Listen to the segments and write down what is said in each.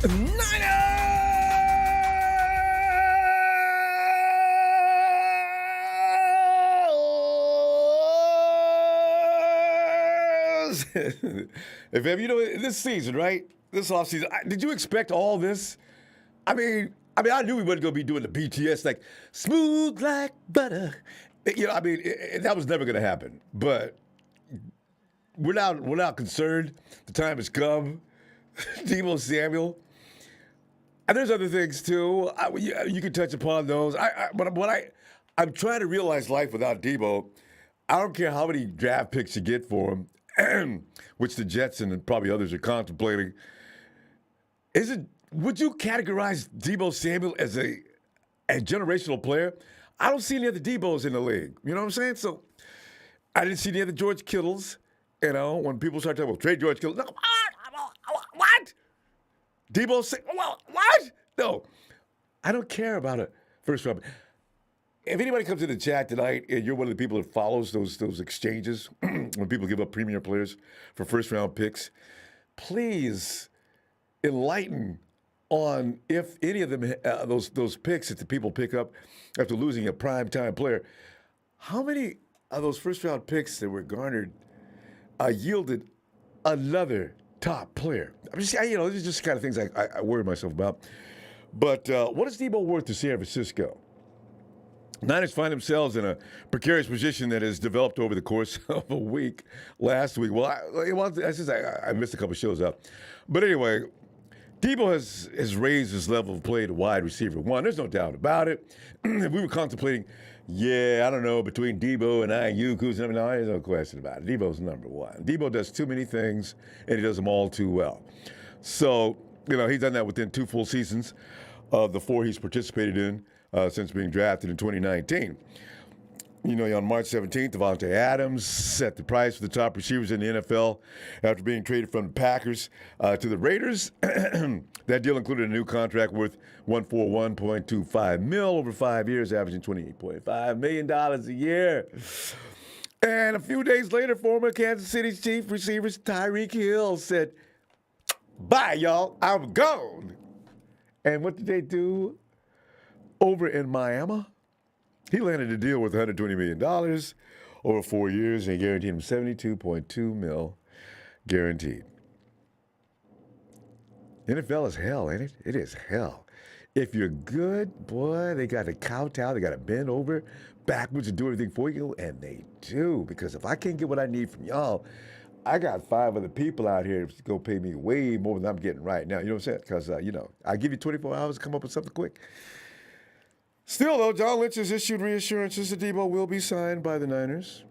Niners! If you know, this season, right? This offseason, did you expect all this? I mean, I knew we wasn't going to be doing the BTS, like, smooth like butter. That was never going to happen. But we're not concerned. The time has come. Deebo Samuel. And there's other things, too. You can touch upon those. I'm trying to realize life without Deebo. I don't care how many draft picks you get for him, which the Jets and probably others are contemplating. Would you categorize Deebo Samuel as a generational player? I don't see any other Deebos in the league. You know what I'm saying? So I didn't see any other George Kittles. When people start talking about trade George Kittle, no, what? Deebo Samuel, what? No, I don't care about a first round. If anybody comes in the chat tonight and you're one of the people that follows those exchanges when people give up premier players for first round picks, please enlighten on if any of them those picks that the people pick up after losing a prime time player, how many of those first round picks that were garnered yielded another top player? These are just the kind of things I worry myself about. But what is Deebo worth to San Francisco? Niners find themselves in a precarious position that has developed over the course of a week. Last week, I missed a couple shows up. But anyway, Deebo has raised his level of play to wide receiver one. There's no doubt about it. We were contemplating, I don't know, between Deebo and Ayuk, there's no question about it. Deebo's number one. Deebo does too many things, and he does them all too well. So, he's done that within 2 full seasons of the 4 he's participated in since being drafted in 2019. On March 17th, Devante Adams set the price for the top receivers in the NFL after being traded from the Packers to the Raiders. That deal included a new contract worth $141.25 million over 5 years, averaging $28.5 million a year. And a few days later, former Kansas City's chief receivers Tyreek Hill said, "Bye, y'all. I'm gone." And what did they do over in Miami? He landed a deal worth $120 million over 4 years and guaranteed him $72.2 million guaranteed. NFL is hell, ain't it? It is hell. If you're good, boy, they got to kowtow, they got to bend over backwards and do everything for you, and they do. Because if I can't get what I need from y'all, I got 5 other people out here to go pay me way more than I'm getting right now. You know what I'm saying? Because, I give you 24 hours to come up with something quick. Still, though, John Lynch has issued reassurances that Deebo will be signed by the Niners.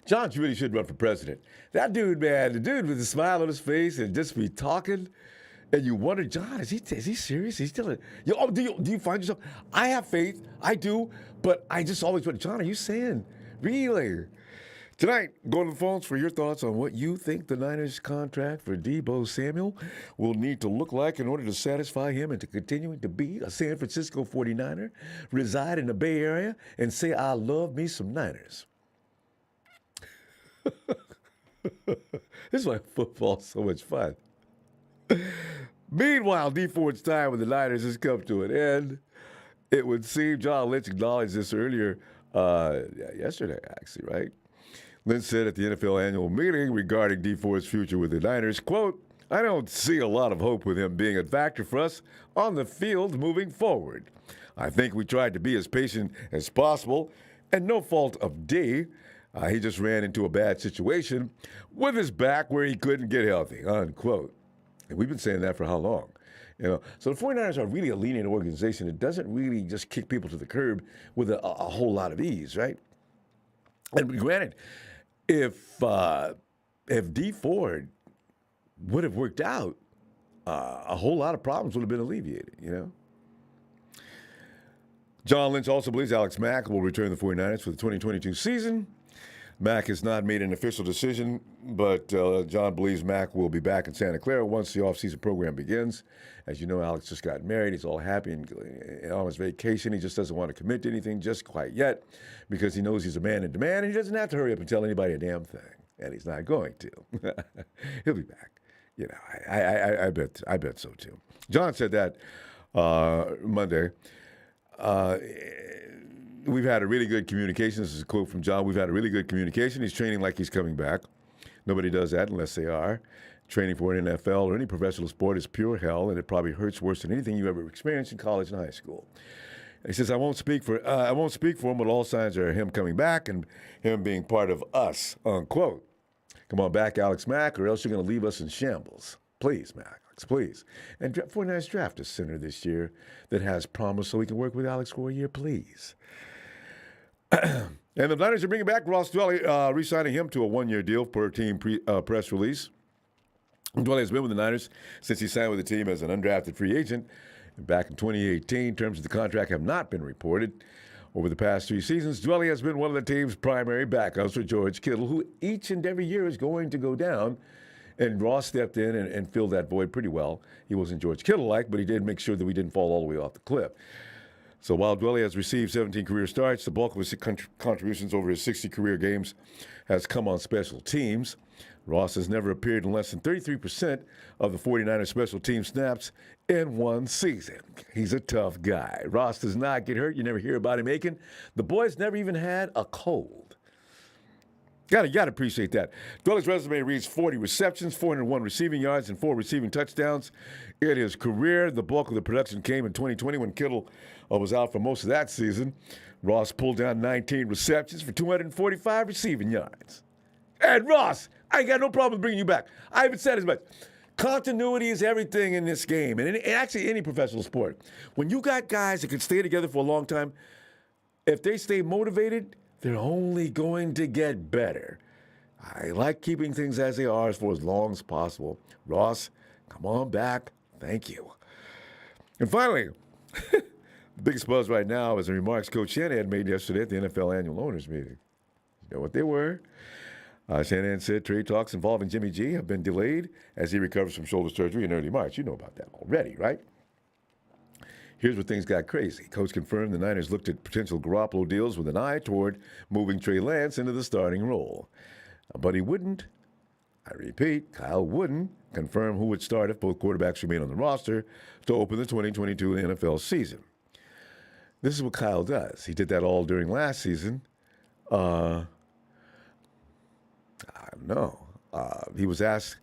John really should run for president. That dude, man, the dude with a smile on his face and just be talking, and you wonder, John, is he serious? He's still do you find yourself? I have faith, I do, but I just always wonder, John, are you saying, really? Tonight, go to the phones for your thoughts on what you think the Niners' contract for Deebo Samuel will need to look like in order to satisfy him and to continue to be a San Francisco 49er, reside in the Bay Area, and say, I love me some Niners. This is why football's so much fun. Meanwhile, D Ford's time with the Niners has come to an end. It would seem John Lynch acknowledged this earlier, yesterday, actually, right? Lynch said at the NFL annual meeting regarding D Ford's future with the Niners, quote, "I don't see a lot of hope with him being a factor for us on the field moving forward. I think we tried to be as patient as possible, and no fault of D. He just ran into a bad situation with his back where he couldn't get healthy," unquote. And we've been saying that for how long? So the 49ers are really a lenient organization. It doesn't really just kick people to the curb with a whole lot of ease, right? And granted, if D Ford would have worked out, a whole lot of problems would have been alleviated, John Lynch also believes Alex Mack will return to the 49ers for the 2022 season. Mack has not made an official decision, but John believes Mack will be back in Santa Clara once the offseason program begins. As you know, Alex just got married. He's all happy and on his vacation. He just doesn't want to commit to anything just quite yet because he knows he's a man in demand and he doesn't have to hurry up and tell anybody a damn thing. And he's not going to. He'll be back. You know, I bet so too. John said that Monday. Uh, we've had a really good communication. This is a quote from John. We've had a really good communication. He's training like he's coming back. Nobody does that unless they are. Training for an NFL or any professional sport is pure hell, and it probably hurts worse than anything you ever experienced in college and high school. He says, I won't speak for him, but all signs are him coming back and him being part of us, unquote. Come on back, Alex Mack, or else you're going to leave us in shambles. Please, Mack, please. And 49ers draft a center this year that has promise so we can work with Alex for a year, please. And the Niners are bringing back Ross Dwelley, re-signing him to a one-year deal per team press release. Dwelley has been with the Niners since he signed with the team as an undrafted free agent back in 2018. Terms of the contract have not been reported. Over the past 3 seasons, Dwelley has been one of the team's primary backups for George Kittle, who each and every year is going to go down. And Ross stepped in and filled that void pretty well. He wasn't George Kittle-like, but he did make sure that we didn't fall all the way off the cliff. So while Dwelley has received 17 career starts, the bulk of his contributions over his 60 career games has come on special teams. Ross has never appeared in less than 33% of the 49ers special team snaps in one season. He's a tough guy. Ross does not get hurt. You never hear about him aching. The boy's never even had a cold. Gotta appreciate that. Dwelley's resume reads 40 receptions, 401 receiving yards, and 4 receiving touchdowns in his career. The bulk of the production came in 2020 when Kittle was out for most of that season. Ross pulled down 19 receptions for 245 receiving yards. And Ross, I ain't got no problem bringing you back. I haven't said as much. Continuity is everything in this game, and actually any professional sport. When you got guys that can stay together for a long time, if they stay motivated, they're only going to get better. I like keeping things as they are for as long as possible. Ross, come on back. Thank you. And finally, the biggest buzz right now is the remarks Coach Shanahan made yesterday at the NFL annual owners meeting. You know what they were? Shanahan said trade talks involving Jimmy G have been delayed as he recovers from shoulder surgery in early March. You know about that already, right? Here's where things got crazy. Coach confirmed the Niners looked at potential Garoppolo deals with an eye toward moving Trey Lance into the starting role. But he wouldn't, I repeat, Kyle wouldn't confirm who would start if both quarterbacks remain on the roster to open the 2022 NFL season. This is what Kyle does. He did that all during last season. No. He was asked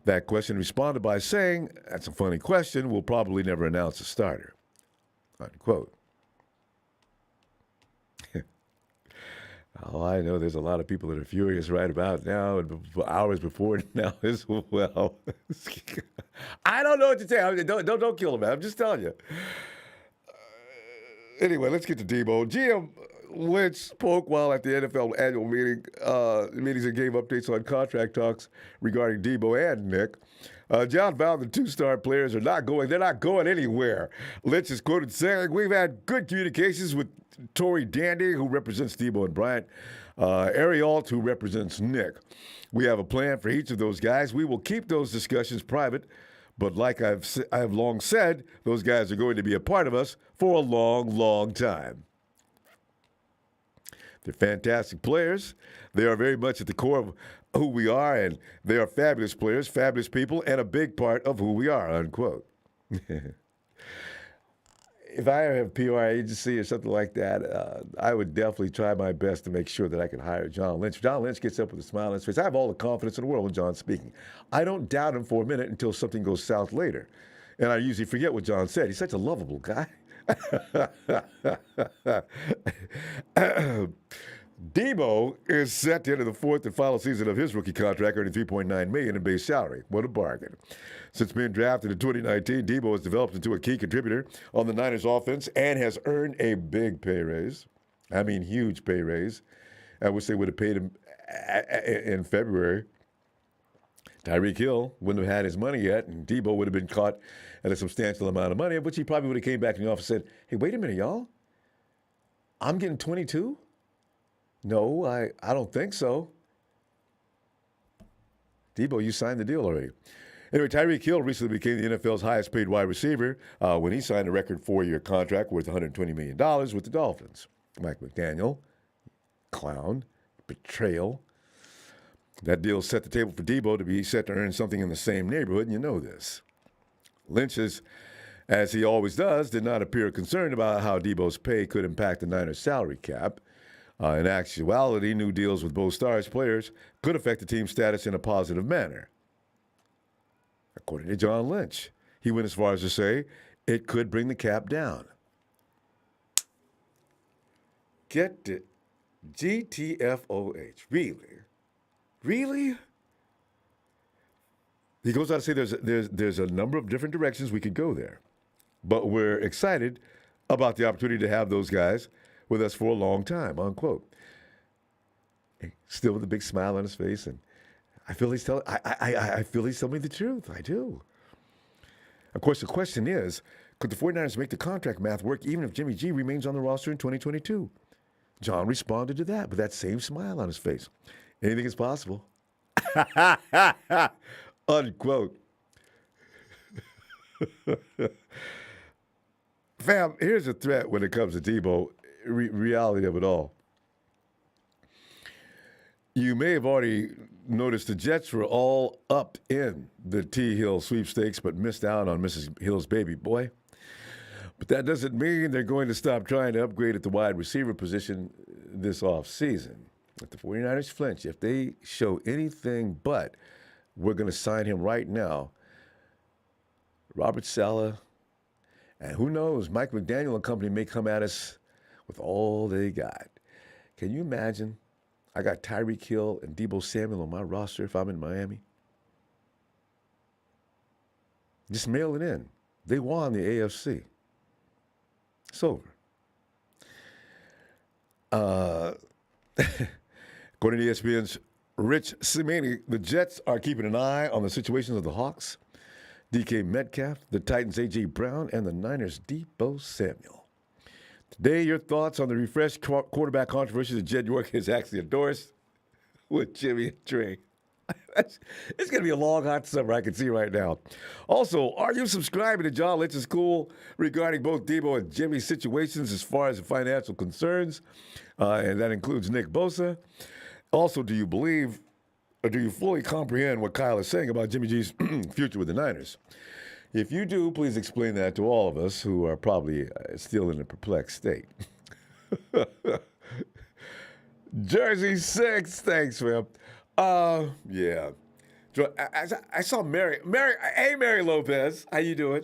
that question, responded by saying, that's a funny question, we'll probably never announce a starter, unquote. Oh, I know there's a lot of people that are furious right about now and hours before now as well. I don't know what to tell you. Don't kill him, man. I'm just telling you. Anyway, let's get to Deebo. GM Lynch spoke while at the NFL annual meetings and gave updates on contract talks regarding Deebo and Nick. John found the 2-star players are not going. They're not going anywhere. Lynch is quoted saying, "We've had good communications with Tory Dandy, who represents Deebo and Bryant, Arialt, who represents Nick. We have a plan for each of those guys. We will keep those discussions private, but like I've long said, those guys are going to be a part of us for a long, long time. They're fantastic players. They are very much at the core of who we are, and they are fabulous players, fabulous people, and a big part of who we are," unquote. If I have a PR agency or something like that, I would definitely try my best to make sure that I can hire John Lynch. John Lynch gets up with a smile on his face. I have all the confidence in the world in John speaking. I don't doubt him for a minute until something goes south later. And I usually forget what John said. He's such a lovable guy. Deebo is set to enter the 4th and final season of his rookie contract, earning $3.9 million in base salary. What a bargain. Since being drafted in 2019, Deebo has developed into a key contributor on the Niners offense and has earned a big pay raise. I mean, huge pay raise. I wish they would have paid him in February. Tyreek Hill wouldn't have had his money yet, and Deebo would have been caught at a substantial amount of money, which he probably would have came back in the office and said, "Hey, wait a minute, y'all. I'm getting 22? No, I don't think so." Deebo, you signed the deal already. Anyway, Tyreek Hill recently became the NFL's highest-paid wide receiver when he signed a record 4-year contract worth $120 million with the Dolphins. Mike McDaniel, clown, betrayal. That deal set the table for Deebo to be set to earn something in the same neighborhood, and you know this. Lynch, as he always does, did not appear concerned about how Deebo's pay could impact the Niners' salary cap. In actuality, new deals with both stars players could affect the team's status in a positive manner. According to John Lynch, he went as far as to say it could bring the cap down. Get it. GTFOH. Really? Really? He goes on to say there's a number of different directions we could go there. But we're excited about the opportunity to have those guys with us for a long time, unquote. Still with a big smile on his face, and I feel he's telling me the truth. I do. Of course, the question is, could the 49ers make the contract math work even if Jimmy G remains on the roster in 2022? John responded to that with that same smile on his face. Anything is possible. Unquote. Fam, here's a threat when it comes to Deebo, reality of it all. You may have already noticed the Jets were all up in the T. Hill sweepstakes, but missed out on Mrs. Hill's baby boy. But that doesn't mean they're going to stop trying to upgrade at the wide receiver position this offseason. If the 49ers flinch, if they show anything but we're going to sign him right now, Robert Saleh, and who knows, Mike McDaniel and company may come at us with all they got. Can you imagine? I got Tyreek Hill and Deebo Samuel on my roster if I'm in Miami. Just mail it in. They won the AFC. It's over. According to ESPN's Rich Cimini, the Jets are keeping an eye on the situations of the Hawks, DK Metcalf, the Titans' A.J. Brown, and the Niners' Deebo Samuel. Today, your thoughts on the refreshed quarterback controversy that Jed York has actually endorsed with Jimmy and Trey. It's going to be a long, hot summer, I can see right now. Also, are you subscribing to John Lynch's Cool regarding both Deebo and Jimmy's situations as far as the financial concerns? And that includes Nick Bosa. Also, do you believe or do you fully comprehend what Kyle is saying about Jimmy G's future with the Niners? If you do, please explain that to all of us who are probably still in a perplexed state. Jersey 6, thanks, man. Yeah. I saw Mary. Hey, Mary Lopez. How you doing?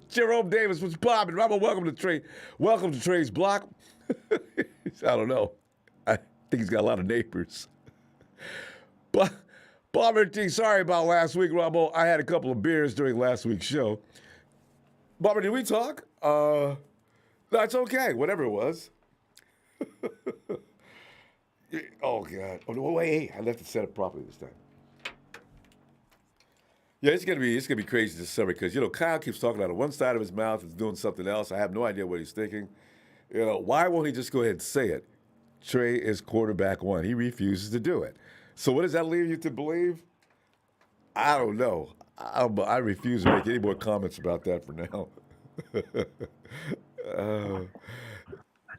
Jerome Davis was popping. Ronbo, welcome to Trey. Welcome to Trey's block. I don't know. I think he's got a lot of neighbors. But Bomber T, sorry about last week, Ronbo. I had a couple of beers during last week's show. Bomber, did we talk? That's okay. Whatever it was. Oh, God. Oh, no, wait. I left it set up properly this time. Yeah, it's gonna be crazy this summer because, Kyle keeps talking out of one side of his mouth and doing something else. I have no idea what he's thinking. Why won't he just go ahead and say it? Trey is quarterback one. He refuses to do it. So what does that leave you to believe? I don't know. I refuse to make any more comments about that for now.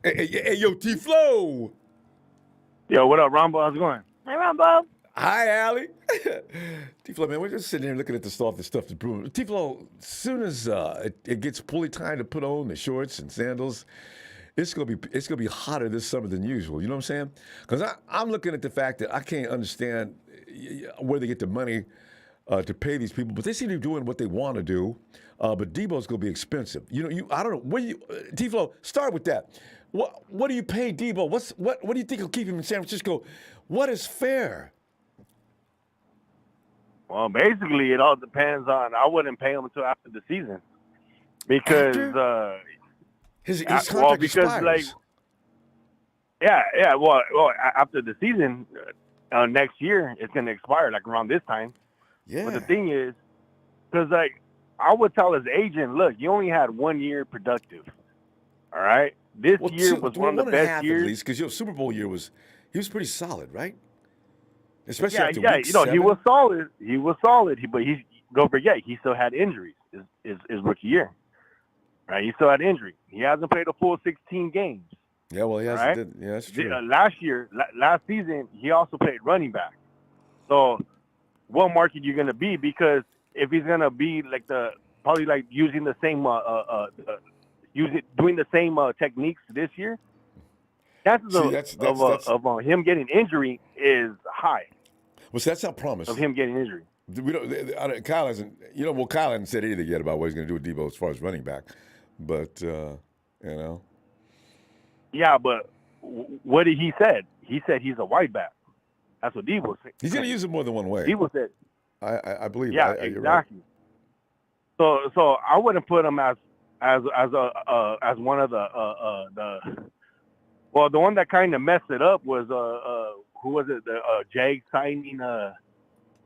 Hey, yo, T-Flow. Yo, what up, Ronbo? How's it going? Hey, Ronbo. Hi, Allie. T-Flow, man, we're just sitting here looking at the stuff to prove. T-Flow, as soon as it gets fully time to put on the shorts and sandals, it's gonna be hotter this summer than usual. You know what I'm saying? Because I'm looking at the fact that I can't understand where they get the money to pay these people, but they seem to be doing what they want to do. But Deebo's gonna be expensive. I don't know. T-Flow, start with that. What do you pay Deebo? What do you think will keep him in San Francisco? What is fair? Well, basically, it all depends on. I wouldn't pay him until after the season because his contract expires. Well, after the season, next year it's going to expire, like around this time. Yeah. But the thing is, because I would tell his agent, look, you only had 1 year productive. All right, this year was one of the best years. At least, because Super Bowl year was pretty solid, right? Especially after week 7. He was solid. But don't forget, he still had injuries. His rookie year, right? He still had injury. He hasn't played a full 16 games. Yeah, well, he hasn't. Right? Yeah, that's true. Last season, he also played running back. So what market you going to be? Because if he's going to be like probably like using the same doing the same techniques this year, chances of him getting injury is high. Well, so that's not promised. Of him getting injury. We don't. Kyle hasn't. Kyle hasn't said anything yet about what he's going to do with Deebo as far as running back. But Yeah, but what did he said? He said he's a wide back. That's what Deebo said. He's going to use it more than one way. Deebo said. I believe. Yeah, exactly. Right. So I wouldn't put him as one of the one that kind of messed it up was who was it? The Jags signing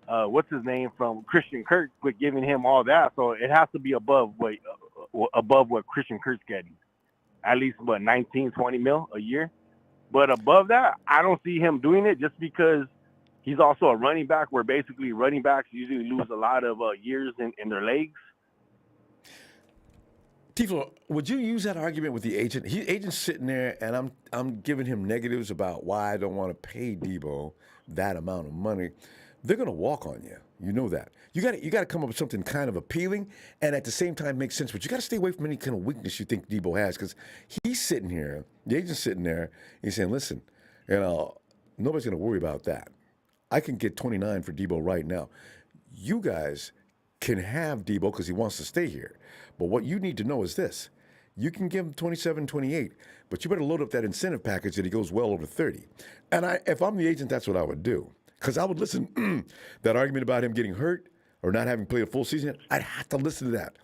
what's his name from Christian Kirk, with giving him all that. So it has to be above what Christian Kirk's getting, at least 19, 20 mil a year. But above that, I don't see him doing it just because he's also a running back, where basically running backs usually lose a lot of years in their legs. Tifo, would you use that argument with the agent? Agent's sitting there, and I'm giving him negatives about why I don't want to pay Deebo that amount of money. They're going to walk on you. You know that. You got to come up with something kind of appealing and at the same time make sense. But you got to stay away from any kind of weakness you think Deebo has, because he's sitting here, the agent's sitting there, he's saying, listen, nobody's going to worry about that. I can get 29 for Deebo right now. You guys can have Deebo because he wants to stay here. But what you need to know is this. You can give him 27, 28, but you better load up that incentive package that he goes well over 30. And if I'm the agent, that's what I would do. Because I would listen, that argument about him getting hurt or not having played a full season, I'd have to listen to that.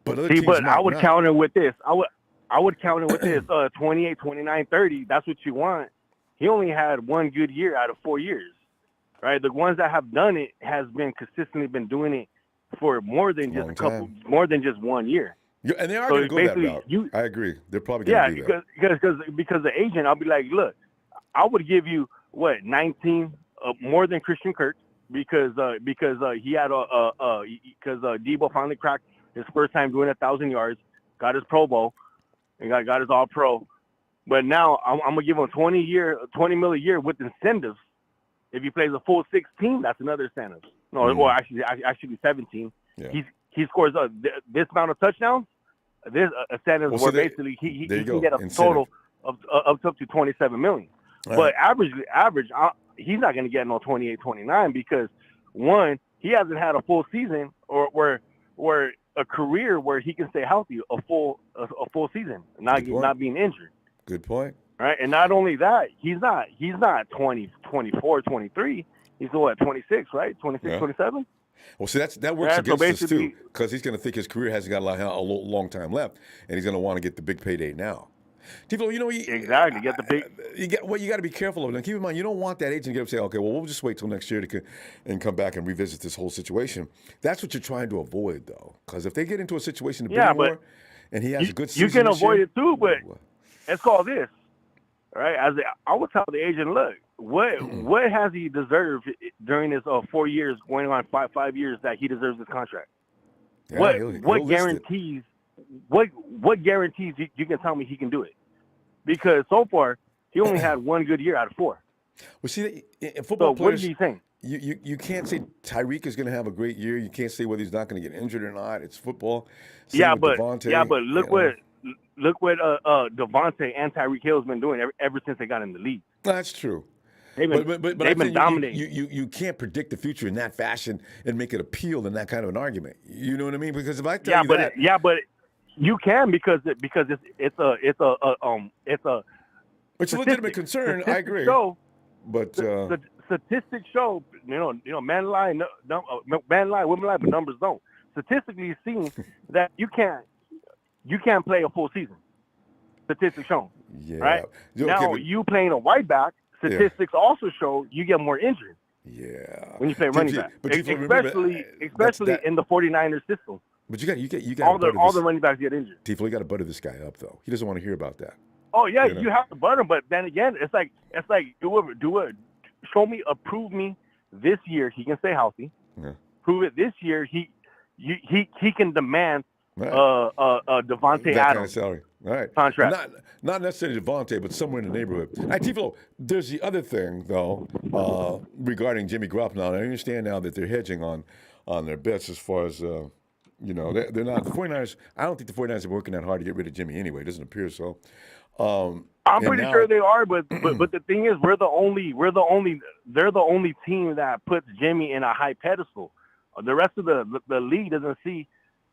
But I would counter with this. I would counter with this 28, 29, 30. That's what you want. He only had one good year out of 4 years, right? The ones that have done it has been consistently been doing it for more than just more than just 1 year. Yeah, and they are going to go that route. I agree. They're probably going to do that. Because the agent, I'll be like, look, I would give you 19 more than Christian Kirk because he had because Deebo finally cracked his first time doing 1,000 yards, got his Pro Bowl, and got his All Pro. But now I'm gonna give him 20 mil a year with incentives. If he plays a full 16, that's another incentive. No, or actually 17. Yeah. He scores this amount of touchdowns. This incentives where basically he can get a total of up to 27 million. Right. But average, he's not going to get no 28, 29 because, one, he hasn't had a full season or where a career where he can stay healthy a full season, not being injured. Good point. Right, and not only that, he's not 20, 24, 23. He's still at 26, right? 26, 27. Well, see, that works against us too, because he's going to think his career hasn't got a long time left, and he's going to want to get the big payday now. Tifo, exactly. Get the big. You got to be careful of it. And keep in mind, you don't want that agent to get up and say, "Okay, well, we'll just wait till next year and come back and revisit this whole situation." That's what you're trying to avoid, though, because if they get into a situation more, and he has a good season, you can avoid it too. But it's called this, right? I would tell the agent, look, what has he deserved during his 4 years, going on 5 years, that he deserves this contract? Yeah, what guarantees? What guarantees you can tell me he can do it? Because so far he only had one good year out of 4. Well, see, in football players, what do you think? You can't say Tyreek is going to have a great year. You can't say whether he's not going to get injured or not. It's football. But Devante, look what Devante and Tyreek Hill has been doing ever since they got in the league. That's true. They've been dominating. You can't predict the future in that fashion and make it appeal in that kind of an argument. You know what I mean? Because if I tell you that, but you can because it's a legitimate concern. I agree. But statistics show, men lie, women lie, but numbers don't. Statistically seen that you can't play a full season. Statistics shown. Yeah. Right? Now you playing a white back. Statistics also show you get more injured. Yeah. When you play running back, especially in the 49ers system. But you got all the running backs get injured. Tifo, you got to butter this guy up though. He doesn't want to hear about that. Oh yeah, you have to butter him, but then again, it's like do it. Show me, prove me this year he can stay healthy. Yeah. Prove it this year he can demand Devante Adams kind of salary. All right. contract. Not necessarily Devante, but somewhere in the neighborhood. All right, Tifo, there's the other thing, though, regarding Jimmy Garoppolo. I understand now that they're hedging on their bets as far as, they're not. The 49ers, I don't think the 49ers are working that hard to get rid of Jimmy anyway. It doesn't appear so. I'm And pretty now, sure they are, but the thing is, they're the only team that puts Jimmy in a high pedestal. The rest of the league doesn't see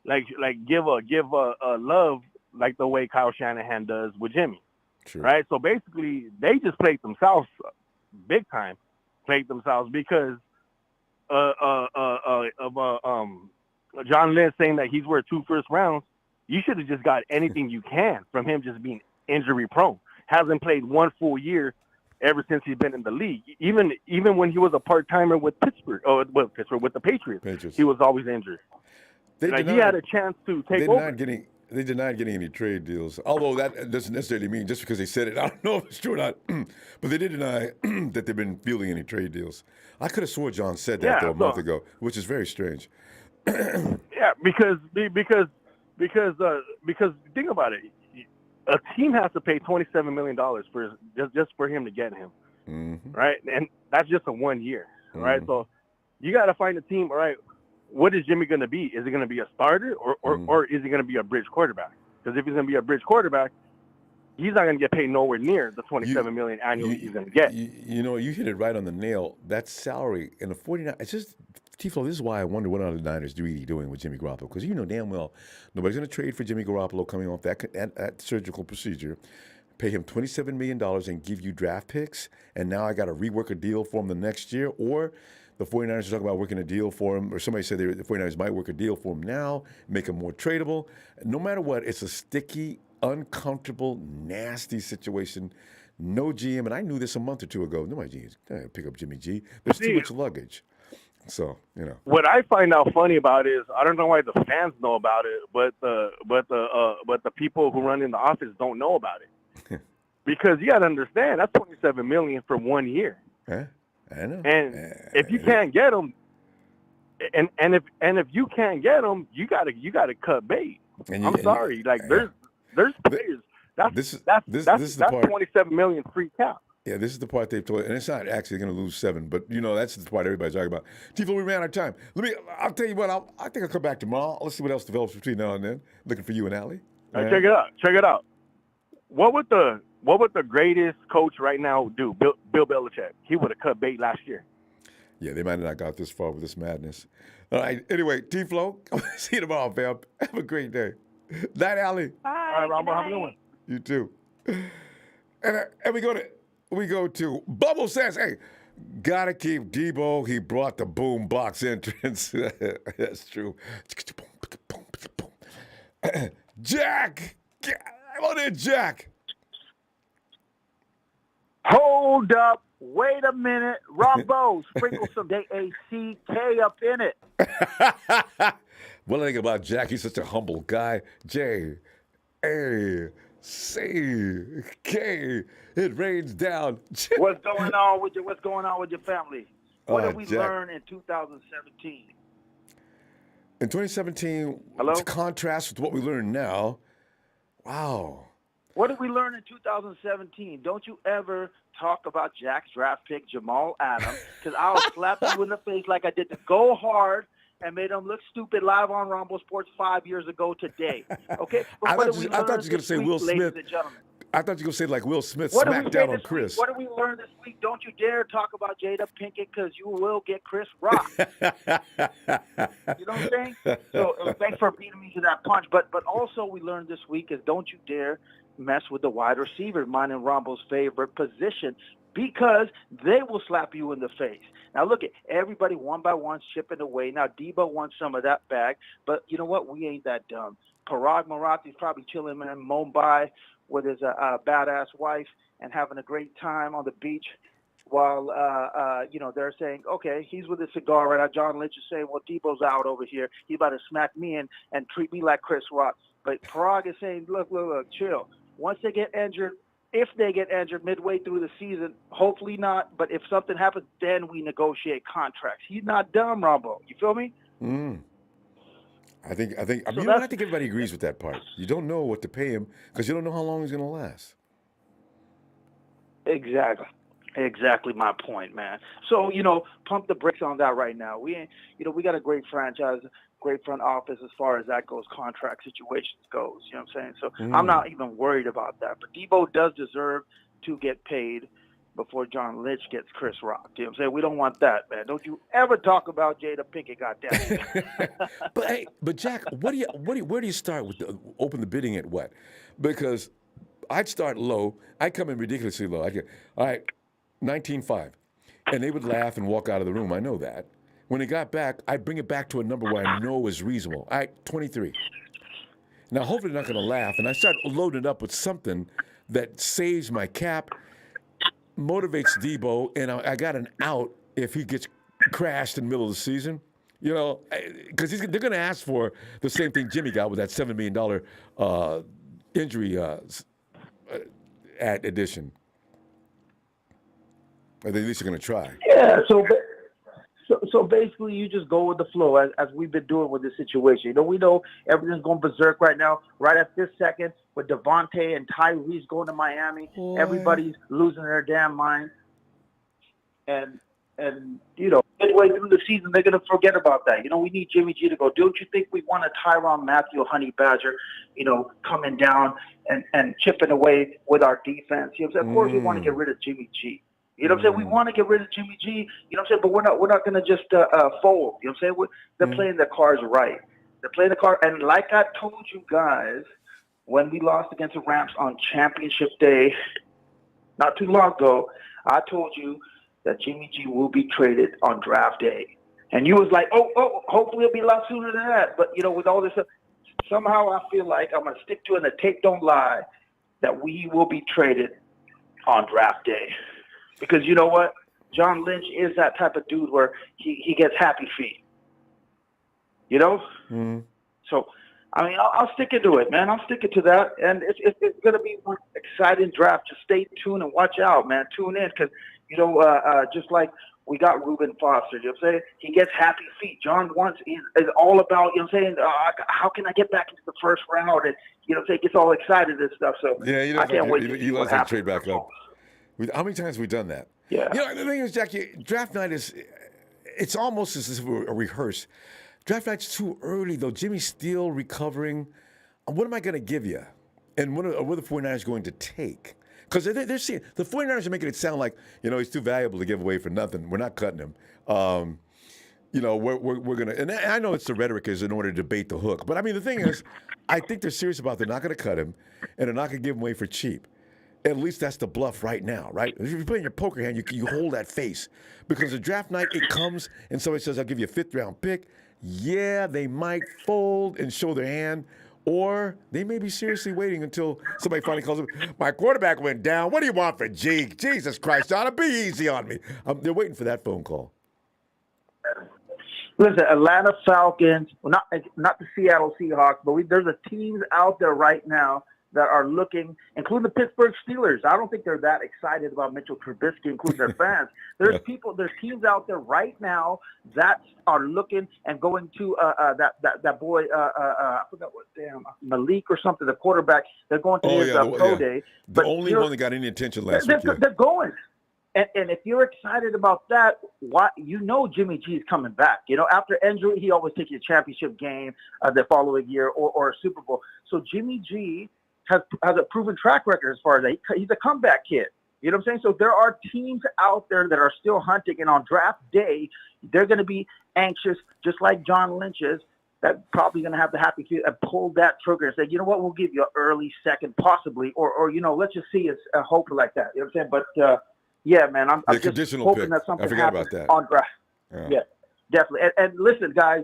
give a love like the way Kyle Shanahan does with Jimmy, sure. right? So basically, they just played themselves big time, because of John Lynch saying that he's worth 2 first rounds. You should have just got anything you can from him just being injury prone. Hasn't played 1 full year ever since he's been in the league. Even when he was a part timer with Pittsburgh, with the Patriots, he was always injured. He had a chance to take over. They denied getting any trade deals, although that doesn't necessarily mean just because they said it. I don't know if it's true or not, but they did deny that they've been fielding any trade deals. I could have swore John said that a month ago, which is very strange. Yeah, because think about it. A team has to pay $27 million for just for him to get him, right? And that's just a 1 year, right? So you got to find a team, all right? What is Jimmy going to be? Is he going to be a starter or is he going to be a bridge quarterback? Because if he's going to be a bridge quarterback, he's not going to get paid nowhere near the $27 million annually he's going to get. You hit it right on the nail. That salary in the 49, it's just, Tifo, this is why I wonder what are the Niners really doing with Jimmy Garoppolo. Because you know damn well nobody's going to trade for Jimmy Garoppolo coming off that surgical procedure, pay him $27 million and give you draft picks, and now I got to rework a deal for him the next year, or the 49ers are talking about working a deal for him, or somebody said the 49ers might work a deal for him now, make him more tradable. No matter what, it's a sticky, uncomfortable, nasty situation. No GM, and I knew this a month or two ago. Nobody pick up Jimmy G. There's too much luggage. So, What I find out funny about is I don't know why the fans know about it, but the people who run in the office don't know about it. Because you got to understand that's $27 million for 1 year. I know. And if you can't get them, and if you can't get them, you gotta cut bait. I'm sorry, there's players. That's $27 million free cap. Yeah, this is the part they've told, and it's not actually going to lose 7, but that's the part everybody's talking about. Tifo, we ran out of time. I'll tell you what. I think I'll come back tomorrow. Let's see what else develops between now and then. Looking for you and Allie. Right. Check it out. What would the greatest coach right now do? Bill Belichick. He would have cut bait last year. Yeah, they might have not got this far with this madness. All right. Anyway, Tifo, see you tomorrow, fam. Have a great day. Night, Allie. Bye. All right, Ronbo, have a good one. You too. And we go to Bubble says, hey, gotta keep Deebo. He brought the boom box entrance. That's true. Jack, come on in, Jack. Hold up. Wait a minute. Ronbo, sprinkle some J-A-C-K up in it. What I think about Jack, he's such a humble guy. J-A-C-K. It rains down. What's going on with your family? What did we Jack. learn in 2017? In 2017, to contrast with what we learn now, wow. What did we learn in 2017? Don't you ever talk about Jack's draft pick, Jamal Adams, because I'll slap you in the face like I did to Go Hard and made him look stupid live on Ronbo Sports 5 years ago today. Okay? I thought you were going to say Will Smith. I thought you were going to say like Will Smith smacked down on Chris. What did we learn this week? Don't you dare talk about Jada Pinkett because you will get Chris Rock. You know what I'm saying? So thanks for beating me to that punch. But also we learned this week is don't you dare mess with the wide receiver, mine and Rombo's favorite position, because they will slap you in the face. Now, look at everybody one by one chipping away. Now, Deebo wants some of that bag, but you know what? We ain't that dumb. Parag Marathi's probably chilling in Mumbai with his badass wife and having a great time on the beach while, they're saying, okay, he's with a cigar right now. John Lynch is saying, well, Deebo's out over here. He's about to smack me in and treat me like Chris Rock. But Parag is saying, look, chill. Once they get injured, if they get injured midway through the season, hopefully not, but if something happens, then we negotiate contracts. He's not dumb, Ronbo. You feel me? I think. I So mean, I think everybody agrees with that part. You don't know what to pay him because you don't know how long he's going to last. exactly my point, man. So pump the brakes on that right now. We ain't, we got a great franchise, great front office as far as that goes, contract situations goes. You know what I'm saying? So I'm not even worried about that. But Deebo does deserve to get paid before John Lynch gets Chris Rock. You know what I'm saying? We don't want that, man. Don't you ever talk about Jada Pinkett, goddamn. but Jack, where do you start with open the bidding at what? Because I'd start low. I'd come in ridiculously low. I'd get, all right, 19.5. And they would laugh and walk out of the room. I know that. When it got back, I'd bring it back to a number where I know is reasonable. All right, 23. Now, hopefully they're not going to laugh. And I start loading it up with something that saves my cap, motivates Deebo, and I got an out if he gets crashed in the middle of the season. Because they're going to ask for the same thing Jimmy got with that $7 million injury addition. Or at least they're going to try. Yeah, so basically you just go with the flow as we've been doing with this situation. We know everything's going berserk right now. Right at this second, with Devante and Tyreek going to Miami, everybody's losing their damn mind. And midway through the season, they're going to forget about that. We need Jimmy G to go. Don't you think we want a Tyrann Mathieu Honey Badger, coming down and chipping away with our defense? Of course we want to get rid of Jimmy G. You know what I'm saying? We want to get rid of Jimmy G. You know what I'm saying? But we're not going to just fold. You know what I'm saying? They're playing the cards right. They're playing the card. And like I told you guys, when we lost against the Rams on championship day, not too long ago, I told you that Jimmy G will be traded on draft day. And you was like, oh, hopefully it'll be a lot sooner than that. But, with all this stuff, somehow I feel like I'm going to stick to it, and the tape don't lie, that we will be traded on draft day. Because you know what? John Lynch is that type of dude where he gets happy feet. So, I mean, I'll stick into it, man. I'll stick it to that. And it's going to be one exciting draft. Just stay tuned and watch out, man. Tune in because, just like we got Reuben Foster, you know what I'm saying? He gets happy feet. John wants is all about, you know what I'm saying, how can I get back into the first round? And, he gets all excited and stuff. So yeah, I can't wait to see what happens. Trade back up. How many times have we done that? Yeah. The thing is, Jackie, draft night it's almost as if we're a rehearse. Draft night's too early, though. Jimmy's still recovering. What am I going to give you? And what are the 49ers going to take? Because they're seeing, the 49ers are making it sound like, he's too valuable to give away for nothing. We're not cutting him. We're going to, and I know it's the rhetoric is in order to debate the hook. But, I mean, the thing is, I think they're serious about they're not going to cut him, and they're not going to give him away for cheap. At least that's the bluff right now, right? If you're playing your poker hand, you hold that face. Because the draft night, it comes and somebody says, I'll give you a 5th-round pick. Yeah, they might fold and show their hand, or they may be seriously waiting until somebody finally calls them. My quarterback went down. What do you want for G? Jesus Christ, Donna, be easy on me. They're waiting for that phone call. Listen, Atlanta Falcons, well, not the Seattle Seahawks, but there's a teams out there right now that are looking, including the Pittsburgh Steelers. I don't think they're that excited about Mitchell Trubisky, including their fans. There's teams out there right now that are looking and going to that boy, I forgot Malik or something, the quarterback. They're going to his pro day. The only one that got any attention last week. They're going. And if you're excited about that, Jimmy G is coming back. After injury, he always takes a championship game the following year or a Super Bowl. So Jimmy G has a proven track record as far as that. He's a comeback kid. You know what I'm saying? So there are teams out there that are still hunting, and on draft day, they're going to be anxious, just like John Lynch is, that probably going to have the happy feet and pull that trigger and say, you know what, we'll give you an early second possibly, or let's just see a hope like that. You know what I'm saying? But, yeah, man, I'm just hoping that something happens on draft. Yeah, definitely. And listen, guys,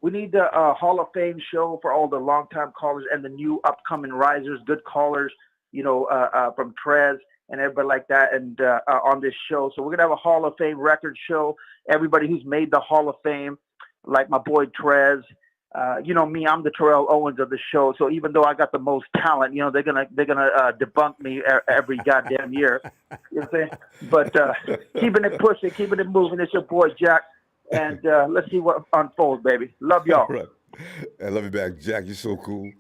we need the Hall of Fame show for all the longtime callers and the new upcoming risers, good callers, from Trez and everybody like that, and on this show. So we're going to have a Hall of Fame record show. Everybody who's made the Hall of Fame, like my boy Trez. Me, I'm the Terrell Owens of the show. So even though I got the most talent, they're gonna debunk me every goddamn year. You know what I'm saying? But keeping it pushing, keeping it moving. It's your boy Jack. And let's see what unfolds, baby. Love y'all. Right. I love you back, Jack. You're so cool.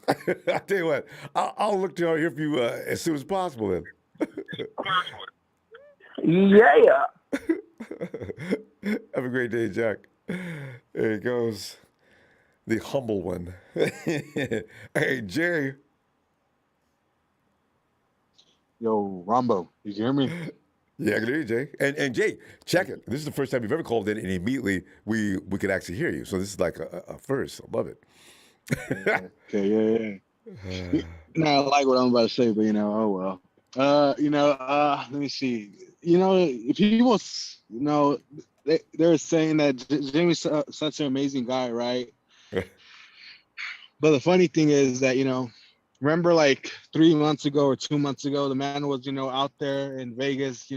I tell you what, I'll look to hear from you as soon as possible. Then. Yeah. Have a great day, Jack. There he goes, the humble one. Hey, Jerry. Yo, Ronbo, you can hear me? Yeah, I can hear you, Jay. And Jay, check it. This is the first time you've ever called in, and immediately we could actually hear you. So this is like a first. I love it. Okay, yeah. Now I like what I'm about to say, but oh well. Let me see. People, they're saying that Jimmy's such an amazing guy, right? But the funny thing is that remember like 3 months ago or 2 months ago, the man was out there in Vegas,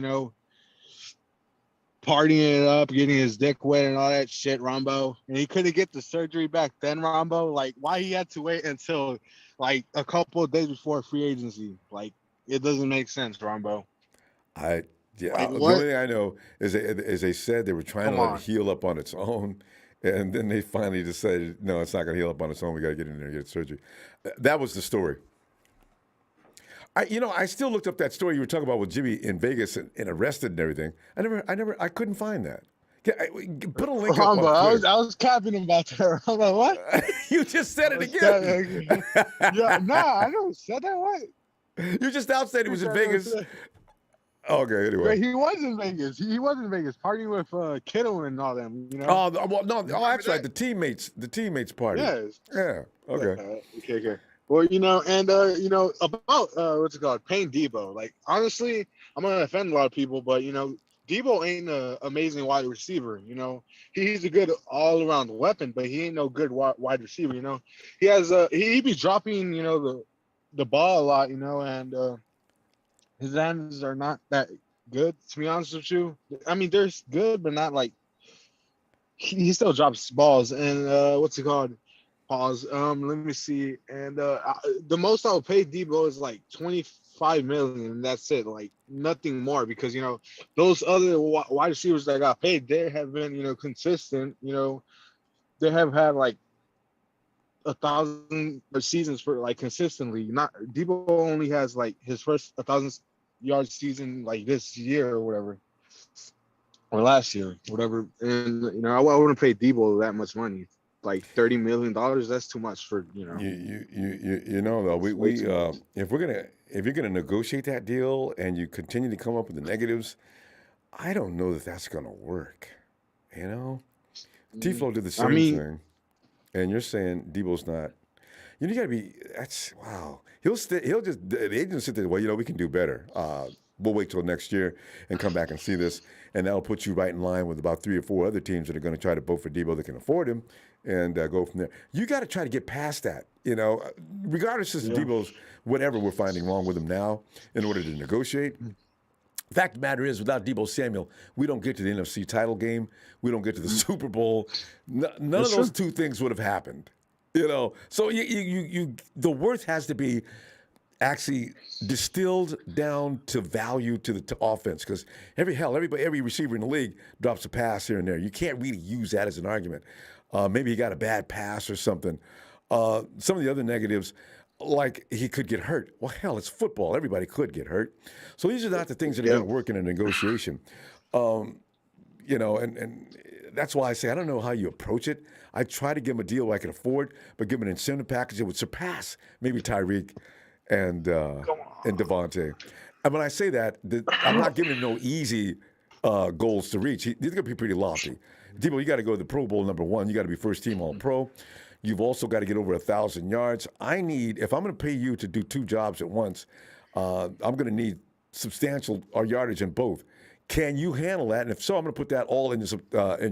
partying it up, getting his dick wet and all that shit, Ronbo. And he couldn't get the surgery back then, Ronbo. Like, why he had to wait until like a couple of days before free agency? Like, it doesn't make sense, Ronbo. Like, what? The only thing I know is they said they were trying to let it heal up on its own, and then they finally decided, no, it's not going to heal up on its own. We got to get in there and get surgery. That was the story. I still looked up that story you were talking about with Jimmy in Vegas and arrested and everything. I couldn't find that. Put a link up on Twitter. I was capping about that. I'm like, what? You just said it again. Yeah, I never said that. What? You just now said he was in Vegas. Okay, anyway. But he was in Vegas. He was in Vegas partying with Kittle and all them. Oh, well, no. Oh, that's right. The teammates party. Yes. Yeah. Okay. Okay. Well, about what's it called, paying Deebo. Like, honestly, I'm gonna offend a lot of people, but Deebo ain't an amazing wide receiver. He's a good all-around weapon, but he ain't no good wide receiver. He has he be dropping the ball a lot. And his hands are not that good, to be honest with you. I mean, they're good, but not like he still drops balls. And what's it called? Pause. Let me see. And the most I'll pay Deebo is like $25 million, and that's it. Like nothing more, because those other wide receivers that got paid, they have been consistent. They have had like 1,000 seasons for like consistently. Not Deebo only has like his first 1,000-yard season like this year or whatever, or last year, whatever. And I wouldn't pay Deebo that much money. Like $30 million, that's too much for though. If you're gonna negotiate that deal and you continue to come up with the negatives, I don't know that that's gonna work. T-Flow did the same thing, and you're saying Deebo's not. You gotta be. That's wow. He'll just the agent sit there. Well, we can do better. We'll wait till next year and come back and see this, and that'll put you right in line with about 3 or 4 other teams that are going to try to vote for Deebo that can afford him, and go from there. You got to try to get past that, regardless of Deebo's whatever we're finding wrong with him now in order to negotiate. Fact of the matter is, without Deebo Samuel, we don't get to the NFC title game. We don't get to the Super Bowl. None of those two things would have happened, So you the worth has to be actually distilled down to value to the offense, because every receiver in the league drops a pass here and there. You can't really use that as an argument. Maybe he got a bad pass or something. Some of the other negatives, like he could get hurt. Well, hell, it's football. Everybody could get hurt. So these are not the things that are going to work in a negotiation. And that's why I say I don't know how you approach it. I try to give him a deal I can afford, but give him an incentive package that would surpass maybe Tyreek and Devante. And when I say that, I'm not giving him no easy goals to reach. These are going to be pretty lofty. Deebo, you got to go to the Pro Bowl #1. You got to be first team All-Pro. You've also got to get over 1,000 yards. If I'm going to pay you to do 2 jobs at once, I'm going to need substantial yardage in both. Can you handle that? And if so, I'm going to put that all in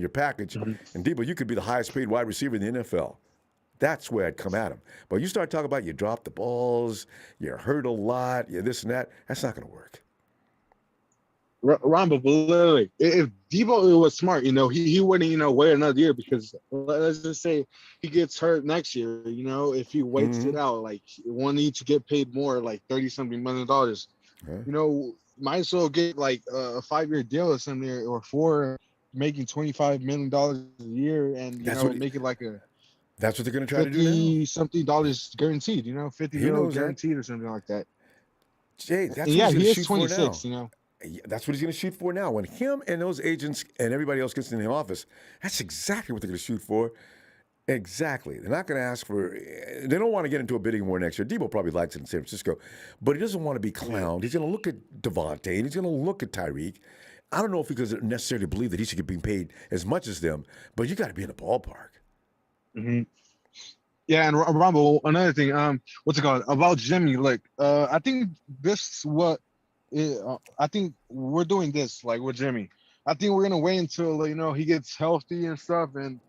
your package. And Deebo, you could be the highest paid wide receiver in the NFL. That's where I'd come at him. But you start talking about you drop the balls, you hurt a lot, you this and that. That's not going to work. Ronbo, literally, if Deebo was smart, he wouldn't, wait another year, because let's just say he gets hurt next year, if he waits it out, like, we'll need to get paid more, like $30-something million. Okay. Might as well get like a 5-year deal or something, or 4, making $25 million a year, and make it like a. That's what they're going to try to do now. $50-something guaranteed. 50 He mil knows that. guaranteed or something like that. Jay, that's And what he's going he to is shoot for 26. now. That's what he's going to shoot for now. When him and those agents and everybody else gets in the office, that's exactly what they're going to shoot for. Exactly. They're not going to ask for. They don't want to get into a bidding war next year. Deebo probably likes it in San Francisco, but he doesn't want to be clowned. He's going to look at Devante and he's going to look at Tyreek. I don't know if he doesn't necessarily believe that he should get being paid as much as them, but you got to be in the ballpark. Mm-hmm. Yeah, and Ronbo, another thing, what's it called about Jimmy? Like, I think I think we're doing this like with Jimmy. I think we're gonna wait until he gets healthy and stuff, and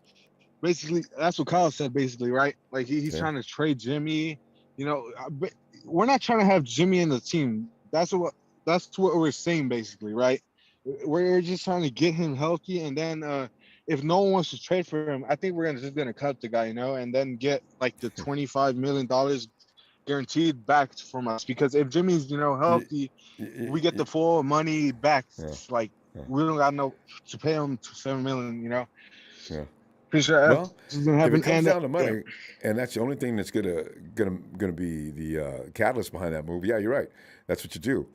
basically that's what Kyle said. Basically, right? Like he's trying to trade Jimmy. We're not trying to have Jimmy in the team. That's what we're saying, basically, right? We're just trying to get him healthy, and then if no one wants to trade for him, I think we're just gonna cut the guy, and then get like the $25 million guaranteed back from us. Because if Jimmy's healthy, we get the full money back. Like we don't got to pay him $7 million. Yeah. Pretty sure well, if it comes down to money, and that's the only thing that's gonna be the catalyst behind that move. Yeah, you're right. That's what you do.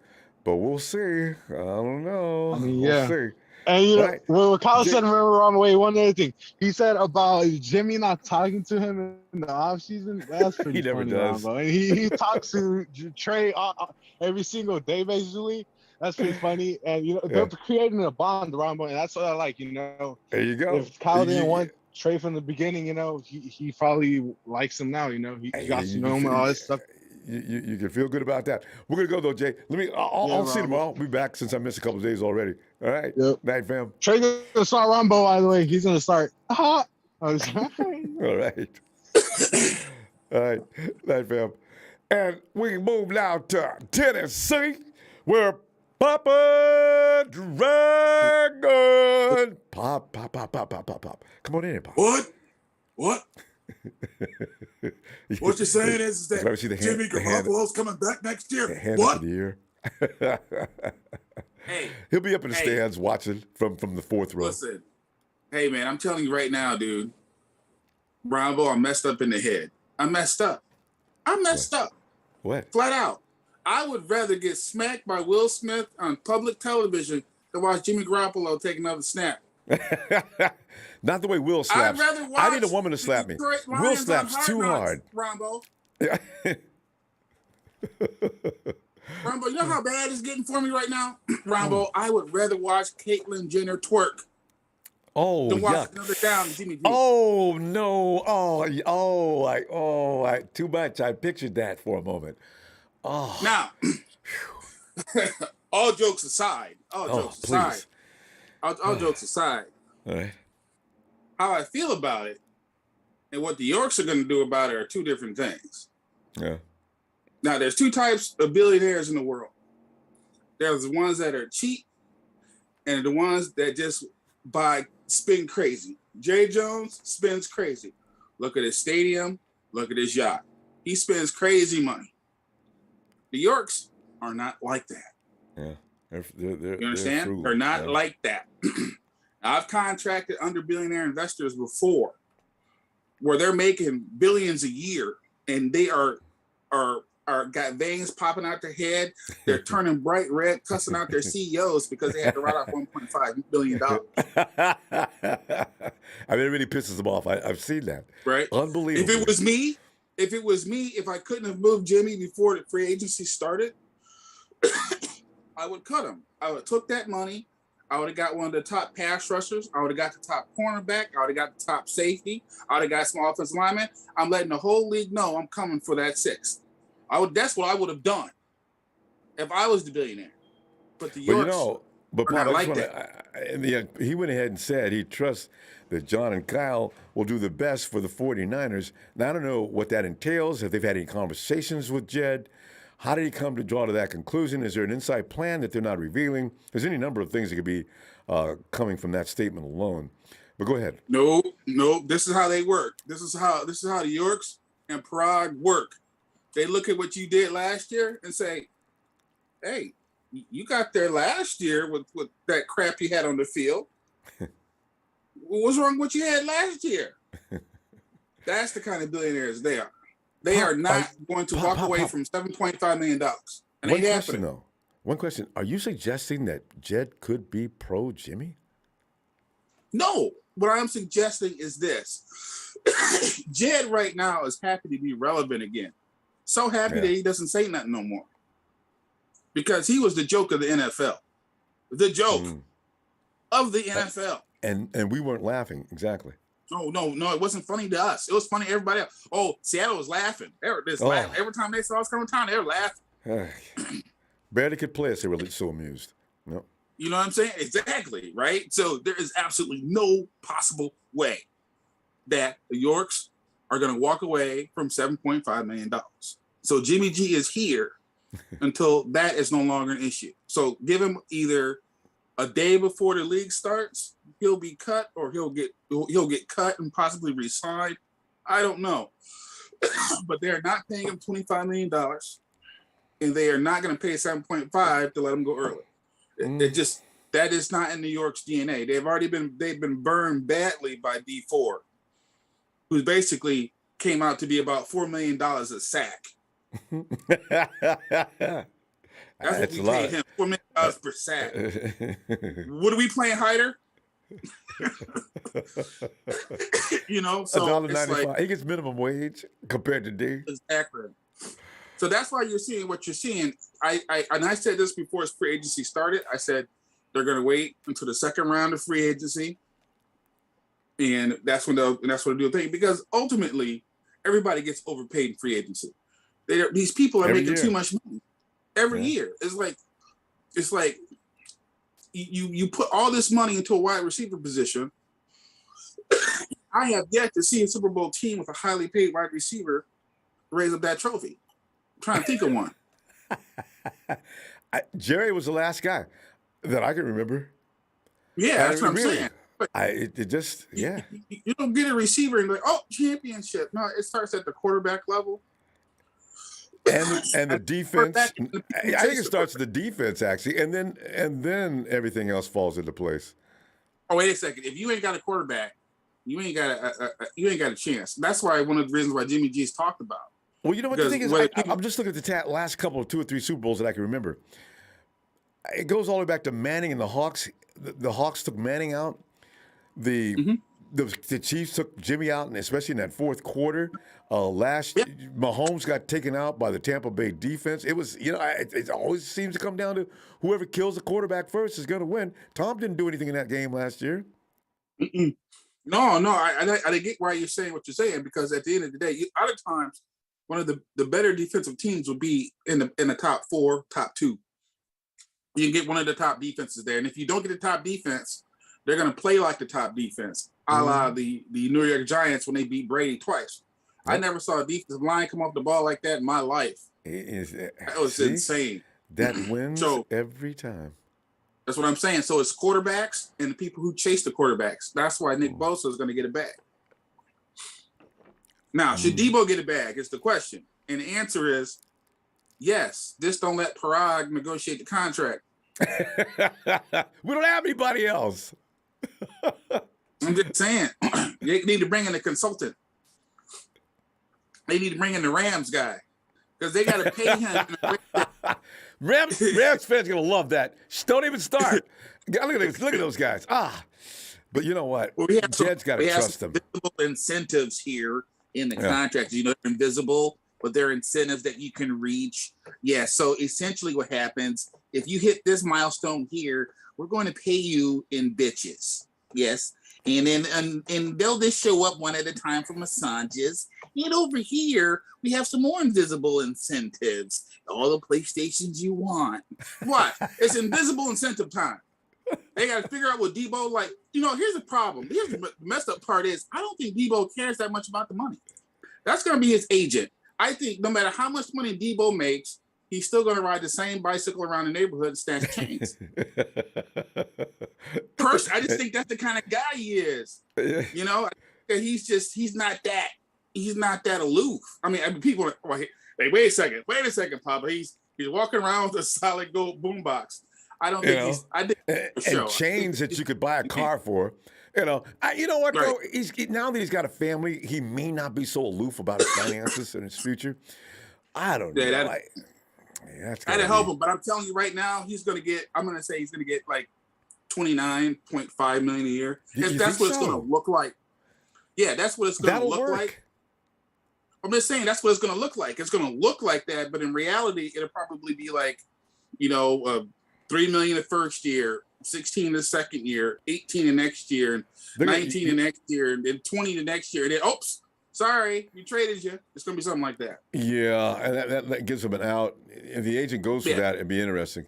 But we'll see. I don't know. I mean, we'll see. And what Kyle said, remember on the way, one other thing. He said about Jimmy not talking to him in the offseason. That's pretty he never funny, does. Ronbo. And he talks to Trey every single day, basically. That's pretty funny. And they're creating a bond, Ronbo, and that's what I like, There you go. If Kyle didn't want Trey from the beginning, he probably likes him now, he got to know him and all this stuff. You can feel good about that. We're gonna go though, Jay. I'll see you tomorrow. I'll be back since I missed a couple of days already. All right. Yep. Night, fam. Trey's gonna start Ronbo, by the way. He's gonna start. All right. All right. Night, fam. And we move now to Tennessee, where Papa Dragon pop. Come on in, Pop. What? What you're saying is that Jimmy Garoppolo's coming back next year? What? For the year. Hey, he'll be up in the stands watching from the fourth row. Listen, hey man, I'm telling you right now, dude. Ronbo, I'm messed up in the head. I'm messed up. What? Flat out. I would rather get smacked by Will Smith on public television than watch Jimmy Garoppolo take another snap. Not the way Will slaps. I'd rather watch I need a woman to slap me. Will slaps too hard. Ronbo. Ronbo, you know how bad it's getting for me right now? Ronbo, I would rather watch Caitlyn Jenner twerk. Oh, than watch another down Jimmy G. Oh, no. Too much. I pictured that for a moment. Oh. Now, all jokes aside, all jokes aside, all right. How I feel about it and what the Yorks are going to do about it are two different things. Yeah. Now, there's two types of billionaires in the world. There's the ones that are cheap and the ones that just spend crazy. Jerry Jones spends crazy. Look at his stadium. Look at his yacht. He spends crazy money. The Yorks are not like that. Yeah. You understand? They're not like that. I've contracted under billionaire investors before where they're making billions a year and they are got veins popping out their head. They're turning bright red, cussing out their CEOs because they had to write off $1.5 billion. I mean, it really pisses them off. I've seen that. Right? Unbelievable. If it was me, if I couldn't have moved Jimmy before the free agency started, I would cut him. I would have took that money. I would have got one of the top pass rushers. I would have got the top cornerback. I would have got the top safety. I would have got some offensive lineman. I'm letting the whole league know I'm coming for that sixth. That's what I would have done if I was the billionaire. But the Yorks are not like that. He went ahead and said he trusts that John and Kyle will do the best for the 49ers. Now, I don't know what that entails, if they've had any conversations with Jed. How did he come to draw to that conclusion? Is there an inside plan that they're not revealing? There's any number of things that could be coming from that statement alone. But go ahead. No. This is how they work. This is how the Yorks and Prague work. They look at what you did last year and say, "Hey, you got there last year with that crap you had on the field. What's wrong with what you had last year?" That's the kind of billionaires they are. They are not going to walk away from $7.5 million. And One ain't question, happening. though. One question. Are you suggesting that Jed could be pro Jimmy? No, what I'm suggesting is this. Jed right now is happy to be relevant again. So happy that he doesn't say nothing no more. Because he was the joke of the NFL. The joke of the NFL. And we weren't laughing, exactly. No, it wasn't funny to us. It was funny to everybody else. Oh, Seattle was laughing. They were just laughing. Every time they saw us coming to town, they were laughing. Barely could play us. They were so amused. No. You know what I'm saying? Exactly, right? So there is absolutely no possible way that the Yorks are going to walk away from $7.5 million. So Jimmy G is here until that is no longer an issue. So give him either a day before the league starts, he'll be cut, or he'll get cut and possibly re-signed. I don't know. But they're not paying him $25 million, and they are not going to pay 7.5 to let him go early. It just, that is not in New York's DNA. They've been burned badly by D4, who basically came out to be about $4 million a sack. That's what we paid him, $4 million per sack. What are we playing, Hyder? You know, so $1.95. Like, he gets minimum wage compared to D. Exactly. So that's why you're seeing what you're seeing. I said this before his free agency started. I said they're going to wait until the second round of free agency, and that's when they'll do the thing, because ultimately everybody gets overpaid in free agency. These people are making too much money every year. It's like you put all this money into a wide receiver position. I have yet to see a Super Bowl team with a highly paid wide receiver raise up that trophy. I'm trying to think of one. Jerry was the last guy that I can remember. Yeah, that's what I'm saying. You don't get a receiver and be like, oh, championship. No, it starts at the quarterback level. And the defense. I think it starts with the defense, actually, and then everything else falls into place. Oh, wait a second. If you ain't got a quarterback, you ain't got a chance. That's why one of the reasons why Jimmy G's talked about. Well, you know what the thing is? I'm just looking at the last couple of 2 or 3 Super Bowls that I can remember. It goes all the way back to Manning and the Hawks. The Hawks took Manning out. The Chiefs took Jimmy out, and especially in that fourth quarter. Mahomes got taken out by the Tampa Bay defense. It was, it always seems to come down to whoever kills the quarterback first is going to win. Tom didn't do anything in that game last year. No, I get why you're saying what you're saying, because at the end of the day, other times one of the better defensive teams will be in the top 4, top 2. You can get one of the top defenses there, and if you don't get the top defense, they're going to play like the top defense, a la the New York Giants when they beat Brady twice. Yep. I never saw a defensive line come off the ball like that in my life. That was insane. That wins every time. That's what I'm saying. So it's quarterbacks and the people who chase the quarterbacks. That's why Nick Bosa is going to get it back. Now, should Deebo get it back is the question. And the answer is yes. Just don't let Parag negotiate the contract. We don't have anybody else. I'm just saying. They need to bring in a consultant. They need to bring in the Rams guy, because they got to pay him. Rams fans are going to love that. Don't even start. Look at those guys. But you know what? Well, Jed's got to trust them. Visible incentives here in the contract. They're invisible, but they're incentives that you can reach. Yeah, so essentially what happens, if you hit this milestone here, we're going to pay you in bitches. Yes. And then and they'll just show up one at a time for massages. And over here, we have some more invisible incentives. All the PlayStations you want. What? It's invisible incentive time. They got to figure out what Deebo, here's the problem. Here's the messed up part is, I don't think Deebo cares that much about the money. That's going to be his agent. I think no matter how much money Deebo makes, he's still going to ride the same bicycle around the neighborhood and stash chains. I just think that's the kind of guy he is. He's not that aloof. I mean people are like, hey, wait a second, Papa. He's walking around with a solid gold boombox. I don't think he's. I think and chains that you could buy a car for, You know what Right. though? Now that he's got a family, he may not be so aloof about his finances and his future. I don't Yeah, know. That's that'd gotta help be. him. But I'm telling you right now, I'm gonna say he's gonna get like 29.5 million a year. You If that's think what it's so? gonna look like. Yeah, that's what it's gonna That'll look work. like. I'm just saying that's what it's gonna look like. It's gonna look like that, but in reality, it'll probably be like, 3 million the first year, 16 the second year, 18 the next year, and They're gonna- 19 the next year, and then 20 the next year, and then oops, sorry, we traded you. It's gonna be something like that. Yeah, and that gives him an out. If the agent goes for Yeah. that, it'd be interesting.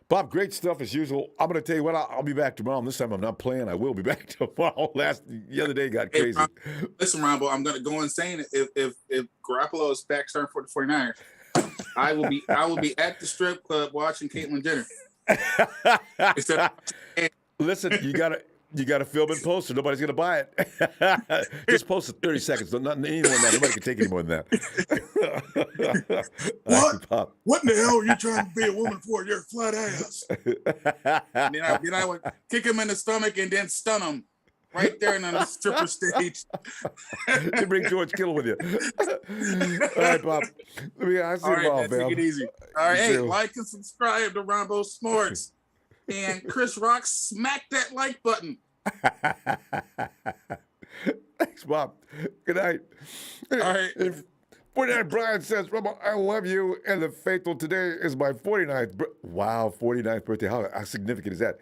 Bob, great stuff as usual. I'm going to tell you what, I'll be back tomorrow. And this time I'm not playing. I will be back tomorrow. The other day got crazy. Listen, Ronbo, I'm going to go insane if Garoppolo is back starting for the 49ers. I will be at the strip club watching Caitlyn Jenner. Listen, you gotta film and post it. Nobody's gonna buy it. Just post it 30 seconds. Not any more than that. Nobody can take any more than that. What? What in the hell are you trying to be a woman for? You're a flat ass. And then I would kick him in the stomach and then stun him right there on the stripper stage. You bring George Kittle with you. All right, Bob. I see All right, you man, take it easy. All right, hey, like and subscribe to Ronbo Sports. And Chris Rock, smack that like button. Thanks, Bob. Good night. All right. If 49 Brian says, Ronbo, I love you, and the faithful today is my 49th. Wow, 49th birthday. How significant is that?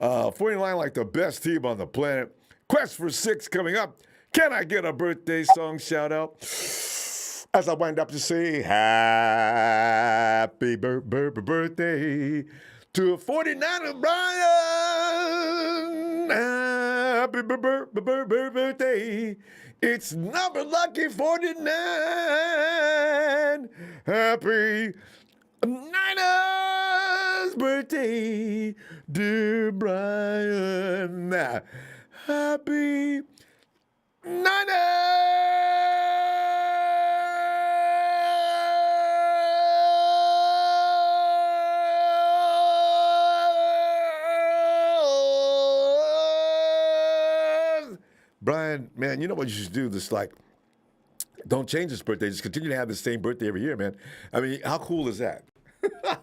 49 like the best team on the planet. Quest for 6 coming up. Can I get a birthday song shout out? As I wind up to say, happy birthday to 49 Brian. Happy birthday. It's number lucky 49. Happy Niners birthday, dear Brian. Happy Niners! Brian, man, you know what you should do? This don't change his birthday. Just continue to have the same birthday every year, man. I mean, how cool is that?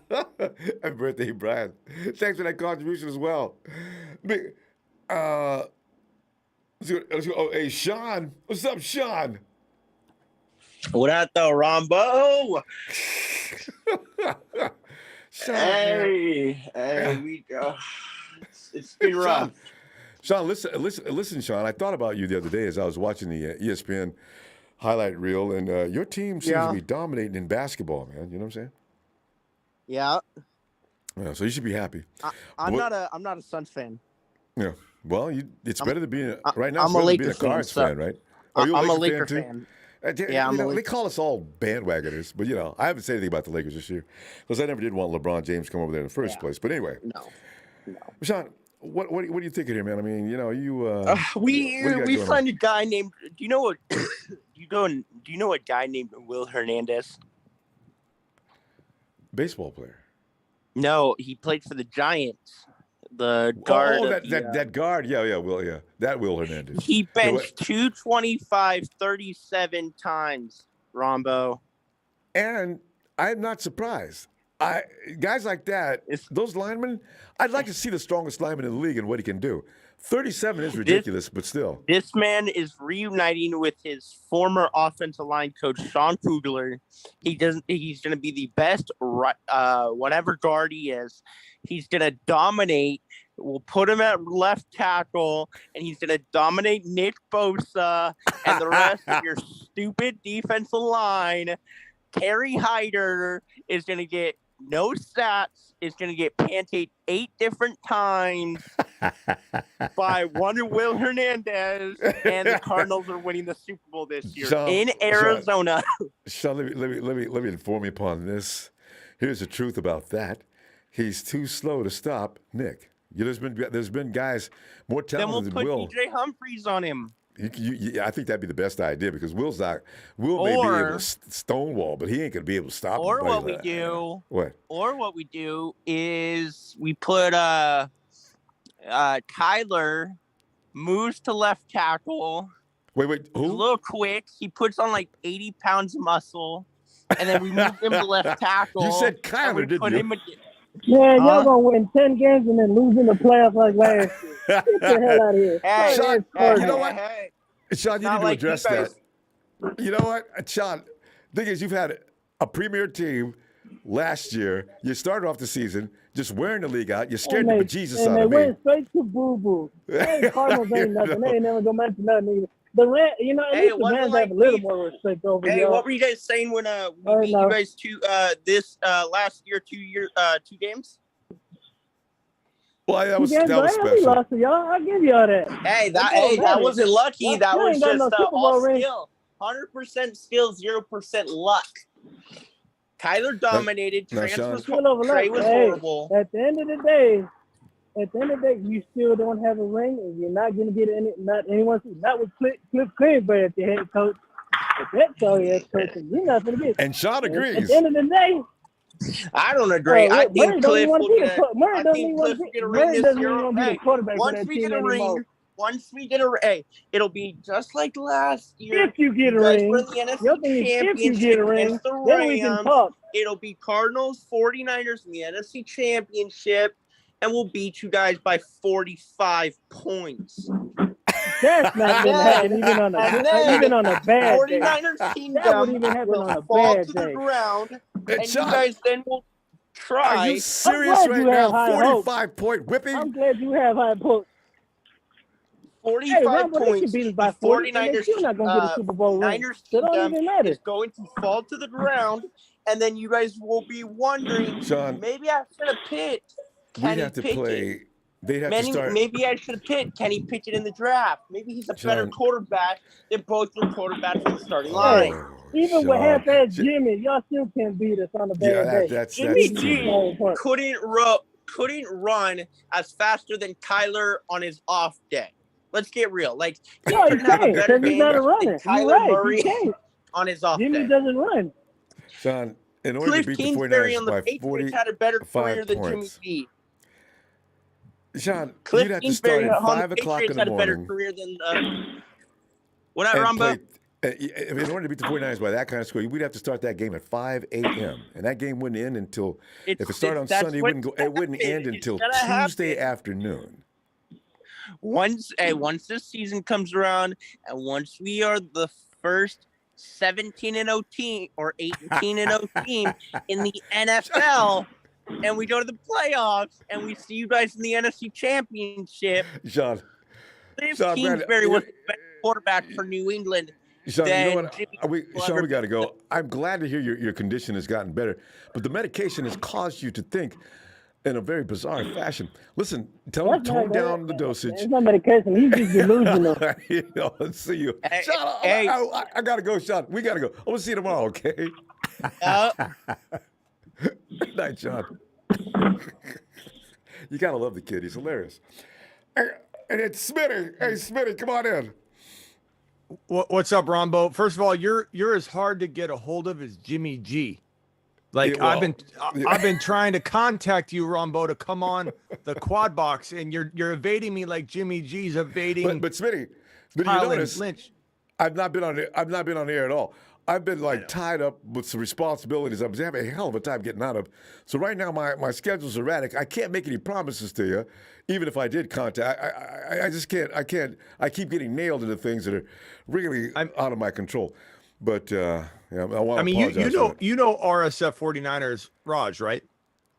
Happy birthday, Brian. Thanks for that contribution as well. Let's go. Oh, hey, Sean. What's up, Sean? What up, though, Ronbo? Sean, Hey, it's been rough. Sean, listen, Sean. I thought about you the other day as I was watching the ESPN highlight reel, and your team seems to be dominating in basketball, man. You know what I'm saying? Yeah. Yeah, so you should be happy. I'm not a Suns fan. Yeah. Well, it's better than being right now. I'm It's a better than being Lakers a Cards fan, fan, right? Are you I'm a Laker Laker too? fan. Yeah, I'm a they Laker. call us all bandwagoners, but I haven't said anything about the Lakers this year because I never did want LeBron James to come over there in the first place. But anyway, No. Sean, what are you thinking here, man? I mean, We signed a guy named. Do you know a guy named Will Hernandez? Baseball player. No, he played for the Giants. The guard. Oh, that guard. Yeah, that Will Hernandez. He benched 225 37 times, Rombo. And I'm not surprised. Guys like that, those linemen, I'd like to see the strongest lineman in the league and what he can do. 37 is ridiculous, but still. This man is reuniting with his former offensive line coach, Sean Kugler. He's going to be the best, whatever guard he is. He's going to dominate. We'll put him at left tackle, and he's going to dominate Nick Bosa and the rest of your stupid defensive line. Terry Hyder is going to get no stats, is going to get panted 8 different times by one Will Hernandez, and the Cardinals are winning the Super Bowl this year in Arizona. Sean, let me inform you upon this. Here's the truth about that. He's too slow to stop Nick. There's been guys more talented Then we'll than put Will. DJ Humphries on him. I think that'd be the best idea because Will may be able to stonewall, but he ain't gonna be able to stop him. Or what we do? What? Or what we do is we put Kyler moves to left tackle. Wait, He's a who? little quick. He puts on like 80 pounds of muscle. And then we moved him to left tackle. You said and we Kyler, didn't put you? him Man, Huh? y'all gonna win 10 games and then lose in the playoffs like last year. Get the hell out of here. Hey, Sean, That's you know what? hey. Sean, you not need to like you address guys- that. You know what, Sean? Thing is, you've had a premier team last year. You started off the season just wearing the league out. You scared the bejesus and out they of me. went straight to Boo Boo. Cardinals ain't nothing. They ain't never gonna match nothing either. The Rams, at Hey, least it the wasn't Rams like have a little we- more respect over Hey, y'all. what were you guys saying when we beat no. you guys this last year, 2 games? Well, that was We special. lost to y'all. I'll give y'all that. Hey, that It don't matter. wasn't lucky. Y'all That was ain't got just no Super Bowl all ring. skill. 100% skill, 0% luck. Kyler dominated. No, Trey Sean. was Still over luck. was Hey, horrible. At the end of the day, you still don't have a ring, and you're not gonna get any. Not anyone. Not with Cliff Kingsbury as your head coach. If that's all your head coach, you're not gonna get. And Sean At agrees. the end of the day, I don't agree. I Murray think don't Cliff even want will to be get the Murray I doesn't think even Cliff want will to get a Murray ring this doesn't year. even want to be Hey, the quarterback for once that we team get a anymore. ring, it'll be just like last year. If you get a You guys ring, were in the NFC your thing is if you Championship get a ring, against the then we can Rams. talk. It'll be Cardinals, 49ers in the NFC Championship, and we'll beat you guys by 45 points. That's not gonna happen even on a bad day. 49ers That kingdom would even happen will on a fall bad to day. the ground, and Sean, you guys then will are try. you serious glad right you now? have high hopes. 45-point whipping? I'm glad you have high hopes. 45 Hey, Ronbo, they points. can beat us by The 40, and they're 49ers, still not gonna get a Super Bowl ring. Niners So it don't kingdom even matter. is going to fall to the ground, and then you guys will be wondering, Sean, maybe I should have picked we'd Kenny have to Pickett. play. They'd have to start. Maybe I should have picked Kenny Pickett in the draft. Maybe he's a better Sean. quarterback than both your quarterbacks in the starting Oh, line. Even with Sean. half-ass Jimmy, y'all still can't beat us on a bad Yeah, day. that's Jimmy too G much. couldn't run as faster than Kyler on his off day. Let's get real. Like, he No, he couldn't have a can't better because he's game not a than runner. You're Kyler right. Murray He can't. on his off Jimmy day. doesn't run. Sean, in order Cliff to beat the Kingsbury 49ers on the by Patriots had a better 45 career than Jimmy points. G. Sean, Cliff you'd have to Kingsbury start at on the 5 o'clock in Patriots the had a better morning career than what up, and Ronbo? play. In order to beat the 49ers by that kind of score, we'd have to start that game at 5 a.m. And that game wouldn't end until, if it started on that's Sunday, it what's wouldn't happened. end It's until gonna Tuesday happen. afternoon. Once this season comes around, and once we are the first 17-0 team or 18-0 team in the NFL, and we go to the playoffs, and we see you guys in the NFC Championship, Sean, Cliff Sean, Kingsbury was the best quarterback for New England. Sean, you know Then what? Jimmy Sean, we got to go. I'm glad to hear your condition has gotten better, but the medication has caused you to think in a very bizarre fashion. Listen, tell him to tone down the dosage. It's not medication. He's just delusional. Let's see you. Hey, Sean, hey. I got to go, Sean. We got to go. I'm going to see you tomorrow, okay? Good night, Sean. You got to love the kid. He's hilarious. And it's Smitty. Hey, Smitty, come on in. What's up, Ronbo? First of all, you're as hard to get a hold of as Jimmy G. Like Yeah, well, I've been trying to contact you, Ronbo, to come on the quad box, and you're evading me like Jimmy G's evading. But Smitty, you Kyle and notice Lynch. I've not been on the air at all. I've been like tied up with some responsibilities. I'm having a hell of a time getting out of. So right now my schedule's erratic. I can't make any promises to you, even if I did contact. I just can't. I keep getting nailed into things that are really out of my control. But yeah, I want to I mean, you know RSF 49ers Raj, right?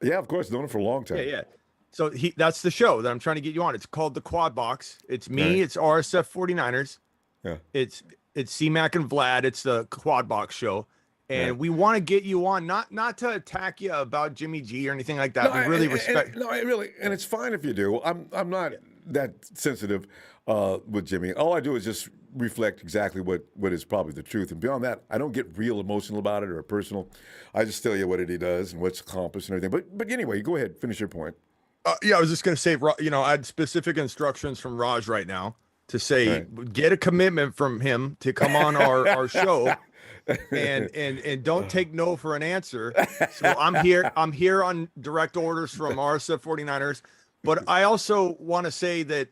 Yeah, of course, known him for a long time. Yeah. So that's the show that I'm trying to get you on. It's called the Quad Box. It's me. Right. It's RSF 49ers. Yeah. It's C-Mac and Vlad. It's the Quad Box show. And we want to get you on, not to attack you about Jimmy G or anything like that. We really respect. And it's fine if you do. I'm not that sensitive with Jimmy. All I do is just reflect exactly what is probably the truth. And beyond that, I don't get real emotional about it or personal. I just tell you what he does and what's accomplished and everything. But anyway, go ahead, finish your point. Yeah, I was just going to say, I had specific instructions from Raj right now to say, get a commitment from him to come on our show. And don't take no for an answer. So I'm here on direct orders from RSF 49ers. But I also want to say that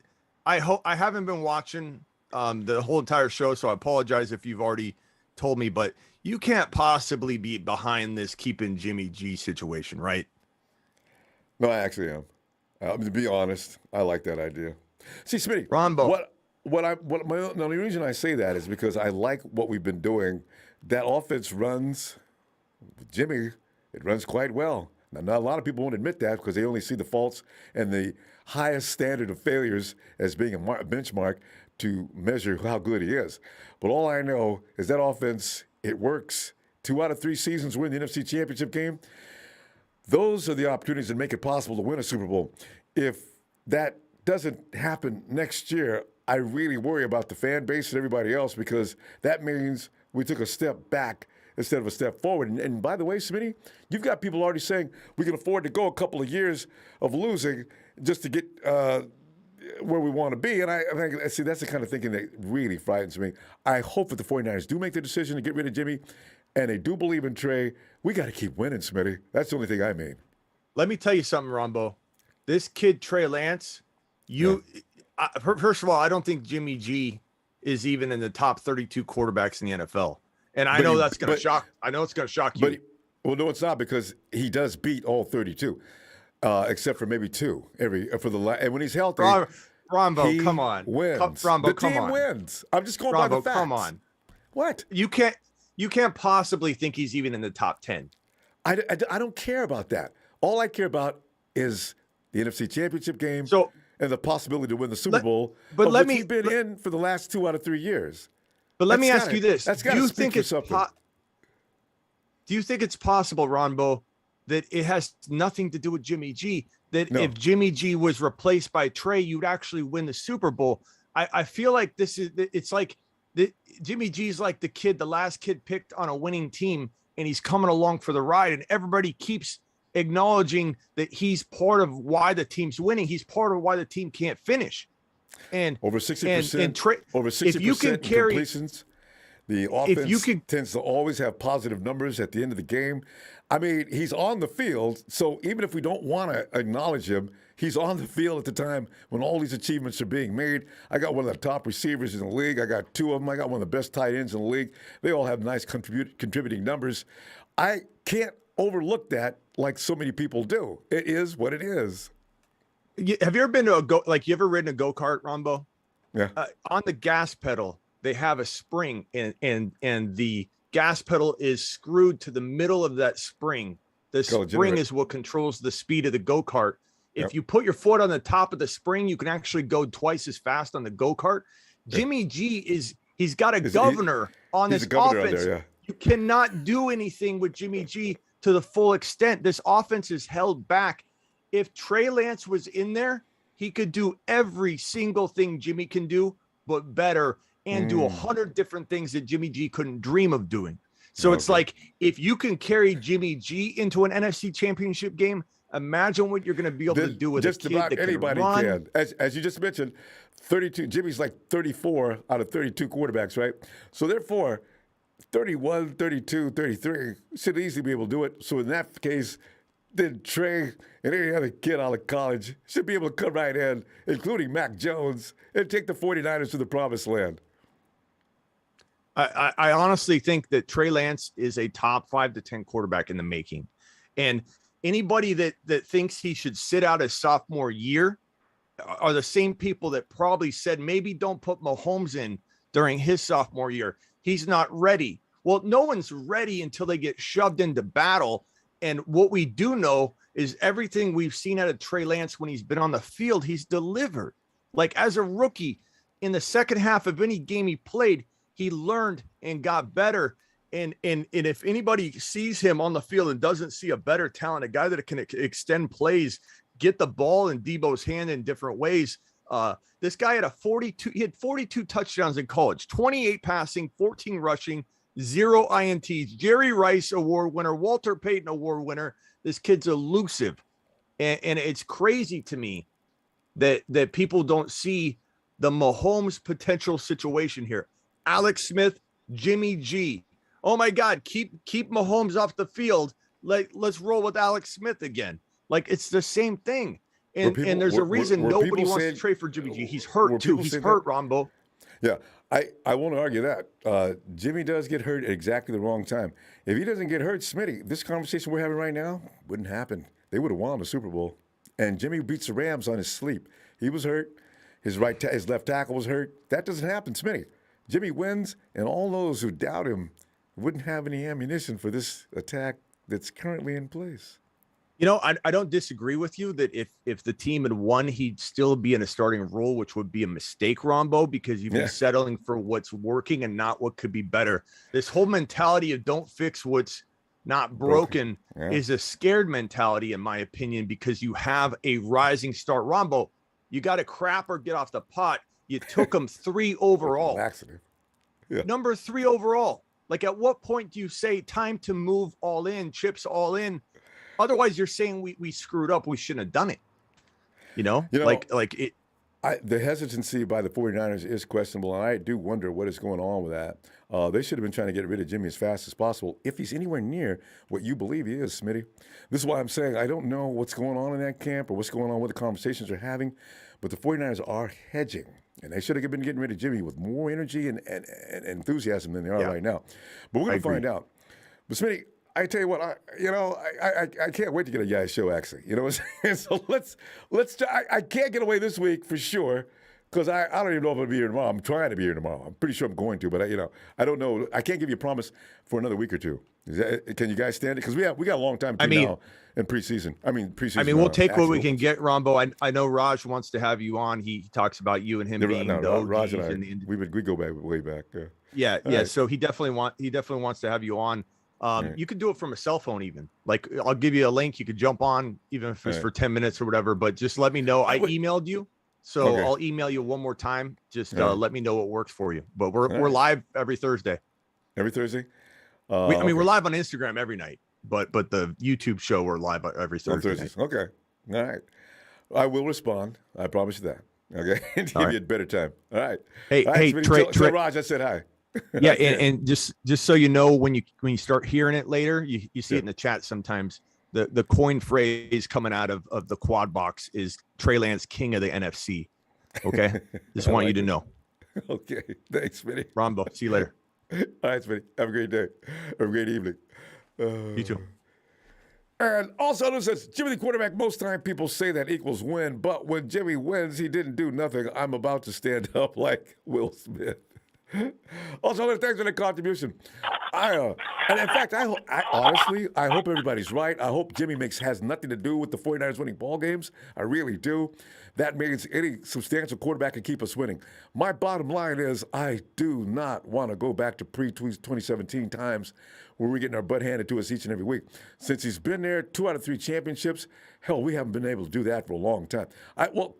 I haven't been watching the whole entire show, so I apologize if you've already told me, but you can't possibly be behind this keeping Jimmy G situation, right? No, I actually am. To be honest, I like that idea. See, Smitty, Ronbo. the only reason I say that is because I like what we've been doing. That offense runs, Jimmy, it runs quite well. Now, not a lot of people won't admit that because they only see the faults and the highest standard of failures as being a benchmark to measure how good he is. But all I know is that offense, it works. 2 out of 3 seasons win the NFC Championship game. Those are the opportunities that make it possible to win a Super Bowl. If that doesn't happen next year, I really worry about the fan base and everybody else because that means we took a step back instead of a step forward. And by the way, Smitty, you've got people already saying we can afford to go a couple of years of losing just to get where we want to be. And I see that's the kind of thinking that really frightens me. I hope that the 49ers do make the decision to get rid of Jimmy and they do believe in Trey. We got to keep winning, Smitty. That's the only thing I mean. Let me tell you something, Ronbo. This kid, Trey Lance, first of all, I don't think Jimmy G is even in the top 32 quarterbacks in the NFL. And I know that's going to shock. I know it's going to shock you. Well, no, it's not because he does beat all 32, except for maybe 2 and when he's healthy. Ronbo, come on. Wins. Ronbo, the come team on. wins. I'm just going by the facts. Come on. What? You can't possibly think he's even in the top 10. I don't care about that. All I care about is the NFC Championship game and the possibility to win the Super Bowl. But he's been in for the last 2 out of 3 years. But let me ask you this: Do you think it's possible, Ronbo, that it has nothing to do with Jimmy G? That if Jimmy G was replaced by Trey, you'd actually win the Super Bowl? I feel like it's like Jimmy G's like the last kid picked on a winning team, and he's coming along for the ride, and everybody keeps acknowledging that he's part of why the team's winning. He's part of why the team can't finish. And over 60%, over 60% if you can carry completions, the offense tends to always have positive numbers at the end of the game. I mean, he's on the field, so even if we don't want to acknowledge him, he's on the field at the time when all these achievements are being made. I got one of the top receivers in the league. I got 2 of them. I got one of the best tight ends in the league. They all have nice contributing numbers. I can't overlook that like so many people do. It is what it is. Have you ever been to you ever ridden a go-kart, Ronbo? Yeah. On the gas pedal, they have a spring and the gas pedal is screwed to the middle of that spring. The spring is what controls the speed of the go-kart. If you put your foot on the top of the spring, you can actually go twice as fast on the go-kart. Jimmy G he's got a governor on this offense. You cannot do anything with Jimmy G to the full extent. This offense is held back. If Trey Lance was in there, he could do every single thing Jimmy can do, but better, and do 100 different things that Jimmy G couldn't dream of doing. So it's like, if you can carry Jimmy G into an NFC Championship game, imagine what you're going to be able to do with just a kid about that anybody can run. can. As you just mentioned, 32. Jimmy's like 34 out of 32 quarterbacks, right? So therefore, 31, 32, 33 should easily be able to do it. So in that case, then Trey and any other kid out of college should be able to come right in, including Mac Jones, and take the 49ers to the promised land. I honestly think that Trey Lance is a top 5 to 10 quarterback in the making. And anybody that thinks he should sit out his sophomore year are the same people that probably said maybe don't put Mahomes in during his sophomore year. He's not ready. Well, no one's ready until they get shoved into battle. And what we do know is everything we've seen out of Trey Lance when he's been on the field, he's delivered. Like as a rookie, in the second half of any game he played, he learned and got better. And if anybody sees him on the field and doesn't see a better talent, a guy that can extend plays, get the ball in Deebo's hand in different ways. This guy had he had 42 touchdowns in college, 28 passing, 14 rushing, 0 INTs. Jerry Rice Award winner, Walter Payton Award winner. This kid's elusive. And it's crazy to me that people don't see the Mahomes potential situation here. Alex Smith, Jimmy G. Oh my God, keep Mahomes off the field. Let's roll with Alex Smith again. Like it's the same thing. And there's a reason were nobody people wants saying- to trade for Jimmy G. He's were hurt too. people He's saying hurt, that? Rombo. Yeah, I won't argue that. Jimmy does get hurt at exactly the wrong time. If he doesn't get hurt, Smitty, this conversation we're having right now wouldn't happen. They would have won the Super Bowl. And Jimmy beats the Rams on his sleep. He was hurt. His left tackle was hurt. That doesn't happen, Smitty. Jimmy wins, and all those who doubt him wouldn't have any ammunition for this attack that's currently in place. You know, I don't disagree with you that if the team had won, he'd still be in a starting role, which would be a mistake, Rombo, because you've been settling for what's working and not what could be better. This whole mentality of don't fix what's not broken is a scared mentality, in my opinion, because you have a rising star. Rombo, you got to crap or get off the pot. You took him 3 overall. Accident. Yeah. Number 3 overall. Like, at what point do you say time to move all in, chips all in? Otherwise, you're saying we screwed up. We shouldn't have done it. You know like it. The hesitancy by the 49ers is questionable, and I do wonder what is going on with that. They should have been trying to get rid of Jimmy as fast as possible if he's anywhere near what you believe he is, Smitty. This is why I'm saying I don't know what's going on in that camp or what's going on with the conversations they're having, but the 49ers are hedging, and they should have been getting rid of Jimmy with more energy and enthusiasm than they are right now. But we're going to find out. But Smitty, I tell you what, I can't wait to get a Yai show, actually. You know what I'm saying? So let's try. I can't get away this week for sure because I don't even know if I'll be here tomorrow. I'm trying to be here tomorrow. I'm pretty sure I'm going to, but I don't know. I can't give you a promise for another week or two. Can you guys stand it? Because we got a long time now in preseason. Preseason. We'll take what we can get, Rombo. I know Raj wants to have you on. He talks about you and him being the OGs. Raj and I, we go back way back. Yeah. Right. So he definitely wants to have you on. You could do it from a cell phone even. Like, I'll give you a link. You could jump on, even if it's for 10 minutes or whatever. But just let me know. I emailed you, so I'll email you one more time. Just let me know what works for you. But we're live every Thursday. Every Thursday? We're live on Instagram every night. But the YouTube show, we're live every Thursday. Thursdays. Okay. All right. I will respond. I promise you that. Okay. Give you a better time. All right. Hey, tell Raj I said hi. Yeah, and just so you know, when you start hearing it later, you see it in the chat sometimes. The coin phrase coming out of the quad box is Trey Lance, king of the NFC. Okay, just want you to know. Okay, thanks, Smitty. Rombo, see you later. All right, Smitty. Have a great day. Have a great evening. You too. And also, this says Jimmy the quarterback. Most time people say that equals win, but when Jimmy wins, he didn't do nothing. I'm about to stand up like Will Smith. Also, thanks for the contribution. And in fact, I honestly hope everybody's right. I hope Jimmy has nothing to do with the 49ers winning ball games. I really do. That means any substantial quarterback can keep us winning. My bottom line is I do not want to go back to pre-2017 times where we're getting our butt handed to us each and every week. Since he's been there, 2 out of 3 championships, hell, we haven't been able to do that for a long time.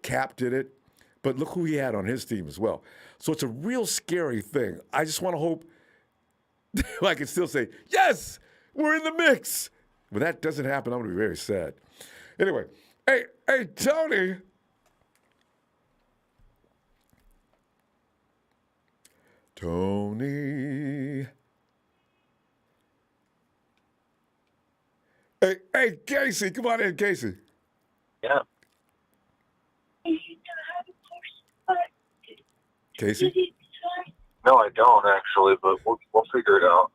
Cap did it, but look who he had on his team as well. So it's a real scary thing. I just want to hope I can still say, yes, we're in the mix. But that doesn't happen. I'm going to be very sad. Anyway, hey, Tony. Tony. Hey, Casey, come on in, Casey. Yeah. Casey? No, I don't actually, but we'll figure it out.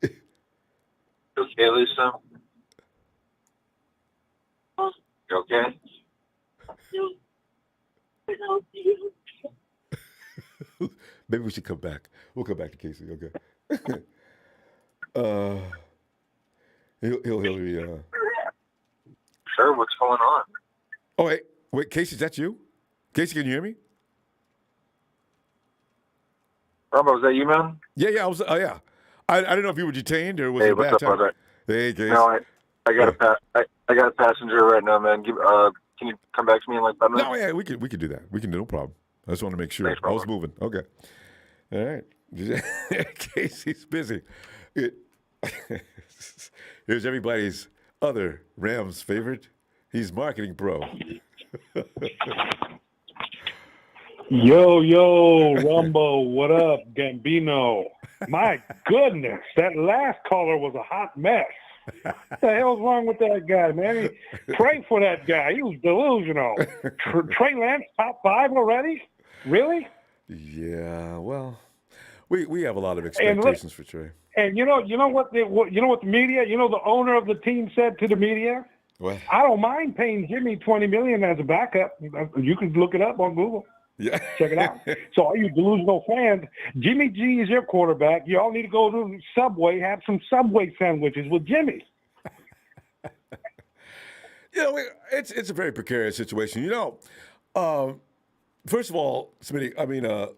You okay, Lisa? You okay? Maybe we should come back. We'll come back to Casey. Okay. He'll be. Sure. What's going on? Oh, wait, Casey, is that you? Casey, can you hear me? Ronbo, was that you, man? Yeah. I was. Yeah. I don't know if you were detained or was Hey, it a what's bad up, time? brother? Hey, Casey. No, I got a passenger right now, man. Can you come back to me in like 5 minutes? No, yeah, we could do that. We can do no problem. I just want to make sure. Thanks, I was moving. Okay. All right. Casey's busy. Here's everybody's other Rams favorite. He's marketing pro. Yo, Ronbo, what up, Gambino? My goodness, that last caller was a hot mess. What the hell's wrong with that guy, man? Pray for that guy. He was delusional. Trey Lance, top 5 already? Really? Yeah, well, we have a lot of expectations for Trey. And you know what the media, the owner of the team said to the media? What? I don't mind paying Jimmy $20 million as a backup. You can look it up on Google. Yeah. Check it out. So all you delusional fans, Jimmy G is your quarterback. You all need to go to Subway, have some Subway sandwiches with Jimmy. It's a very precarious situation. First of all, Smitty,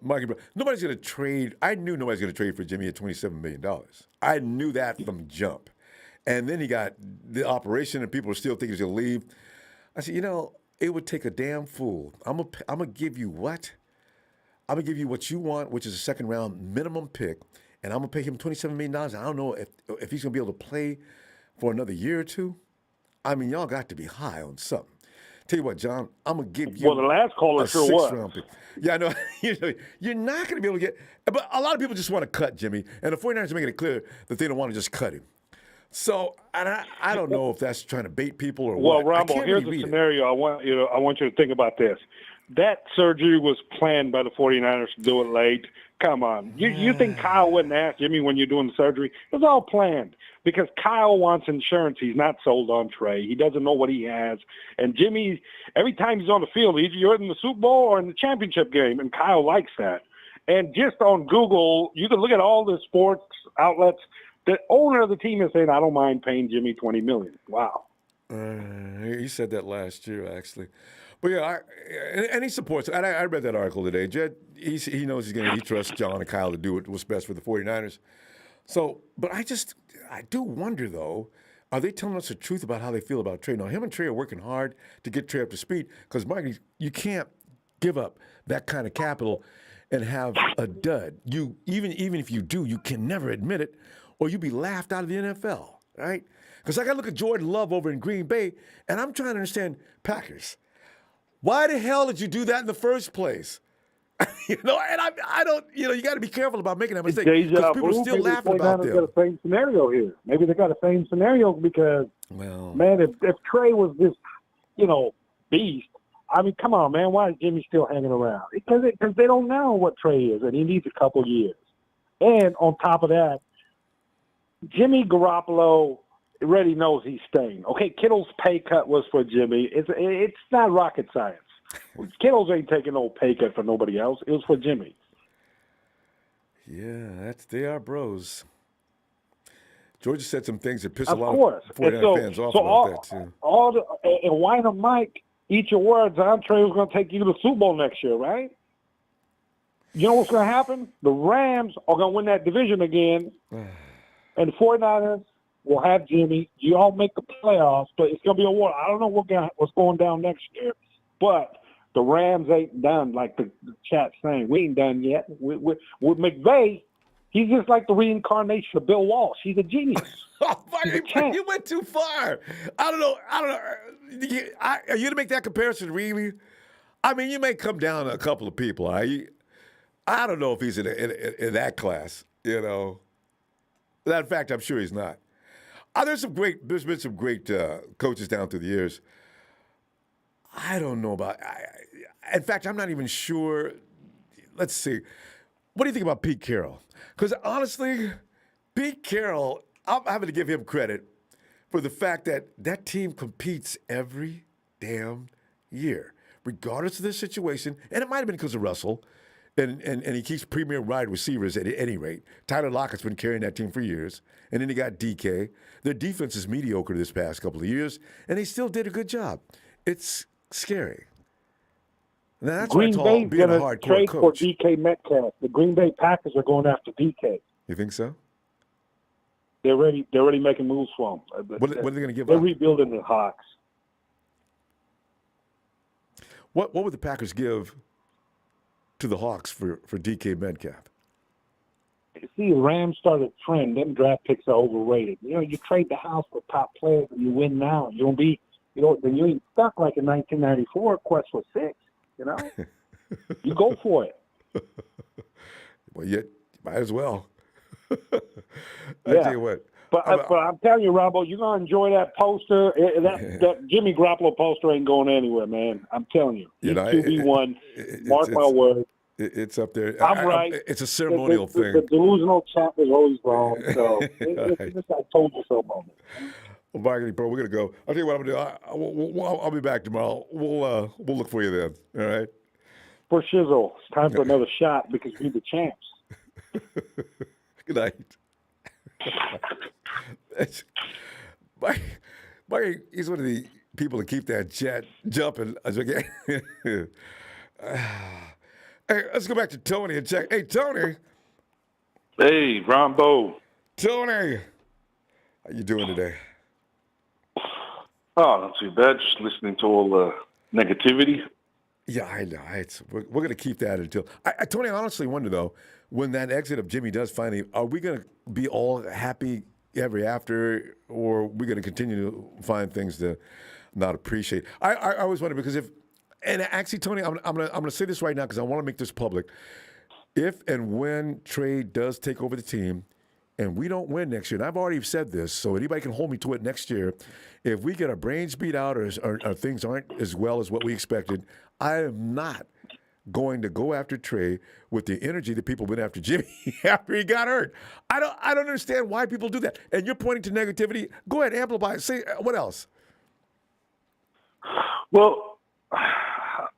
Mikey, nobody's going to trade. I knew nobody's going to trade for Jimmy at $27 million. I knew that from jump. And then he got the operation, and people are still thinking he's going to leave. I said, it would take a damn fool. I'm gonna give you what? I'm gonna give you what you want, which is a second round minimum pick, and I'm gonna pay him $27 million. I don't know if he's gonna be able to play for another year or two. I mean, y'all got to be high on something. Tell you what, John, I'm gonna give you. Well, the last caller a sure was. Round pick. Yeah, I know. You're not gonna be able to get. But a lot of people just want to cut Jimmy, and the 49ers are making it clear that they don't want to just cut him. So, and I don't know if that's trying to bait people or what. Well, Ronbo, here's the scenario. I want you to think about this. That surgery was planned by the 49ers to do it late. Come on. You think Kyle wouldn't ask Jimmy when you're doing the surgery? It was all planned because Kyle wants insurance. He's not sold on Trey. He doesn't know what he has. And Jimmy, every time he's on the field, you're in the Super Bowl or in the championship game, and Kyle likes that. And just on Google, you can look at all the sports outlets. The owner of the team is saying, I don't mind paying Jimmy $20 million. Wow. He said that last year, actually. But yeah, and he supports it. And I read that article today. Jed, he knows he trusts John and Kyle to do what's best for the 49ers. So, but I do wonder, though, are they telling us the truth about how they feel about Trey? Now, him and Trey are working hard to get Trey up to speed because, Mike, you can't give up that kind of capital and have a dud. Even if you do, you can never admit it, or you'll be laughed out of the NFL, right? Because I got to look at Jordan Love over in Green Bay, and I'm trying to understand Packers. Why the hell did you do that in the first place? And I don't, you got to be careful about making that mistake because people are still laughing about them. Got the same scenario here. Maybe they got the same scenario because, man, if Trey was this, beast, I mean, come on, man, why is Jimmy still hanging around? Because they don't know what Trey is, and he needs a couple years. And on top of that, Jimmy Garoppolo already knows he's staying. Okay, Kittle's pay cut was for Jimmy. It's not rocket science. Kittle's ain't taking no pay cut for nobody else. It was for Jimmy. Yeah, they are bros. Georgia said some things that pissed a lot of 49 fans off about that, too. And Wine and Mike, eat your words. Trey was going to take you to the Super Bowl next year, right? You know what's going to happen? The Rams are going to win that division again, and the 49ers will have Jimmy. You all make the playoffs, but it's going to be a war. I don't know what's going down next year, but the Rams ain't done, like the chat's saying. We ain't done yet. With McVay, he's just like the reincarnation of Bill Walsh. He's a genius. You went too far. I don't know. Are you going to make that comparison, really? I mean, you may come down to a couple of people. I don't know if he's in that class, In fact, I'm sure he's not. There's been some great coaches down through the years. I don't know about. In fact, I'm not even sure. Let's see. What do you think about Pete Carroll? Because honestly, Pete Carroll, I'm having to give him credit for the fact that team competes every damn year, regardless of the situation. And it might have been because of Russell, and he keeps premier wide receivers at any rate. Tyler Lockett's been carrying that team for years. And then he got DK. Their defense is mediocre this past couple of years, and they still did a good job. It's scary. Now, that's Green what I call Bay's being a gonna hardcore trade coach. for DK Metcalf. The Green Bay Packers are going after DK. You think so? They're already making moves for him. What are they going to give They're up? rebuilding the Hawks. What would the Packers give to the Hawks for DK Metcalf? See, the Rams started a trend. Them draft picks are overrated. You trade the house for top players and you win now. You don't be, then you ain't stuck like in 1994, Quest for 6, You go for it. Well, you might as well. I Yeah. tell you what. But I'm telling you, Ronbo, you're gonna enjoy that poster. That Jimmy Garoppolo poster ain't going anywhere, man. I'm telling you. He's QB1. Mark my word. It's up there. I'm right. It's a ceremonial thing. The delusional champ is always wrong. So it's just I told you so moment. Well, Barkley, bro, we're gonna go. I'll tell you what I'm gonna do. I'll be back tomorrow. We'll look for you then. All right. For shizzle, it's time for another shot because we're the champs. Good night. Mike, he's one of the people that keep that jet jumping. Hey, let's go back to Tony and check. Hey, Tony. Hey, Ronbo. Tony. How you doing today? Oh, not too bad. Just listening to all the negativity. Yeah, I know. We're going to keep that until... Tony, I honestly wonder, though, when that exit of Jimmy does finally... Are we going to be all happy ever after, or are we going to continue to find things to not appreciate? I always wonder, because if... And actually, Tony, I'm gonna say this right now because I want to make this public. If and when Trey does take over the team, and we don't win next year, and I've already said this, so anybody can hold me to it next year. If we get our brains beat out or things aren't as well as what we expected, I am not going to go after Trey with the energy that people went after Jimmy after he got hurt. I don't understand why people do that. And you're pointing to negativity. Go ahead, amplify it. Say what else? Well,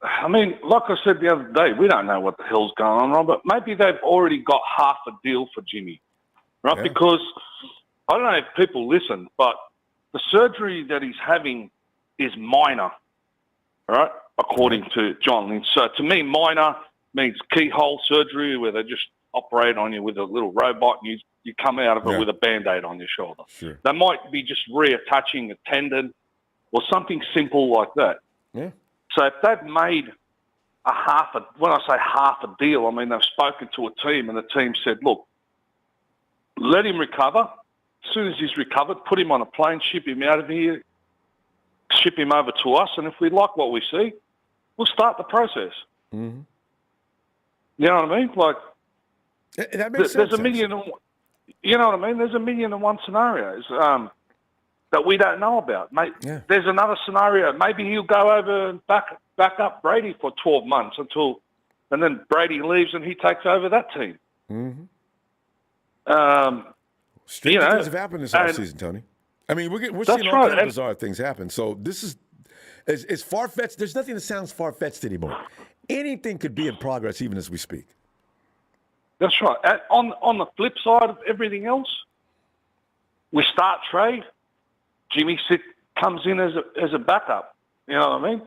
I mean, like I said the other day, we don't know what the hell's going on, but maybe they've already got half a deal for Jimmy, right? Yeah. Because I don't know if people listen, but the surgery that he's having is minor, right? According to John Lynch. So to me, minor means keyhole surgery where they just operate on you with a little robot and you come out of it with a Band-Aid on your shoulder. Sure. They might be just reattaching a tendon or something simple like that. Yeah. So if they've made when I say half a deal, I mean they've spoken to a team and the team said, look, let him recover. As soon as he's recovered, put him on a plane, ship him out of here, ship him over to us, and if we like what we see, we'll start the process. Mm-hmm. You know what I mean? Like, that makes there's sense. a million, you know what I mean? There's a million and one scenarios that we don't know about. Mate, there's another scenario. Maybe he'll go over and back up Brady for 12 months and then Brady leaves and he takes over that team. Mm-hmm. Strange things have happened this offseason, Tony. I mean, we're seeing all kinds of bizarre things happen. So this is it's far-fetched. There's nothing that sounds far-fetched anymore. Anything could be in progress even as we speak. That's right. On the flip side of everything else, we start trade. Jimmy comes in as a backup. You know what I mean?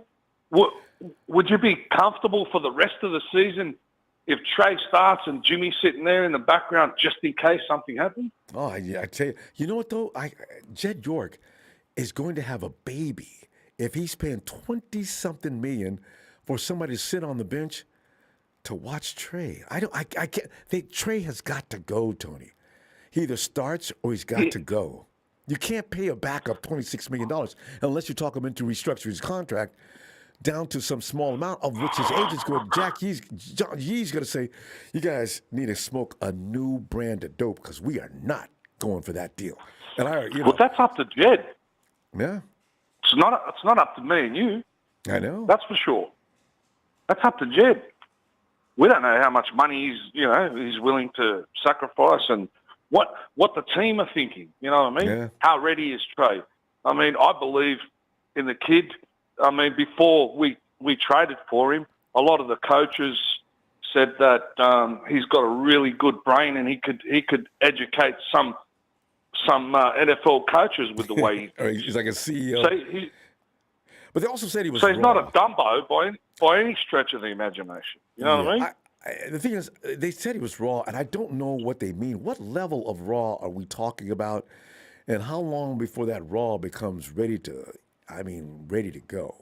Would you be comfortable for the rest of the season if Trey starts and Jimmy's sitting there in the background just in case something happens? Oh, yeah, I tell you. You know what, though? Jed York is going to have a baby if he's paying $20-something million for somebody to sit on the bench to watch Trey. I can't. Trey has got to go, Tony. He either starts or he's got to go. You can't pay a backup $26 million unless you talk him into restructuring his contract down to some small amount of which his agent's going. John Yee's going to say, you guys need to smoke a new brand of dope because we are not going for that deal. And well, that's up to Jed. Yeah. It's not up to me and you. I know. That's for sure. That's up to Jed. We don't know how much money he's willing to sacrifice and what the team are thinking. You know what I mean? Yeah. How ready is Trey? I mean, I believe in the kid. I mean, before we traded for him, a lot of the coaches said that he's got a really good brain and he could educate some NFL coaches with the way he's like a CEO. So but they also said he was. So he's raw. not a Dumbo by any stretch of the imagination. You know what I mean? The thing is, they said he was raw, and I don't know what they mean. What level of raw are we talking about, and how long before that raw becomes ready to go?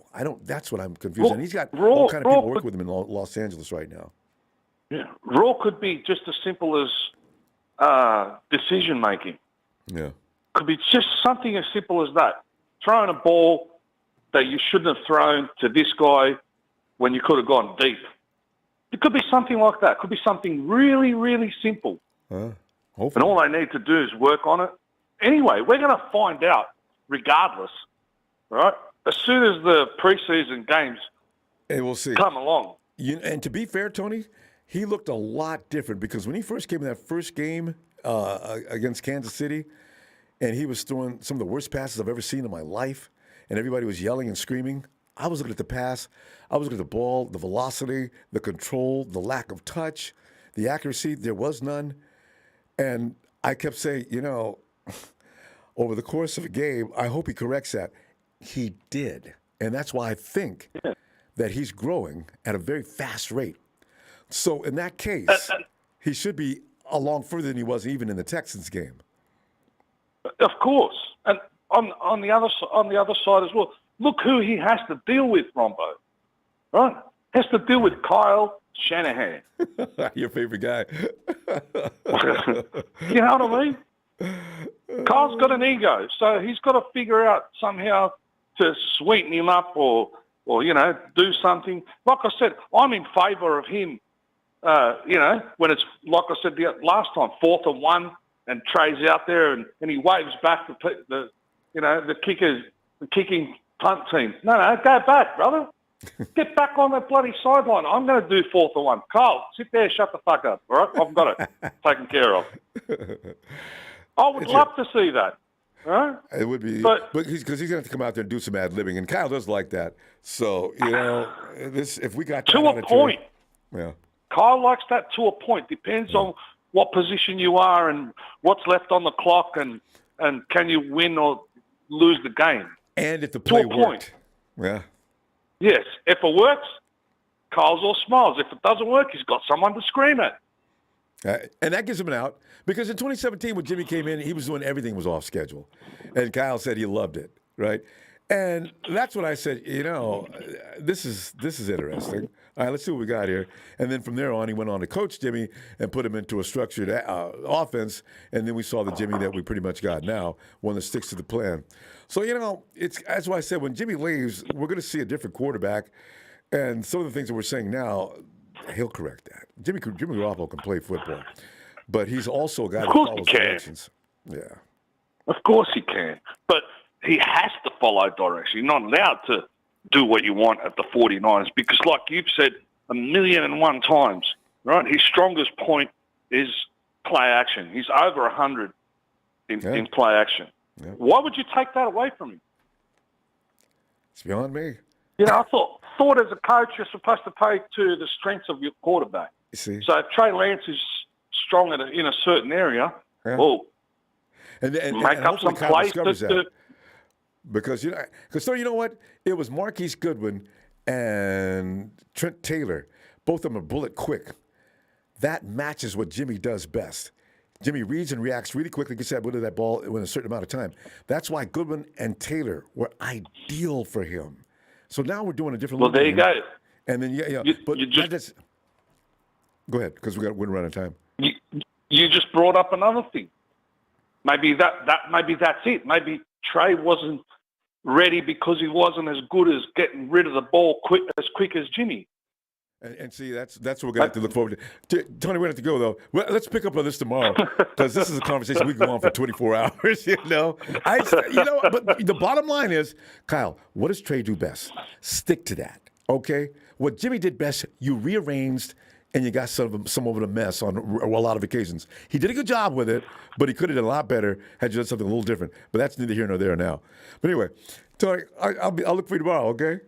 That's what I'm confused. And he's got all kind of people working with him in Los Angeles right now. Yeah, raw could be just as simple as decision making. Yeah, could be just something as simple as that. Throwing a ball that you shouldn't have thrown to this guy when you could have gone deep. It could be something like that. It could be something really, really simple. Hopefully. And all they need to do is work on it anyway, we're going to find out regardless, right? As soon as the preseason games we'll see. come along. And to be fair, Tony, he looked a lot different because when he first came in that first game against Kansas City, and he was throwing some of the worst passes I've ever seen in my life, and everybody was yelling and screaming, I was looking at the pass, I was looking at the ball, the velocity, the control, the lack of touch, the accuracy. There was none. And I kept saying, over the course of a game, I hope he corrects that. He did. And that's why I think that he's growing at a very fast rate. So in that case, he should be along further than he was even in the Texans game. Of course. And on the other side as well, look who he has to deal with, Ronbo. Right? Has to deal with Kyle Shanahan. Your favorite guy. You know what I mean? Kyle's got an ego, so he's got to figure out somehow to sweeten him up or do something. Like I said, I'm in favour of him, when it's, like I said the last time, 4th and 1, and Trey's out there and he waves back the kicking punt team. No, go back, brother. Get back on that bloody sideline. I'm going to do 4th and 1. Kyle, sit there, shut the fuck up, all right? I've got it taken care of. I would love to see that. Right? It would be, but because he's going to have to come out there and do some ad-libbing, and Kyle does like that. So, if we got to a point. Yeah. Kyle likes that to a point. Depends on what position you are and what's left on the clock and can you win or lose the game. And if the play worked. Yeah. Yes. If it works, Kyle's all smiles. If it doesn't work, he's got someone to scream at. And that gives him an out. Because in 2017, when Jimmy came in, he was doing everything was off schedule. And Kyle said he loved it, right? And that's when I said, this is interesting. All right, let's see what we got here. And then from there on, he went on to coach Jimmy and put him into a structured offense. And then we saw the Jimmy that we pretty much got now, one that sticks to the plan. So, that's why I said when Jimmy leaves, we're going to see a different quarterback. And some of the things that we're saying now, he'll correct that. Jimmy Garoppolo can play football. But he's also a guy that follows directions. Yeah. Of course he can. But he has to follow direction. You're not allowed to do what you want at the 49ers because, like you've said 1,000,001 times, right, his strongest point is play action. He's over 100 in play action. Yeah. Why would you take that away from him? It's beyond me. I thought as a coach you're supposed to play to the strengths of your quarterback. You see? So if Trey Lance is strong in a certain area, and make up some plays because you know what? It was Marquise Goodwin and Trent Taylor. Both of them are bullet quick. That matches what Jimmy does best. Jimmy reads and reacts really quickly, gets that that ball in a certain amount of time. That's why Goodwin and Taylor were ideal for him. So now we're doing a different. Well, there you go. And then go ahead because we're running out of time. You just brought up another thing. Maybe maybe that's it. Maybe Trey wasn't ready because he wasn't as good as getting rid of the ball as quick as Jimmy. And see, that's what we're going to have to look forward to. Tony, we're going to have to go, though. Well, let's pick up on this tomorrow because this is a conversation we can go on for 24 hours, But the bottom line is, Kyle, what does Trey do best? Stick to that, okay? What Jimmy did best, you rearranged and you got some of the mess on a lot of occasions. He did a good job with it, but he could have done a lot better had you done something a little different. But that's neither here nor there now. But anyway, Tony, I'll look for you tomorrow, okay?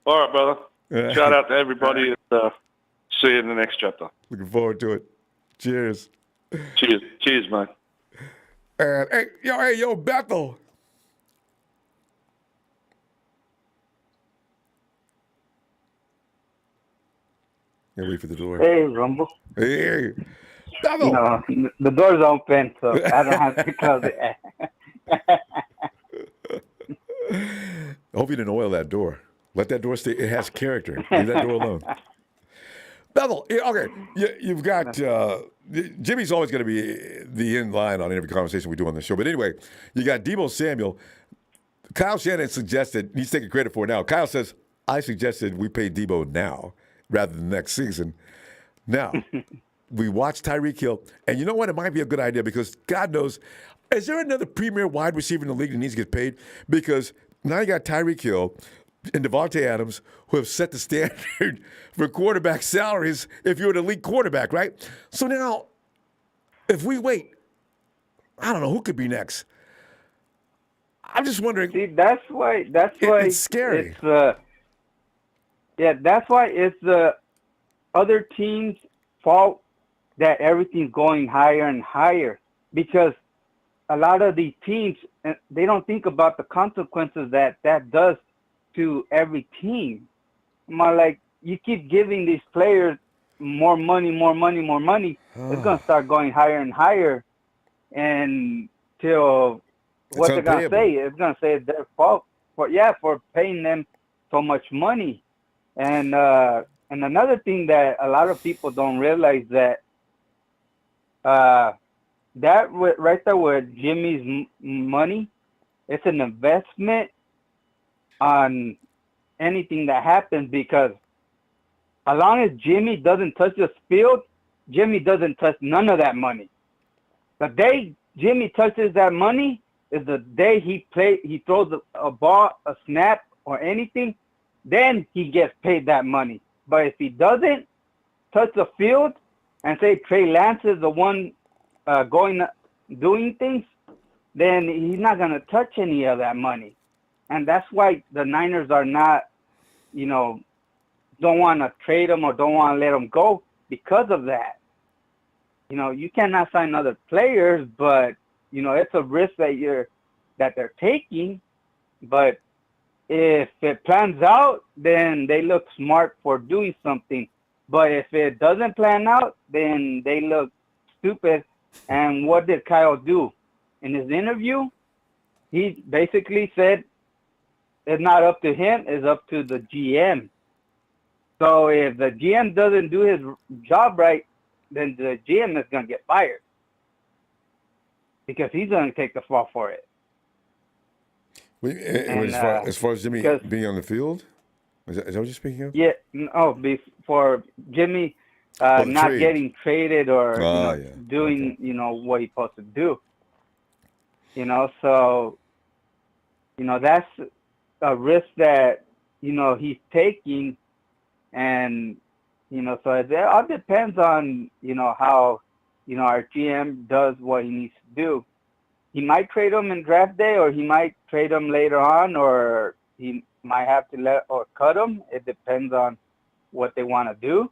All right, brother. Shout out to everybody and see you in the next chapter. Looking forward to it. Cheers. Cheers, man. And hey, yo, Bethel. Can't wait for the door. Hey, Ronbo. Hey. Bethel. No, the door's open, so I don't have to close it. I hope you didn't oil that door. Let that door stay. It has character. Leave that door alone. Bethel, okay, you've got Jimmy's always going to be the in line on every conversation we do on the show. But anyway, you got Deebo Samuel. Kyle Shanahan suggested, he's taking credit for it now. Kyle says, I suggested we pay Deebo now rather than next season. Now, we watched Tyreek Hill, and you know what? It might be a good idea because God knows Is there another premier wide receiver in the league that needs to get paid? Because now you got Tyreek Hill and Devante Adams who have set the standard for quarterback salaries if you're an elite quarterback, right? So now, if we wait, I don't know who could be next. I'm just wondering. See, that's why it's scary. That's why it's the other team's fault that everything's going higher and higher, because a lot of these teams, they don't think about the consequences that does to every team. Like, you keep giving these players more money, it's going to start going higher and higher until what they're going to say. It's going to say it's their fault for paying them so much money. And another thing that a lot of people don't realize that right there with Jimmy's money, it's an investment on anything that happens, because as long as Jimmy doesn't touch the field, Jimmy doesn't touch none of that money. The day Jimmy touches that money is the day he throws a ball, a snap, or anything, then he gets paid that money. But if he doesn't touch the field and say Trey Lance is the one doing things, then he's not going to touch any of that money. And that's why the Niners are not, don't want to trade him or don't want to let him go because of that. You cannot sign other players, but, it's a risk that they're taking. But if it plans out, then they look smart for doing something. But if it doesn't plan out, then they look stupid. And what did Kyle do? In his interview, he basically said it's not up to him, it's up to the GM. So if the GM doesn't do his job right, then the GM is going to get fired, because he's going to take the fall for it. As far as Jimmy being on the field? Is that what you're speaking of? Yeah. No, for Jimmy not getting traded or doing, what he's supposed to do. So, that's a risk that, he's taking. And, so it all depends on, how, our GM does what he needs to do. He might trade him in draft day, or he might trade him later on, or he might have to cut him. It depends on what they want to do.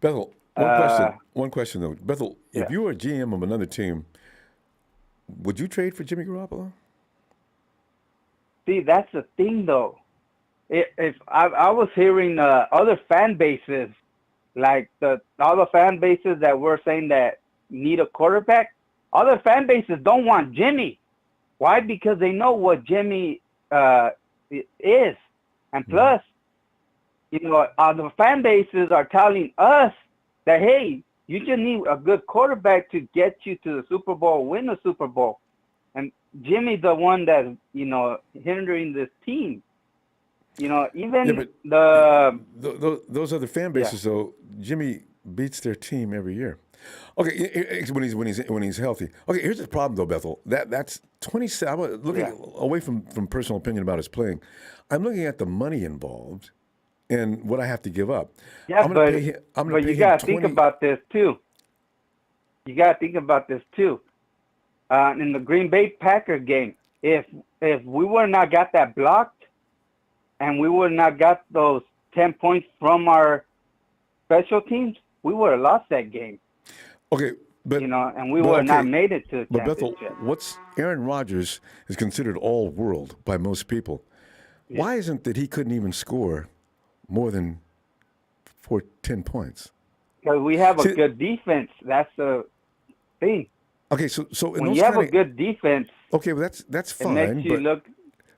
Bethel, one question though. Bethel, if you were a GM of another team, would you trade for Jimmy Garoppolo? See, that's the thing though. If I was hearing other fan bases, like all the fan bases that were saying that need a quarterback, other fan bases don't want Jimmy. Why? Because they know what Jimmy is. And plus, the fan bases are telling us that, hey, you just need a good quarterback to get you to the Super Bowl, win the Super Bowl. And Jimmy's the one that's, hindering this team. Even those other fan bases, though, Jimmy beats their team every year. Okay, when he's healthy. Okay, here's the problem though, Bethel. That's 27. I'm looking away from personal opinion about his playing. I'm looking at the money involved and what I have to give up. Yeah, but you got to think about this too. In the Green Bay Packers game, if we would not got that blocked, and we would not got those 10 points from our special teams, we would have lost that game. Okay, but and we would have not made it to the championship. Bethel, what's Aaron Rodgers is considered all world by most people. Yeah. Why isn't that he couldn't even score more than 10 points? Because we have a good defense. That's the thing. Okay, so when you have a good defense, okay, well that's fine. It makes you look.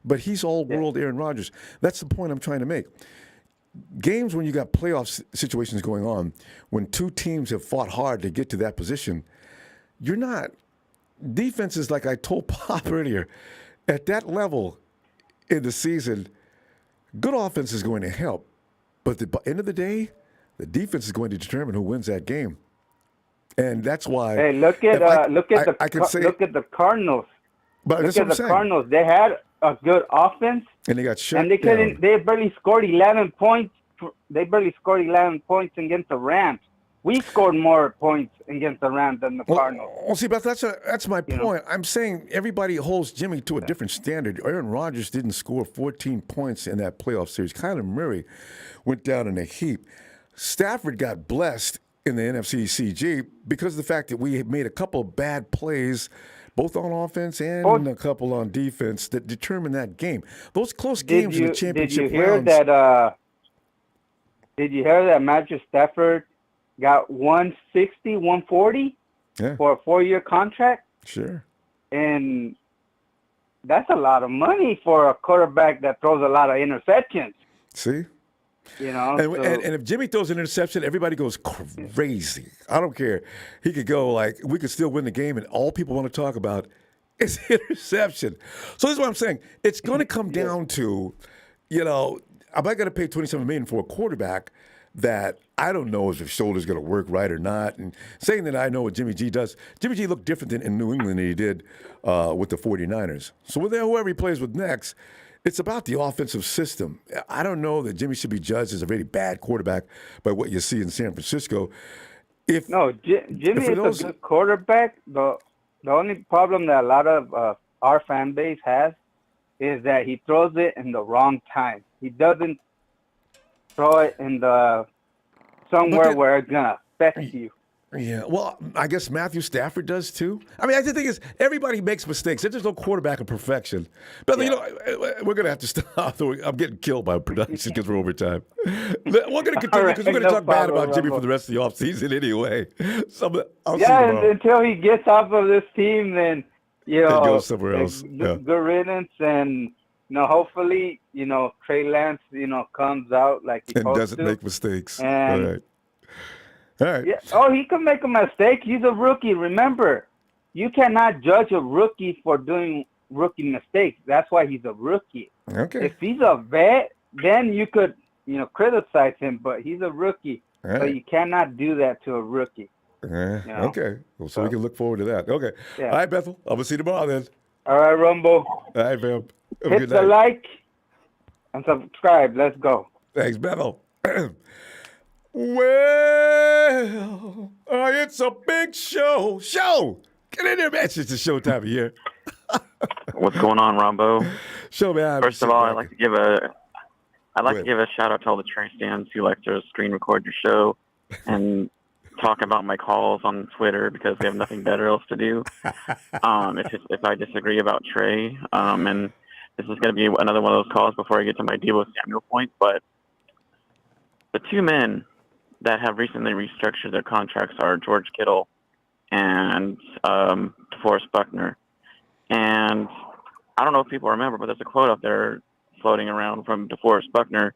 But he's all world Aaron Rodgers. That's the point I'm trying to make. Games when you got playoff situations going on, when two teams have fought hard to get to that position, you're not. Defenses, like I told Pop earlier, at that level in the season, good offense is going to help. But at the end of the day, the defense is going to determine who wins that game. And that's why. Hey, look at the Cardinals. But Look that's at what I'm the saying. Cardinals. They had a good offense, And they got shut and they couldn't. down. They barely scored 11 points. They barely scored 11 points against the Rams. We scored more points against the Rams than the Cardinals. Well, see, but that's my You know? point. I'm saying everybody holds Jimmy to a different standard. Aaron Rodgers didn't score 14 points in that playoff series. Kyler Murray went down in a heap. Stafford got blessed in the NFC CG because of the fact that we had made a couple of bad plays, both on offense and a couple on defense, that determined that game. Those close games in the championship rounds. Did you hear that Matthew Stafford got 160, 140 for a 4-year contract? Sure. And that's a lot of money for a quarterback that throws a lot of interceptions. See? You know, and if Jimmy throws an interception, everybody goes crazy. I don't care. He could go like, we could still win the game, and all people want to talk about is interception. So this is what I'm saying. It's going to come down to, am I going to pay $27 million for a quarterback that I don't know if his shoulder's going to work right or not? And saying that I know what Jimmy G does, Jimmy G looked different in New England than he did with the 49ers. So with whoever he plays with next, it's about the offensive system. I don't know that Jimmy should be judged as a very bad quarterback by what you see in San Francisco. Jimmy is a good quarterback. The only problem that a lot of our fan base has is that he throws it in the wrong time. He doesn't throw it in somewhere where it's gonna affect you. Yeah, well, I guess Matthew Stafford does too. I mean, the thing is, everybody makes mistakes. There's no quarterback of perfection. But we're gonna have to stop. I'm getting killed by production because we're over time. We're gonna continue because we're gonna talk bad about Jimmy for the rest of the offseason anyway. I'll see you tomorrow. Until he gets off of this team, then go somewhere else. Good riddance, and hopefully, Trey Lance, comes out like he doesn't make mistakes. And, all right. Yeah. Oh, he can make a mistake. He's a rookie. Remember, you cannot judge a rookie for doing rookie mistakes. That's why he's a rookie. Okay. If he's a vet, then you could, criticize him. But he's a rookie, so you cannot do that to a rookie. Okay. Well, so we can look forward to that. Okay. Yeah. All right, Bethel. I'm gonna see you tomorrow then. All right, Ronbo. All right, fam. Hit the like and subscribe. Let's go. Thanks, Bethel. Well, it's a big show. Get in there, man. It's the show time of year. What's going on, Ronbo? Show me. First of all, I'd like to give a shout out to all the Trey stands who like to screen record your show and talk about my calls on Twitter because they have nothing better else to do. If I disagree about Trey, and this is going to be another one of those calls before I get to my Deebo Samuel point, but the two men that have recently restructured their contracts are George Kittle and DeForest Buckner. And I don't know if people remember, but there's a quote out there floating around from DeForest Buckner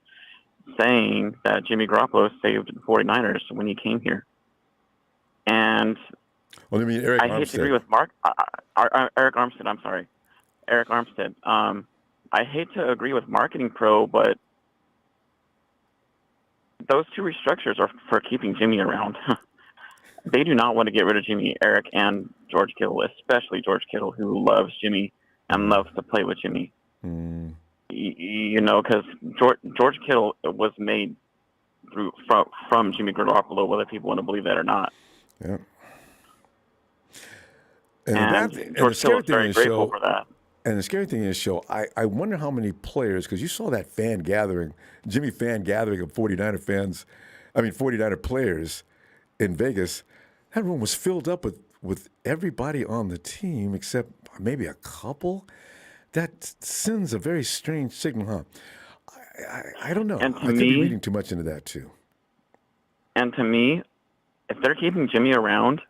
saying that Jimmy Garoppolo saved the 49ers when he came here. And well, I mean, Eric hate to agree with Eric Armstead. I'm sorry. Eric Armstead. I hate to agree with Marketing Pro, but those two restructures are for keeping Jimmy around. They do not want to get rid of Jimmy, Eric, and George Kittle, especially George Kittle, who loves Jimmy and loves to play with Jimmy. Because George Kittle was made from Jimmy Garoppolo, whether people want to believe that or not. Yeah. And George Kittle is very grateful for that. And the scary thing is, I wonder how many players, because you saw that Jimmy fan gathering of 49er players in Vegas. That room was filled up with everybody on the team except maybe a couple. That sends a very strange signal, huh? I don't know. And I could be reading too much into that, too. And to me, if they're keeping Jimmy around,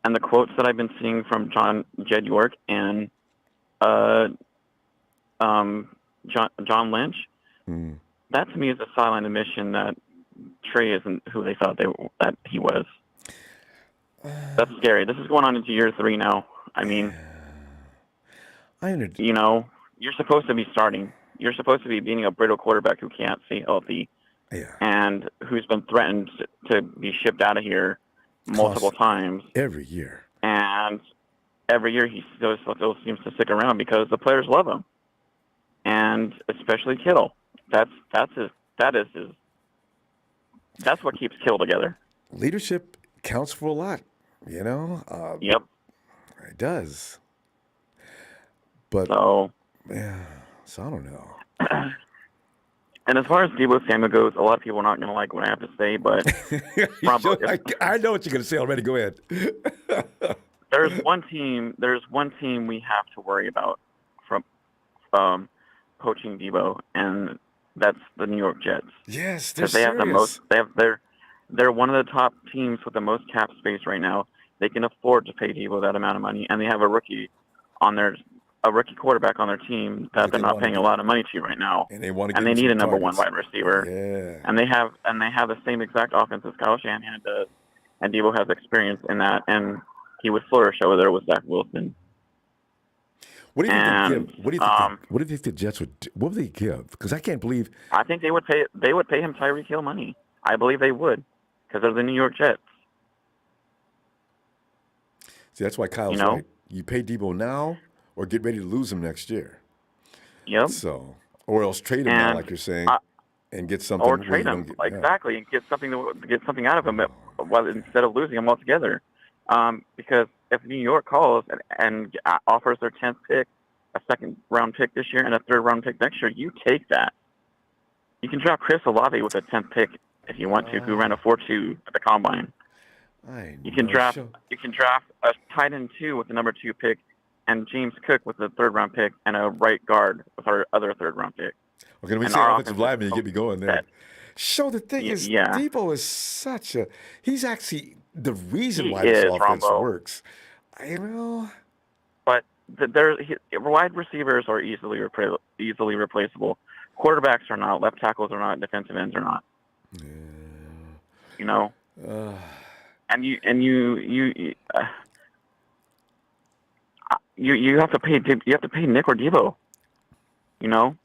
and the quotes that I've been seeing from Jed York and John Lynch, that to me is a silent admission that Trey isn't who they thought that he was. That's scary. This is going on into year 3 now. I mean, you're supposed to be starting. You're supposed to be beating a brittle quarterback who can't stay healthy, and who's been threatened to be shipped out of here multiple times every year. And every year he still seems to stick around because the players love him, and especially Kittle. That's what keeps Kittle together. Leadership counts for a lot, you know. Yep. It does. But so I don't know. And as far as Deebo Samuel goes, a lot of people are not going to like what I have to say, but Ronbo, I know what you're going to say already. Go ahead. There's one team we have to worry about from poaching Deebo, and that's the New York Jets. Yes, they're they have the most. They're one of the top teams with the most cap space right now. They can afford to pay Deebo that amount of money, and they have a rookie quarterback on their team that they're not paying a lot of money to right now. And they want to. And they need a number one wide receiver. Yeah. And they have the same exact offense as Kyle Shanahan does, and Deebo has experience in that, and he would flourish over there with Zach Wilson. What do you think? What do you think the Jets would? What would they give? Because I can't believe. I think they would pay him Tyreek Hill money. I believe they would, because they're the New York Jets. See, that's why Kyle's right. You pay Deebo now, or get ready to lose him next year. Yep. So, or else trade him now, like you're saying, and get something. Or trade him exactly, and get something out of him, instead of losing him altogether. Because if New York calls and offers their 10th pick, a second-round pick this year, and a third-round pick next year, you take that. You can draft Chris Olave with a 10th pick if you want to, who ran a 4.2 at the combine. You can draft a tight end 2 with the number 2 pick, and James Cook with the third-round pick, and a right guard with our other third-round pick. Okay, when we say offensive lineman, you get me going there. So the thing is, Deebo is he's actually the reason why this offense works. But wide receivers are easily replaceable. Quarterbacks are not. Left tackles are not. Defensive ends are not. Yeah. You know. And you have to pay Nick or Deebo. You know.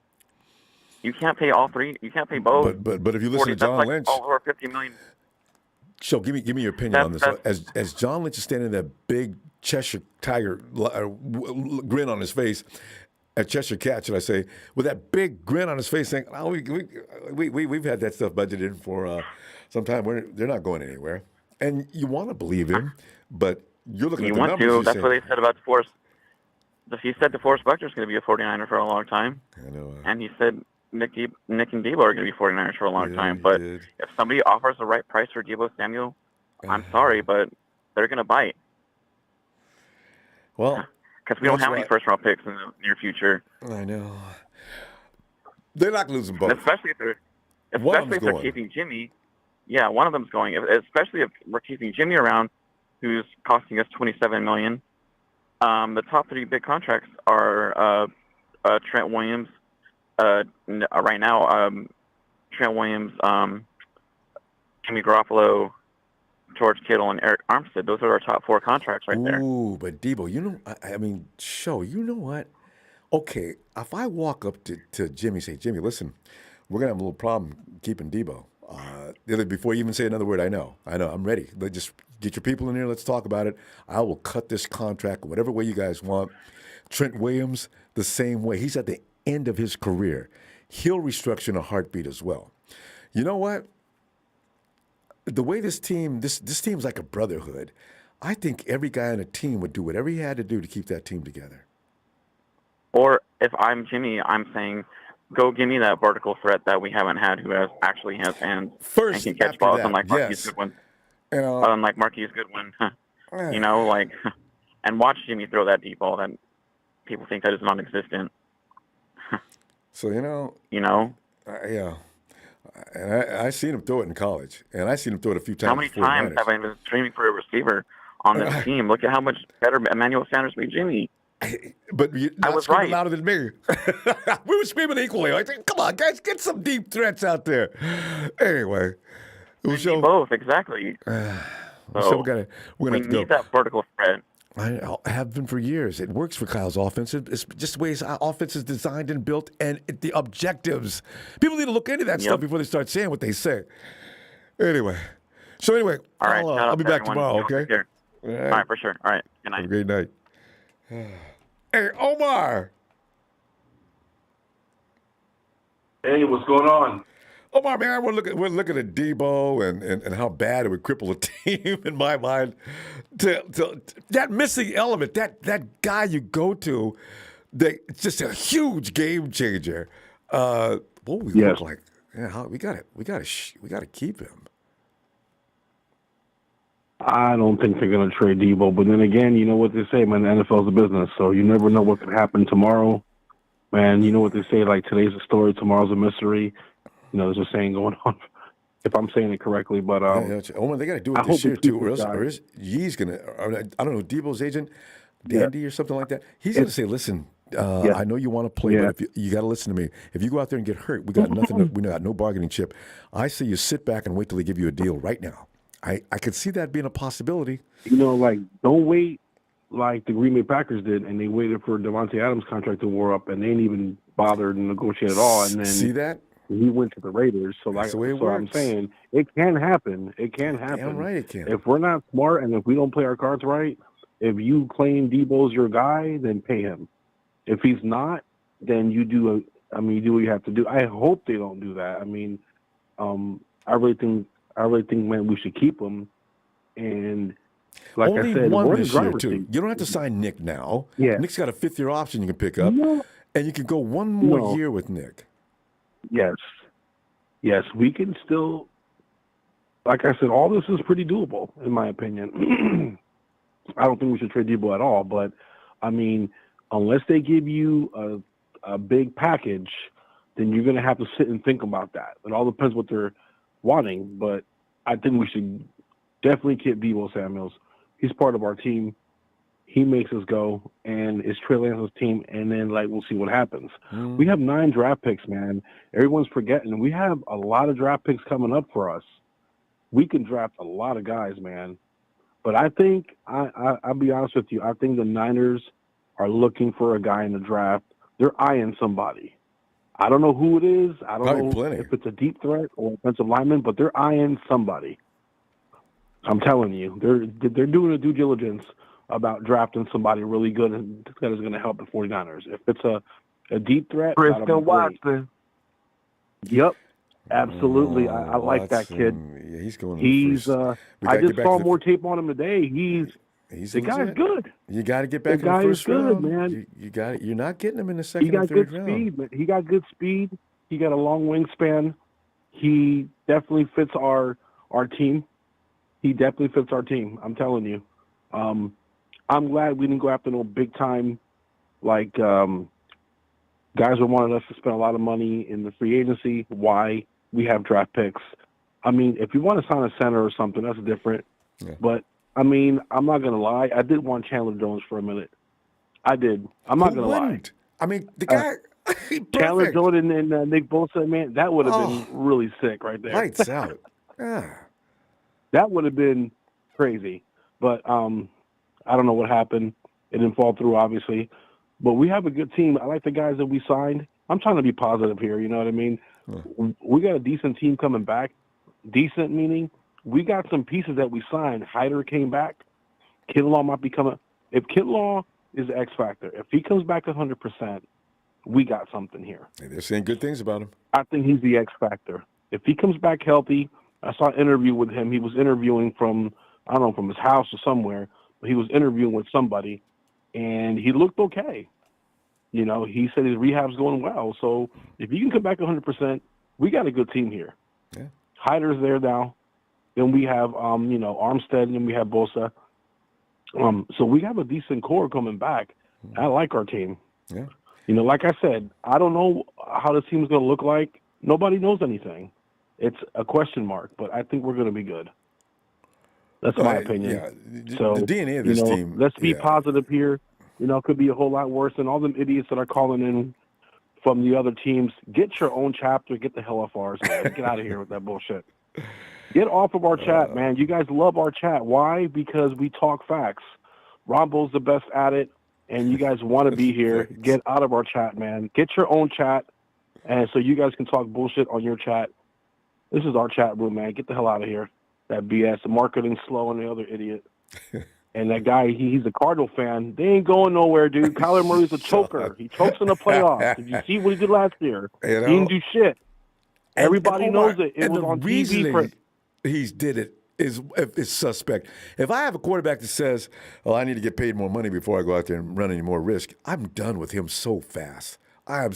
You can't pay all three. You can't pay both. But if you listen to John Lynch, over $50 million. So give me your opinion on this. As John Lynch is standing there, big Cheshire Tiger grin on his face, a Cheshire Cat, should I say, with that big grin on his face, saying, "Oh, we've had that stuff budgeted for some time. They're not going anywhere." And you want to believe him, but you're looking at the numbers. You want to. That's what they said about DeForest. He said DeForest Buckner's going to be a 49er for a long time. I know. And he said Nick and Deebo are going to be 49ers for a long time. But if somebody offers the right price for Deebo Samuel, I'm sorry, but they're going to bite. Well, because we don't have any first-round picks in the near future. I know. They're not losing both. Especially if they're keeping Jimmy. Yeah, one of them's going. Especially if we're keeping Jimmy around, who's costing us $27 million. The top 3 big contracts are Trent Williams. Right now, Trent Williams, Jimmy Garoppolo, George Kittle, and Eric Armstead. Those are our top 4 contracts right there. Ooh, but Deebo, you know what? Okay, if I walk up to Jimmy and say, Jimmy, listen, we're going to have a little problem keeping Deebo. Before you even say another word, I know, I'm ready. Just get your people in here, let's talk about it. I will cut this contract whatever way you guys want. Trent Williams, the same way. He's at the end of his career. He'll restructure in a heartbeat as well. You know what? The way this team's like a brotherhood. I think every guy on the team would do whatever he had to do to keep that team together. Or if I'm Jimmy, I'm saying, go give me that vertical threat that we haven't had, who actually has hands and can catch balls, unlike Marquise Goodwin. Unlike Marquise Goodwin, and watch Jimmy throw that deep ball that people think that is non-existent. So yeah. And I seen him throw it in college, and I seen him throw it a few times. How many times have I been streaming for a receiver on this team? Look at how much better Emmanuel Sanders made Jimmy. But I was right. Louder than me. We were screaming equally. I think, come on, guys, get some deep threats out there. Anyway, both exactly. So we need that vertical threat. I have been for years. It works for Kyle's offense. It's just the way his offense is designed and built, and the objectives. People need to look into that stuff before they start saying what they say. Anyway, all right, I'll be back tomorrow. Okay. All right, for sure. All right. Good night. Have a great night. Hey, Omar. Hey, what's going on? Omar, man, we're looking at Deebo and how bad it would cripple a team in my mind. To that missing element, that guy you go to, it's just a huge game changer. What we Yes. look like? Yeah, we got to keep him. I don't think they're going to trade Deebo, but then again, you know what they say, man, the NFL's a business, so you never know what could happen tomorrow. Man, you know what they say, like today's a story, tomorrow's a mystery. You know, there's a saying going on, if I'm saying it correctly, but Omar, they got to do it this year too, or else Yee's going to, I don't know, Deebo's agent, Dandy or something like that, he's going to say, listen, I know you want to play, but if you got to listen to me. If you go out there and get hurt, we got nothing. We got no bargaining chip. I say you sit back and wait till they give you a deal right now. I could see that being a possibility. You know, like, don't wait like the Green Bay Packers did, and they waited for Devante Adams' contract to war up, and they didn't even bother to negotiate at all. And then see that he went to the Raiders. So that's like, the way it so works. I'm saying it can happen. It can happen. Damn right it can. If we're not smart and if we don't play our cards right, if you claim Deebo's your guy, then pay him. If he's not, then you do. You do what you have to do. I hope they don't do that. I mean, I really think, man, we should keep him. And like Only I said, one we're the this year driver's too. seat. You don't have to sign Nick now. Yeah. Nick's got a 5th-year option you can pick up, and you can go one more year with Nick. Yes, we can still. Like I said, all this is pretty doable, in my opinion. I don't think we should trade Deebo at all, but I mean, unless they give you a big package, then you're going to have to sit and think about that. It all depends what they're wanting, but I think we should definitely keep Deebo Samuel. He's part of our team. He makes us go, and it's Trey Lance's team, and then, like, we'll see what happens. We have 9 draft picks, man. Everyone's forgetting. We have a lot of draft picks coming up for us. We can draft a lot of guys, man. But I think, I'll be honest with you, I think the Niners are looking for a guy in the draft. They're eyeing somebody. I don't know who it is. I don't know if it's a deep threat or offensive lineman, but they're eyeing somebody. I'm telling you, they're doing a due diligence about drafting somebody really good and that is going to help the 49ers. If it's a deep threat, Kristen Watson. Yep, absolutely. I like that kid. Yeah, he's going. I just saw more tape on him today. The guy's good. You got to get back in the first round, man. You got it. You're not getting him in the second and third round. Speed, man. He got good speed. He got a long wingspan. He definitely fits our team. He definitely fits our team. I'm telling you. I'm glad we didn't go after no big time, like guys were wanting us to spend a lot of money in the free agency. Why? We have draft picks. I mean, if you want to sign a center or something, that's different. Yeah. But I mean, I'm not gonna lie. I did want Chandler Jones for a minute. I did. I'm not gonna lie. I mean, the guy. Chandler Jones and Nick Bosa, man, that would have been really sick right there. Lights out. Yeah. That would have been crazy. But I don't know what happened. It didn't fall through, obviously. But we have a good team. I like the guys that we signed. I'm trying to be positive here, you know what I mean? We got a decent team coming back. Decent meaning we got some pieces that we signed. Hyder came back. Kinlaw might be coming. If Kinlaw is the X factor, if he comes back 100%, we got something here. Hey, they're saying good things about him. I think he's the X factor. If he comes back healthy, I saw an interview with him. He was interviewing from, I don't know, from his house or somewhere. But he was interviewing with somebody, and he looked okay. You know, he said his rehab's going well. So if he can come back 100%, we got a good team here. Yeah. Hyder's there now. Then we have, Armstead, and then we have Bosa. So we have a decent core coming back. I like our team. Yeah. You know, like I said, I don't know how the team's going to look like. Nobody knows anything. It's a question mark, but I think we're going to be good. That's my opinion. Yeah. So, the DNA of this team. Let's be positive here. You know, it could be a whole lot worse. And all them idiots that are calling in from the other teams, get your own chapter. Get the hell off ours, man. Get out of here with that bullshit. Get off of our chat, man. You guys love our chat. Why? Because we talk facts. Ronbo's the best at it, and you guys want to be here. Get out of our chat, man. Get your own chat, and so you guys can talk bullshit on your chat. This is our chat room, man. Get the hell out of here. That BS. The marketing's slow and the other idiot. And that guy, he's a Cardinal fan. They ain't going nowhere, dude. Kyler Murray's a choker. He chokes in the playoffs. Did you see what he did last year? You know? He didn't do shit. Everybody knows it. It and was the on TV. reasoning he's did it is suspect. If I have a quarterback that says, "Oh, I need to get paid more money before I go out there and run any more risk," I'm done with him so fast. I am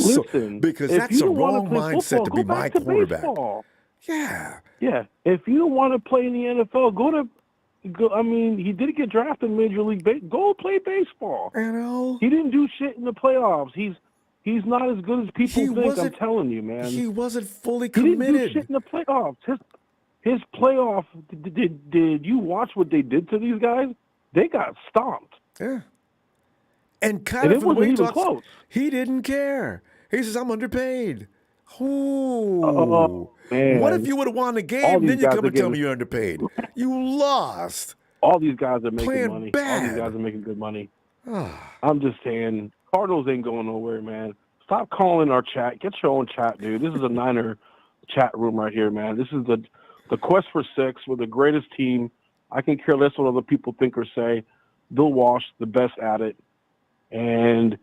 because that's a wrong mindset to be my quarterback. Baseball. Yeah. Yeah. If you don't want to play in the NFL, I mean, he did get drafted in Major League Baseball. Go play baseball. You know? He didn't do shit in the playoffs. He's not as good as people think. I'm telling you, man. He wasn't fully He committed. didn't do shit in the playoffs. His playoff. Did you watch what they did to these guys? They got stomped. Yeah. And kind of it wasn't even close. He didn't care. He says, "I'm underpaid." Ooh. Oh, man. What if you would have won the game? Then you come and tell me you're underpaid. You lost. All these guys are making Playing money. bad. All these guys are making good money. I'm just saying, Cardinals ain't going nowhere, man. Stop calling our chat. Get your own chat, dude. This is a Niner chat room right here, man. This is the quest for 6. We're the greatest team. I can care less what other people think or say. Bill Walsh, the best at it. And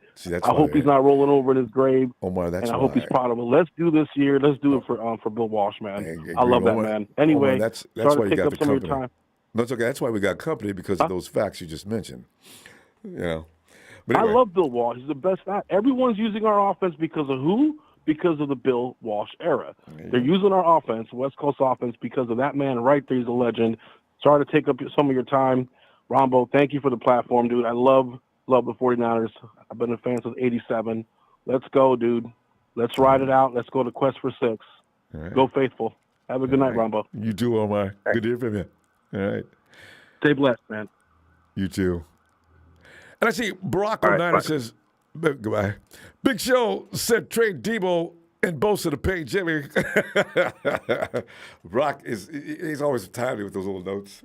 I hope he's not rolling over in his grave. Omar, that's and I hope he's proud of it. Let's do this year. Let's do it for Bill Walsh, man. I love that, man. Anyway, Omar, that's why you got the company. No, it's okay. That's why we got company, because of those facts you just mentioned. You know. But anyway. I love Bill Walsh. He's the best at. Everyone's using our offense because of who? Because of the Bill Walsh era. They're using our offense, West Coast offense, because of that man right there. He's a legend. Sorry to take up some of your time. Ronbo, thank you for the platform, dude. I love the 49ers. I've been a fan since '87. Let's go, dude. Let's ride it out. Let's go to Quest for 6. Right. Go faithful. Have a good night, Ronbo. You too, Omar. Good to hear from you. All right. Stay blessed, man. You too. And I see Barack O'Neill says, goodbye. Big Show said trade Deebo and Bosa to pay Jimmy. Brock he's always timely with those little notes.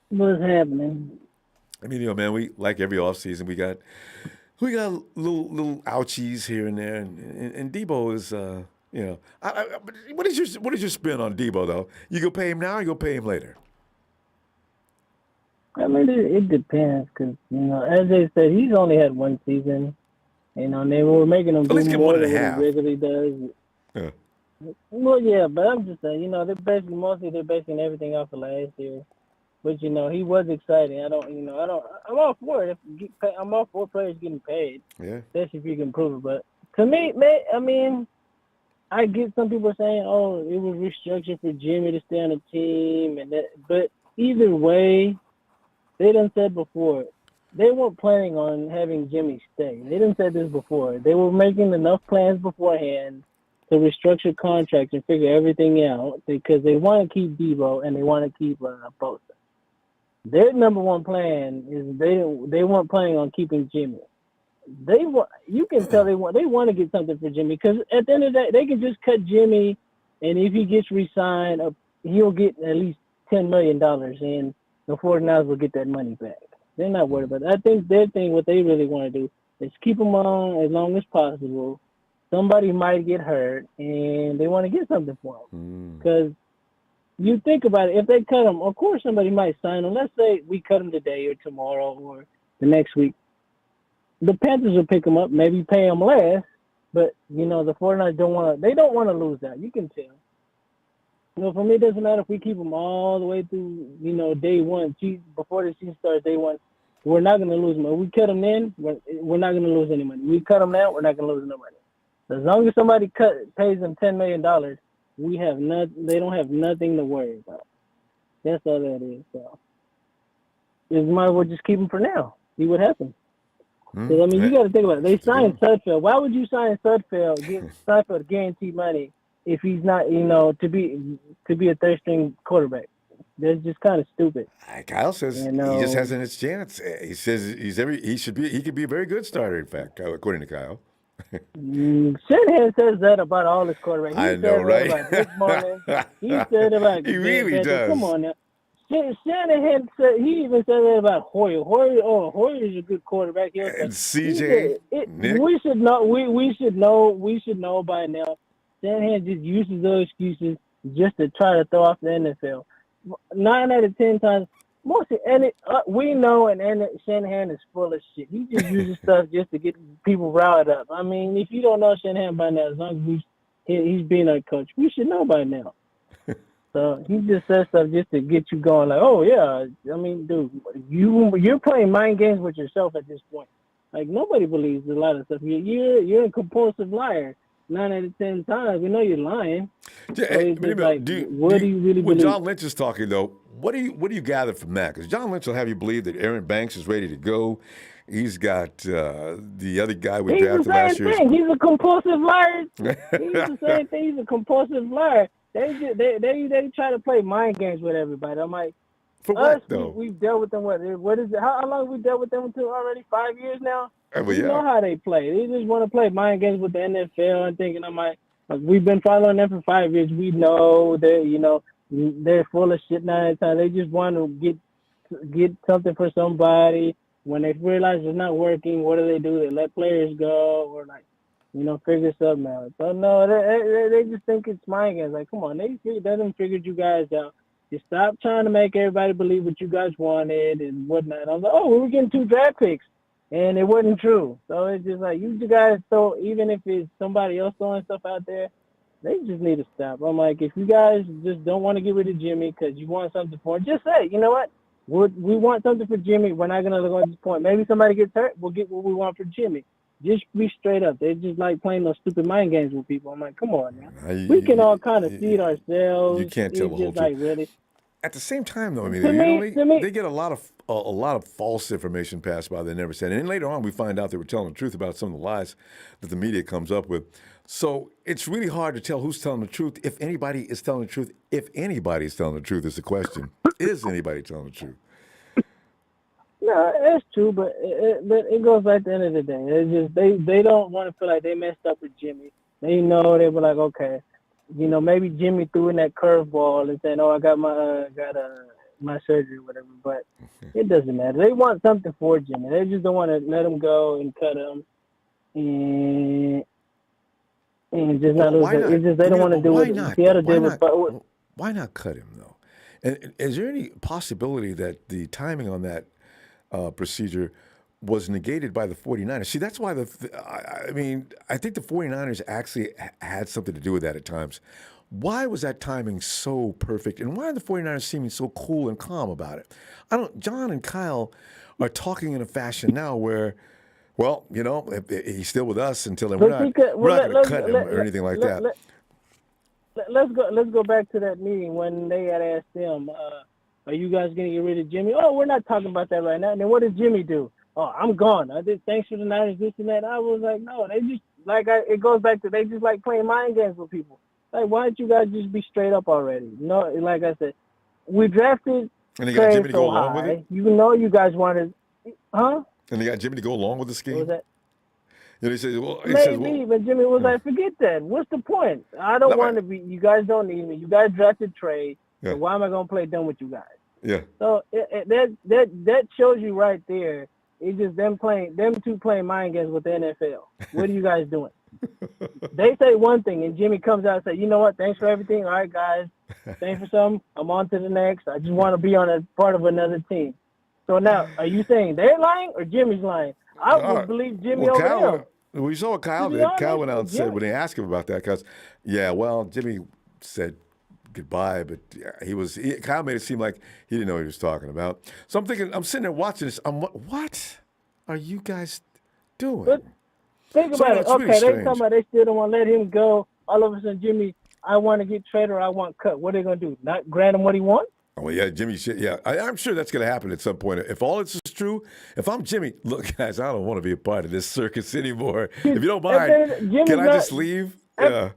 What's happening? I mean, man, we like every offseason we got little ouchies here and there, and Deebo is what is your spin on Deebo though? You go pay him now, or you go pay him later? I mean, it depends, because as they said, he's only had one season. They were making him do more than what he regularly does. Yeah. Well, yeah, but I'm just saying, they're basing everything off of last year. But he was exciting. I'm all for it. I'm all for players getting paid. Yeah. Especially if you can prove it. But to me, I mean, I get some people saying, "Oh, it was restructured for Jimmy to stay on the team," but either way, they done said before, they weren't planning on having Jimmy stay. They done said this before. They were making enough plans beforehand to restructure contracts and figure everything out, because they want to keep Deebo and they want to keep Bosa. Their number one plan is they weren't planning on keeping Jimmy. You can tell they want to get something for Jimmy, because at the end of the day, they can just cut Jimmy, and if he gets re-signed, he'll get at least $10 million, and the 49ers will get that money back. They're not worried about it. I think their thing, what they really want to do, is keep him on as long as possible. Somebody might get hurt, and they want to get something for him. Because you think about it, if they cut him, of course somebody might sign him. Let's say we cut him today or tomorrow or the next week. The Panthers will pick him up, maybe pay him less, but, the 49ers don't want to lose that. You can tell. For me, it doesn't matter if we keep him all the way through, day one. Before the season starts, day one, we're not going to lose him. If we cut him then, we're not going to lose any money. We cut him now, we're not going to lose no money. As long as somebody pays them $10 million, they don't have nothing to worry about. That's all that is. So, you might as well just keep him for now. See what happens. Because, you got to think about it. They signed Sudfeld. Why would you sign Sudfeld, give Sudfeld guaranteed money if he's not, to be a third-string quarterback? That's just kind of stupid. Kyle says he just hasn't his chance. He says he could be a very good starter, in fact, according to Kyle. Shanahan says that about all his quarterbacks. I know, right? About Rick Morton. He said about he really does. Come on now. Shanahan said, he even said that about Hoyer. Hoyer is a good quarterback. And CJ, Nick. We should know by now. Shanahan just uses those excuses just to try to throw off the NFL. 9 out of 10 times, we know, and Shanahan is full of shit. He just uses stuff just to get people riled up. I mean, if you don't know Shanahan by now, as long as he's been our coach, we should know by now. So he just says stuff just to get you going. Like, oh yeah, I mean, dude, you're playing mind games with yourself at this point. Like nobody believes a lot of stuff. You're a compulsive liar. 9 out of 10 times, we know you're lying. Yeah, So it's just like, what do you really when believe? John Lynch is talking, though, what do you gather from that? Because John Lynch will have you believe that Aaron Banks is ready to go. He's got the other guy we drafted last year. He's a compulsive liar. He's the same thing. He's a compulsive liar. They try to play mind games with everybody. I'm like, for what though? We've dealt with them. What is it? How long have we dealt with them until already? 5 years now. Well, You know how they play. They just want to play mind games with the NFL and thinking, I'm like, we've been following them for 5 years. We know that, they're full of shit 9 at a time. They just want to get something for somebody. When they realize it's not working, what do? They let players go or figure something out. So no, they just think it's mind games. Like, come on, they done figured you guys out. You stop trying to make everybody believe what you guys wanted and whatnot. I was like, we were getting 2 draft picks. And it wasn't true. So it's just like, you guys throw, even if it's somebody else throwing stuff out there, they just need to stop. I'm like, if you guys just don't want to get rid of Jimmy because you want something for him, just say, you know what? We want something for Jimmy. We're not going to go at this point. Maybe somebody gets hurt. We'll get what we want for Jimmy. Just be straight up. They just like playing those stupid mind games with people. I'm like, come on, man. We can all kind of see it ourselves. You can't tell the whole truth. Like, really. At the same time, though, I mean, To me, they get a lot of false information passed by they never said. And then later on, we find out they were telling the truth about some of the lies that the media comes up with. So it's really hard to tell who's telling the truth, if anybody is telling the truth. If anybody is telling the truth is the question. Is anybody telling the truth? No, that's true, but it goes back to the end of the day. It's just they don't want to feel like they messed up with Jimmy. They know they were like, okay, maybe Jimmy threw in that curveball and said, I got my surgery or whatever, but it doesn't matter. They want something for Jimmy. They just don't want to let him go and cut him and just not lose it. It's just they don't want to do it. Seattle did it. Why not cut him, though? And is there any possibility that the timing on that procedure was negated by the 49ers? See, that's why I think the 49ers actually had something to do with that at times. Why was that timing so perfect? And why are the 49ers seeming so cool and calm about it? John and Kyle are talking in a fashion now where, well, if he's still with us until then, we're not going to cut him or anything like that. Let's go back to that meeting when they had asked him, are you guys going to get rid of Jimmy? Oh, we're not talking about that right now. And then what does Jimmy do? Oh, I'm gone. I did thanks for the Niners, this and that. I was like, no, they just it goes back to they just like playing mind games with people. Like, why don't you guys just be straight up already? Like I said, we drafted and they got Jimmy to go along with it. You guys wanted, huh? And they got Jimmy to go along with the scheme. What was that? He says, Maybe, but Jimmy was like, forget that. What's the point? I don't want to be. You guys don't need me. You guys drafted Trey. Yeah. So why am I gonna play dumb with you guys? Yeah. So that shows you right there. It's just them two playing mind games with the NFL. What are you guys doing? They say one thing, and Jimmy comes out and say, you know what? Thanks for everything. All right, guys. Thanks for something. I'm on to the next. I just want to be on a part of another team. So now, are you saying they're lying or Jimmy's lying? I would believe Jimmy over Kyle, we saw what Kyle did. Kyle went out and said when they asked him about that, because, Jimmy said goodbye, but Kyle made it seem like he didn't know what he was talking about. So I'm thinking, I'm sitting there watching this. What are you guys doing? But think about it. Okay, they talking about they still don't want to let him go. All of a sudden, Jimmy, I want to get traded or I want cut. What are they going to do? Not grant him what he wants? Oh, yeah, Jimmy, I'm sure that's going to happen at some point. If all this is true, if I'm Jimmy, look, guys, I don't want to be a part of this circus anymore. If you don't mind, can I just leave? Yeah.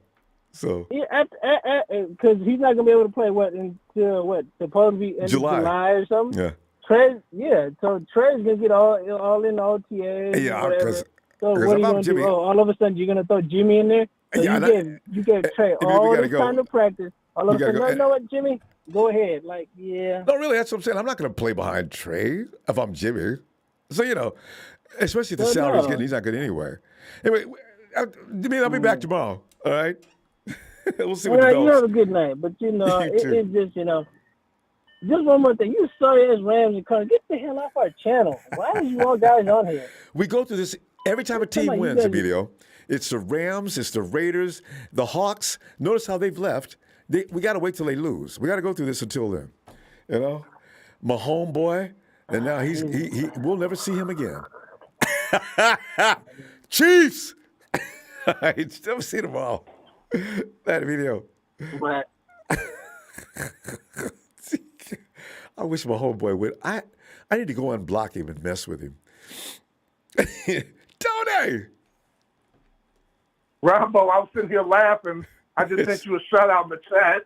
So. Because he's not going to be able to play, until supposedly July or something? Yeah. So Trey's going to get all in the OTAs. Yeah, because. So what are you going to do? All of a sudden, you're going to throw Jimmy in there? So you gave Trey all this time to practice. All of a sudden, you know what, Jimmy? Go ahead. No, really, that's what I'm saying. I'm not going to play behind Trey if I'm Jimmy. So, especially if the salary's getting, he's not good anyway. Anyway, I'll be back tomorrow, all right? We'll see All what right, you develops. have a good night. But, You it's just, just one more thing. You sorry as Rams and Cardinals. Get the hell off our channel. Why is you all guys on here? We go through this every time a team on, you wins, guys- Emilio. It's the Rams, it's the Raiders, the Hawks. Notice how they've left. We got to wait till they lose. We got to go through this until then. My homeboy, and now we'll never see him again. Chiefs! I never seen them all. That video. But I wish my homeboy would. I need to go unblock him and mess with him. Don't I? Ronbo, I was sitting here laughing. I just sent you a shout out in the chat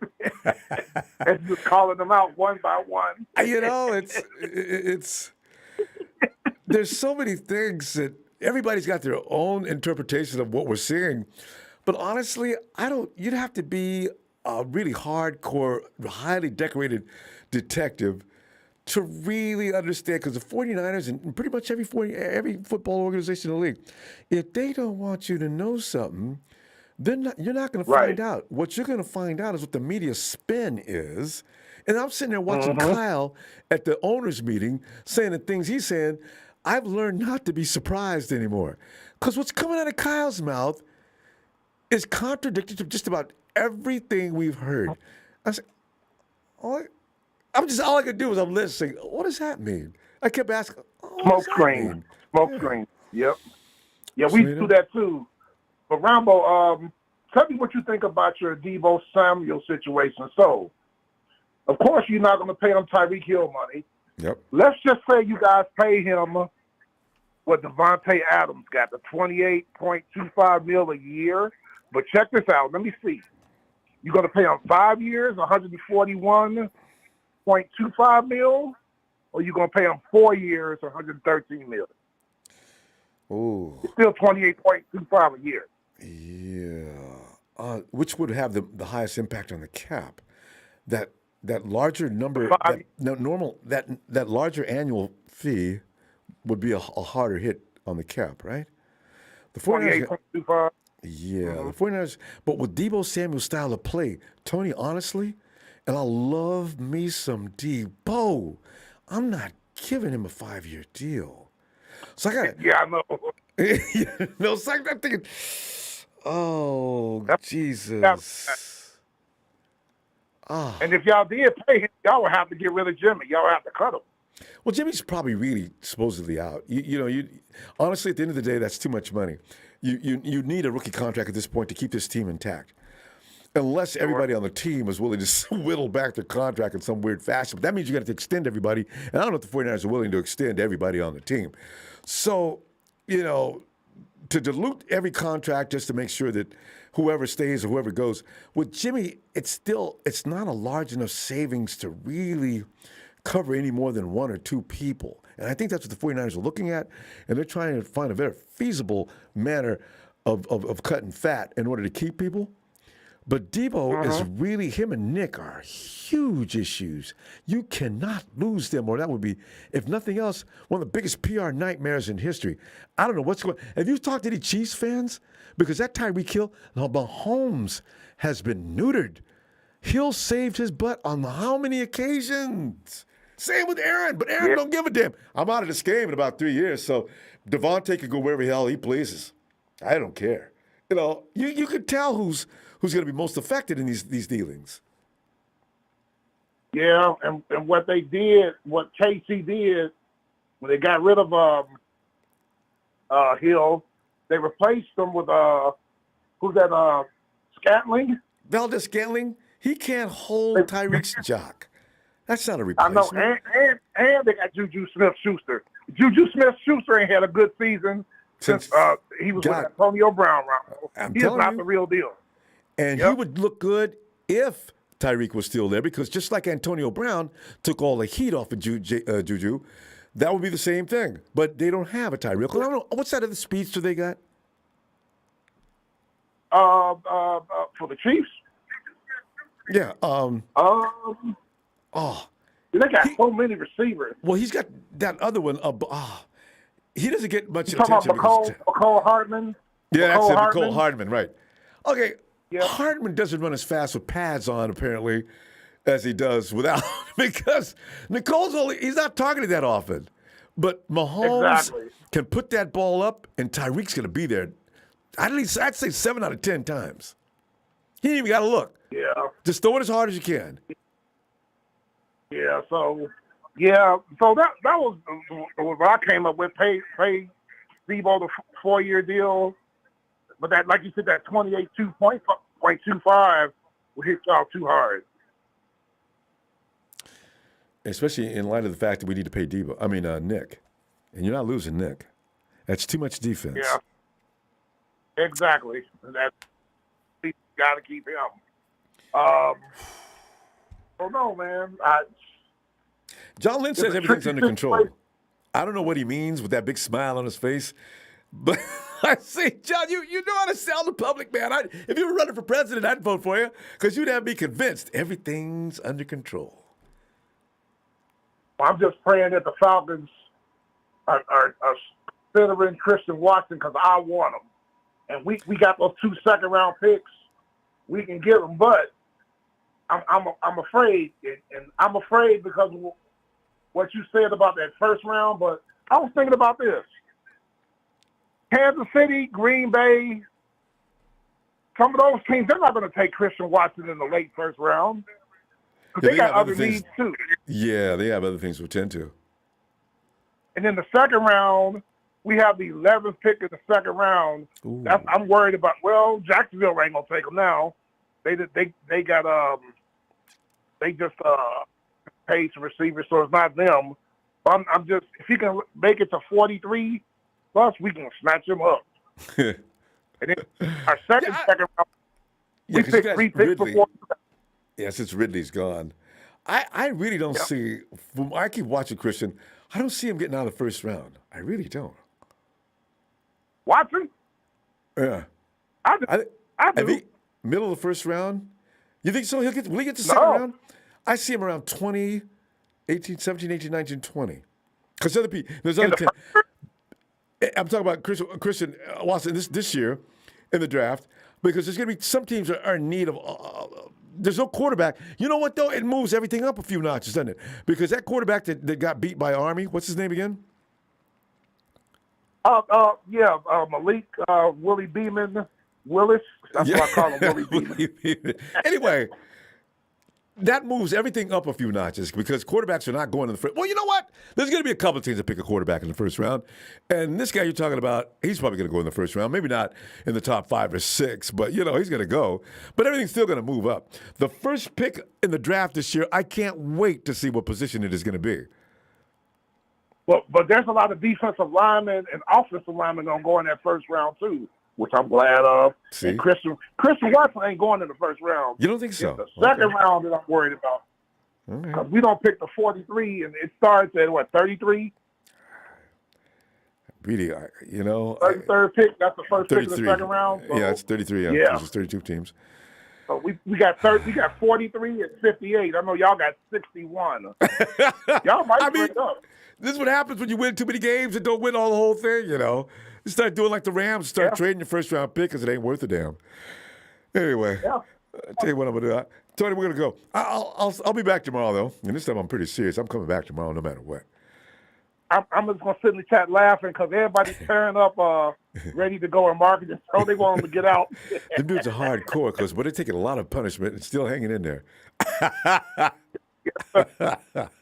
and just calling them out one by one. It's there's so many things that everybody's got their own interpretation of what we're seeing. But honestly, you'd have to be a really hardcore, highly decorated detective to really understand, because the 49ers and pretty much every football organization in the league, if they don't want you to know something, you're not going to find out. What you're going to find out is what the media spin is. And I'm sitting there watching Kyle at the owners' meeting saying the things he's saying. I've learned not to be surprised anymore, because what's coming out of Kyle's mouth is contradictory to just about everything we've heard. I said, all I could do was I'm listening. What does that mean? I kept asking. Smoke screen. Smoke screen. Yep. Yeah, we do that too. But Ronbo, tell me what you think about your Deebo Samuel situation. So, of course, you're not going to pay him Tyreek Hill money. Yep. Let's just say you guys pay him what Devante Adams got, the $28.25 million a year. But check this out. Let me see. You're going to pay him 5 years, $141.25 million, or you're going to pay him 4 years, $113 million. Oh. It's still $28.25 a year. Yeah. Which would have the highest impact on the cap? That larger number, that larger annual fee would be a harder hit on the cap, right? The 48.25. Yeah, the 49ers. But with Deebo Samuel's style of play, Tony, honestly, and I love me some Deebo, I'm not giving him a 5-year deal. So I got Yeah, I know. No, so I'm thinking, oh, Jesus. And if y'all did pay him, y'all would have to get rid of Jimmy. Y'all would have to cut him. Well, Jimmy's probably really supposedly out. Honestly, at the end of the day, that's too much money. You need a rookie contract at this point to keep this team intact. Unless everybody on the team is willing to whittle back their contract in some weird fashion. But that means you got to extend everybody. And I don't know if the 49ers are willing to extend everybody on the team. So, to dilute every contract just to make sure that whoever stays or whoever goes. With Jimmy, it's not a large enough savings to really cover any more than one or two people. And I think that's what the 49ers are looking at, and they're trying to find a very feasible manner of cutting fat in order to keep people. But Deebo is really, him and Nick are huge issues. You cannot lose them, or that would be, if nothing else, one of the biggest PR nightmares in history. I don't know what's going on. Have you talked to any Chiefs fans? Because that Tyreek Hill, Mahomes has been neutered. Hill saved his butt on how many occasions? Same with Aaron, but Aaron don't give a damn. I'm out of this game in about 3 years, so Devante can go wherever the hell he pleases. I don't care. You could tell who's going to be most affected in these dealings. Yeah, and what they did, what KC did, when they got rid of Hill, they replaced him with who's that? Scantling. Valdez-Scantling. He can't hold Tyreek's jock. That's not a I replacement. know, and they got Juju Smith-Schuster. Juju Smith-Schuster ain't had a good season since he was with Antonio Brown. He's not the real deal. And he would look good if Tyreek was still there, because just like Antonio Brown took all the heat off of Juju, that would be the same thing. But they don't have a Tyreek. I don't know. What side of the speedster they got? For the Chiefs? Yeah. They got so many receivers. Well, he's got that other one. He doesn't get much You talking attention. about McCole Hardman? Yeah, that's it. McCole Hardman, right. Okay, Hartman doesn't run as fast with pads on, apparently, as he does without, because he's not targeted that often. But Mahomes can put that ball up, and Tyreek's going to be there. I'd say 7 out of 10 times. He ain't even got to look. Yeah. Just throw it as hard as you can. Yeah. So that was what I came up with. Pay Deebo the 4-year deal, but that, like you said, that 28.25 will hit y'all too hard. Especially in light of the fact that we need to pay Nick. And you're not losing Nick. That's too much defense. Yeah. Exactly. That's got to keep him. Oh no, man. John Lynch says everything's under control. I don't know what he means with that big smile on his face, but I say, John, you know how to sell the public, man. If you were running for president, I'd vote for you because you'd have me convinced everything's under control. I'm just praying that the Falcons are considering Christian Watson because I want him. And we got those 2 second-round picks. We can get them, but I'm afraid, and I'm afraid because of what you said about that first round. But I was thinking about this: Kansas City, Green Bay, some of those teams, they're not going to take Christian Watson in the late first round. Because they got other needs, too. Yeah, they have other things to attend to. And in the second round, we have the 11th pick in the second round. I'm worried about, Jacksonville ain't going to take them now. They just paid some receivers, so it's not them. But I'm just, if he can make it to 43 plus, we can snatch him up. And then our second round, we picked 3 picks before. Yeah, since Ridley's gone. I really don't see, I keep watching Christian, I don't see him getting out of the first round. I really don't. Watson? Yeah. I do. Middle of the first round? You think so? Will he get to the second round? I see him around 20, 18, 17, 18, 19, 20. Because there's other 10. I'm talking about Christian Watson this year in the draft, because there's going to be some teams are in need of there's no quarterback. You know what, though? It moves everything up a few notches, doesn't it? Because that quarterback that got beat by Army, what's his name again? Malik Willis. That's what I call him, Willie Beeman. Anyway, that moves everything up a few notches because quarterbacks are not going in the first. Well, you know what? There's going to be a couple of teams that pick a quarterback in the first round. And this guy you're talking about, he's probably going to go in the first round. Maybe not in the top 5 or 6, but, he's going to go. But everything's still going to move up. The first pick in the draft this year, I can't wait to see what position it is going to be. But there's a lot of defensive linemen and offensive linemen going to go in that first round, too, which I'm glad of. See? And Christian Watson ain't going in the first round. You don't think so? It's the second round that I'm worried about. Because we don't pick the 43, and it starts at, 33? Really, 33rd pick, that's the first pick of the second round. So, it's 33, yeah. There's 32 teams. So we got 43 and 58. I know y'all got 61. Y'all might break up. This is what happens when you win too many games and don't win all the whole thing, You start doing like the Rams, start trading your first round pick because it ain't worth a damn. Anyway, I'll tell you what I'm going to do. Tony, we're going to go. I'll be back tomorrow, though. And this time I'm pretty serious. I'm coming back tomorrow no matter what. I'm just going to sit in the chat laughing because everybody's tearing up, ready to go and market. So they want them to get out. Them dudes are hardcore because they're taking a lot of punishment and still hanging in there.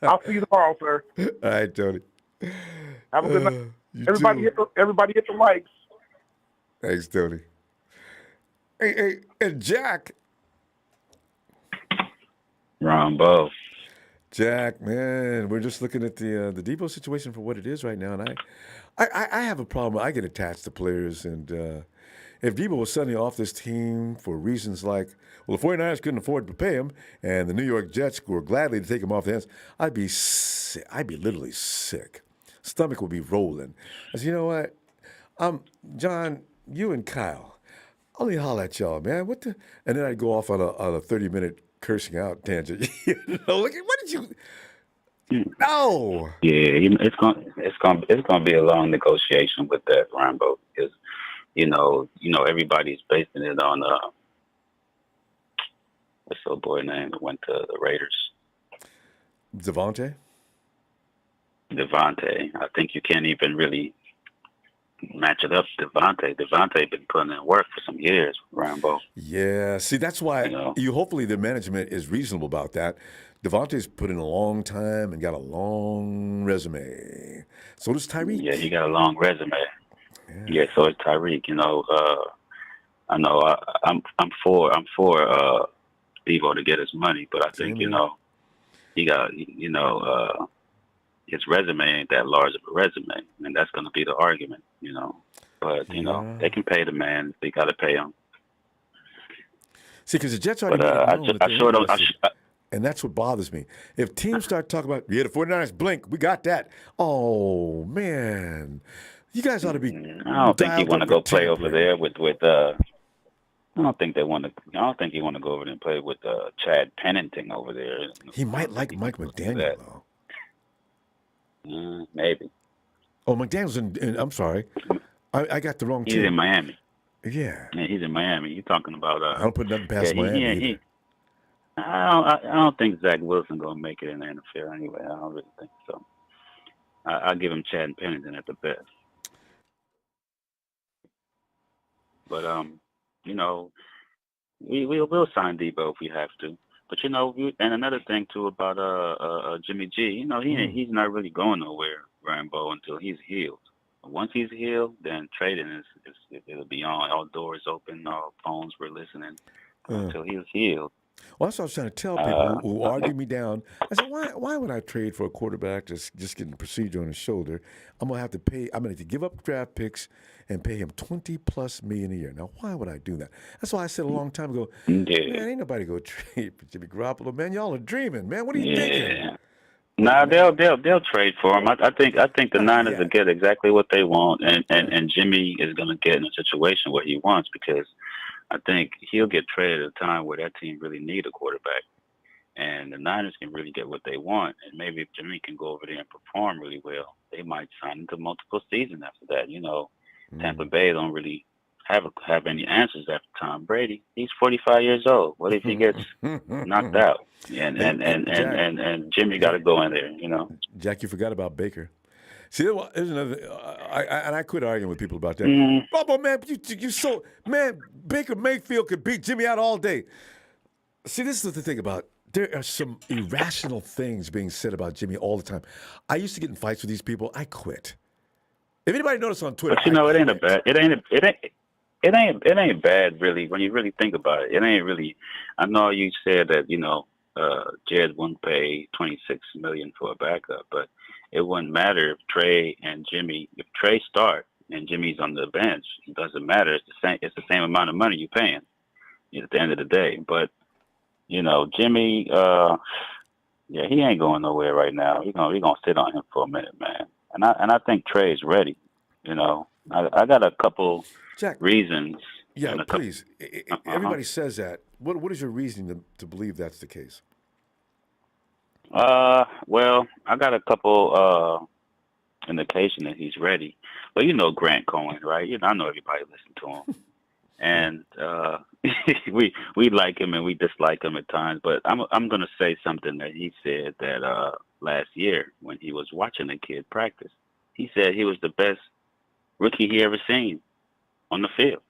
I'll see you tomorrow, sir. All right, Tony. Have a good night. Everybody hit the likes. Thanks, Tony. Hey, and Jack. Ronbo. Jack, man, we're just looking at the Deebo situation for what it is right now, and I have a problem. I get attached to players, and if Deebo was suddenly off this team for reasons like, the 49ers couldn't afford to pay him, and the New York Jets were gladly to take him off their hands, I'd be literally sick. Stomach would be rolling. I said, you know what? John, you and Kyle, I'll only holler at y'all, man. And then I'd go off on a 30-minute cursing out tangent. What did you? No. Yeah, it's gonna be a long negotiation with that, Ronbo, because everybody's basing it on what's the boy name that went to the Raiders? Devante. I think you can't even really match it up. Devante been putting in work for some years, Rambo. Yeah, see, that's why hopefully the management is reasonable about that. Devante's put in a long time and got a long resume. So does Tyreek. Yeah, he got a long resume. Yeah, so is Tyreek. I know I'm for Deebo to get his money, but I think he got his resume ain't that large of a resume, and that's going to be the argument. But they can pay the man; they got to pay him. See, because the Jets already and that's what bothers me. If teams start talking about, the 49ers blink, we got that. Oh, man. You guys ought to be. I don't think you want to go play over there with I don't think they want to. I don't think you want to go over there and play with Chad Pennington over there. He might like Mike McDaniel, though. Maybe. Oh, McDaniel's in I'm sorry. I got the wrong team. He's in Miami. Yeah. Yeah, he's in Miami. You're talking about. I don't put nothing past Miami. I don't think Zach Wilson gonna make it in the NFL anyway. I don't really think so. I'll give him Chad Pennington at the best. But we'll sign Deebo if we have to. But and another thing too about Jimmy G, he's not really going nowhere, Rambo, until he's healed. Once he's healed, then trading it'll be on. All doors open, all phones we're listening until he's healed. Well, that's what I was trying to tell people who argue me down. I said, why would I trade for a quarterback that's just getting a procedure on his shoulder? I'm going to have to pay. I'm going to give up draft picks and pay him $20+ million a year. Now, why would I do that? That's why I said a long time ago, man, ain't nobody going to trade for Jimmy Garoppolo. Man, y'all are dreaming, man. What are you thinking? Nah, they'll trade for him. I think the Niners will get exactly what they want, and Jimmy is going to get in a situation where he wants, because I think he'll get traded at a time where that team really need a quarterback, and the Niners can really get what they want. And maybe if Jimmy can go over there and perform really well, they might sign him to multiple seasons after that. Tampa Bay don't really have any answers after Tom Brady. He's 45 years old. What if he gets knocked out? And Jimmy got to go in there. Jack, you forgot about Baker. See, there's another. I quit arguing with people about that. Robo, man, man, Baker Mayfield could beat Jimmy out all day. See, this is the thing about. There are some irrational things being said about Jimmy all the time. I used to get in fights with these people. I quit. If anybody noticed on Twitter, but it ain't bad really when you really think about it. It ain't really. I know you said that Jed wouldn't pay $26 million for a backup, but it wouldn't matter if Trey and Jimmy. If Trey start and Jimmy's on the bench, it doesn't matter. It's the same. It's the same amount of money you're paying at the end of the day. But Jimmy, he ain't going nowhere right now. We're gonna sit on him for a minute, man. And I think Trey's ready. I got a couple reasons. Yeah, please. Everybody says that. What is your reasoning to believe that's the case? Well, I got a couple indication that he's ready. But Grant Cohen, right? I know everybody listen to him. And we like him and we dislike him at times. But I'm gonna say something that he said that last year when he was watching the kid practice. He said he was the best rookie he ever seen on the field.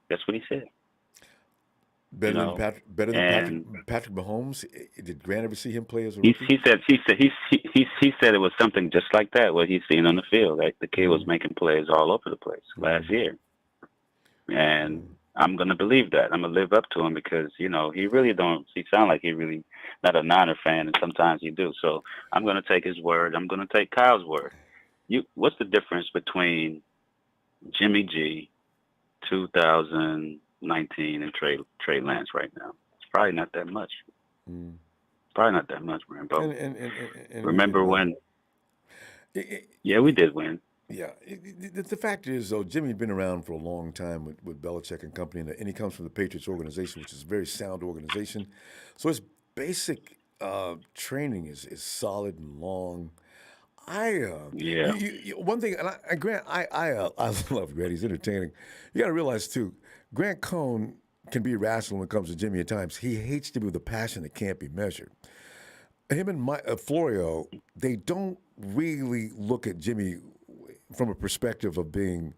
That's what he said. Better than Patrick Mahomes. Did Grant ever see him play as a rookie? He said it was something just like that. What he's seen on the field, like the kid was making plays all over the place last year, and I'm gonna believe that. I'm gonna live up to him because he really don't. He sound like he really not a Niner fan, and sometimes he do. So I'm gonna take his word. I'm gonna take Kyle's word. What's the difference between Jimmy G, 2019, and Trey Lance right now? It's probably not that much. Probably not that much, Rambo. And remember when? Yeah, we did win. Yeah. The fact is, though, Jimmy's been around for a long time with Belichick and company, and he comes from the Patriots organization, which is a very sound organization. So his basic training is solid and long. One thing, and Grant, I love Grant. He's entertaining. You got to realize too, Grant Cohn can be irrational when it comes to Jimmy at times. He hates Jimmy with a passion that can't be measured. Him and Florio, they don't really look at Jimmy from a perspective of being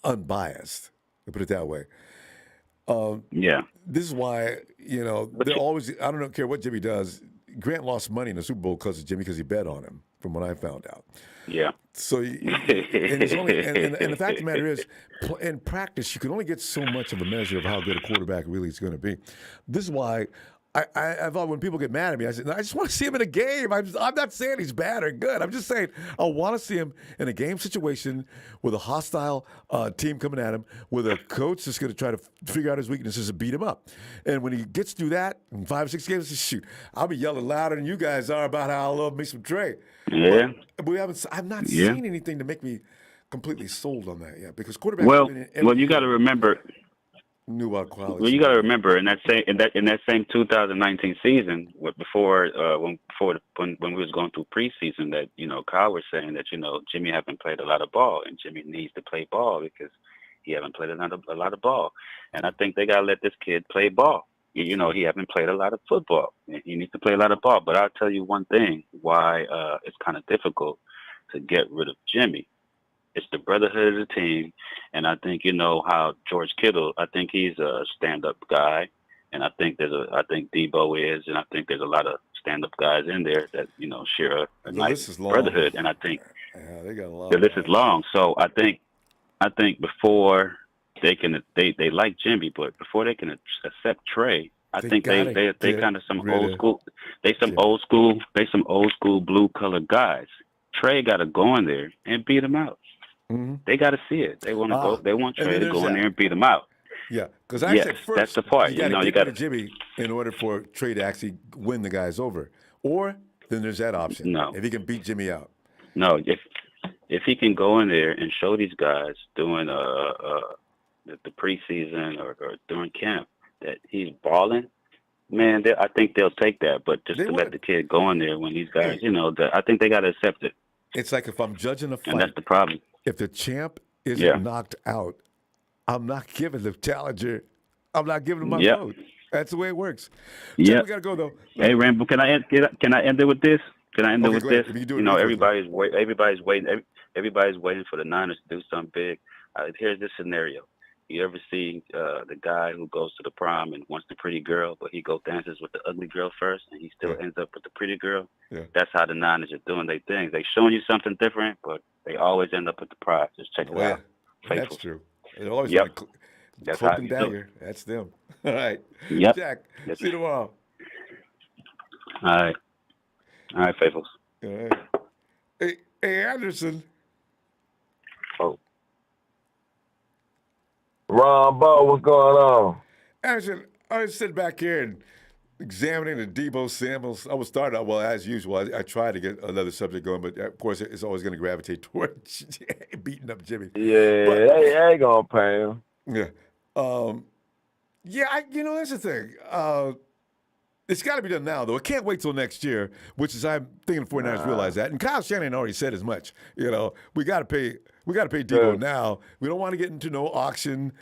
unbiased, to put it that way. Yeah. This is why, they're always, I don't care what Jimmy does. Grant lost money in the Super Bowl because of Jimmy because he bet on him, from what I found out. Yeah. So, and the fact of the matter is, in practice, you can only get so much of a measure of how good a quarterback really is going to be. This is why I thought when people get mad at me, I said, I just want to see him in a game. I'm not saying he's bad or good. I'm just saying I want to see him in a game situation with a hostile team coming at him, with a coach that's going to try to figure out his weaknesses and beat him up. And when he gets through that in 5 or 6 games, shoot, I'll be yelling louder than you guys are about how I love me some Trey. Yeah. But I've not seen anything to make me completely sold on that yet, because quarterbacks. Well, you got to remember. Knew about quality. Well, you got to remember in that same 2019 season, before when we was going through preseason, that Kyle was saying that Jimmy haven't played a lot of ball, and Jimmy needs to play ball because he haven't played a lot of ball, and I think they got to let this kid play ball. He haven't played a lot of football. He needs to play a lot of ball. But I'll tell you one thing why it's kind of difficult to get rid of Jimmy. It's the brotherhood of the team, and I think how George Kittle. I think he's a stand-up guy, and I think Deebo is, and I think there's a lot of stand-up guys in there that share a nice brotherhood. And I think they got a lot. The list is long, so I think before they like Jimmy, but before they can accept Trey, I think they kind of some old school blue collar guys. Trey got to go in there and beat him out. Mm-hmm. They got to see it. They want to go. They want Trey to go in there and beat him out. Yeah, because I said first, that's the part. You got to get rid of Jimmy in order for Trey to actually win the guys over, or then there's that option. No, if he can beat Jimmy out. No, if he can go in there and show these guys doing the preseason or during camp that he's balling, man, I think they'll take that. But just let the kid go in there when these guys, I think they got to accept it. It's like if I'm judging a fight, and that's the problem. If the champ isn't knocked out, I'm not giving the challenger. I'm not giving him my vote. That's the way it works. Yeah, we gotta go though. Hey, Rambo, can I end it with this? Can I end it with this? Everybody's waiting. Everybody's waiting for the Niners to do something big. Here's this scenario. You ever see the guy who goes to the prom and wants the pretty girl, but he dances with the ugly girl first, and he still ends up with the pretty girl? Yeah. That's how the Niners are doing their things. They showing you something different, but they always end up with the prize. Just check it out. That's true. They always That's cloak how and you do dagger. it. That's them. All right. Yep. Jack, Yes. see you tomorrow. All right, faithfuls. All right. Hey, Anderson. Oh. Ronbo, what's going on? Anderson, I was sitting back here and examining the Deebo Samuel. I was starting out, well, as usual, I tried to get another subject going, but of course, it's always going to gravitate toward beating up Jimmy. Yeah, they ain't going to pay him. Yeah. That's the thing. It's got to be done now, though. It can't wait till next year, which is, I'm thinking the 49ers realize that. And Kyle Shanahan already said as much. We got to pay Deebo now. We don't want to get into no auction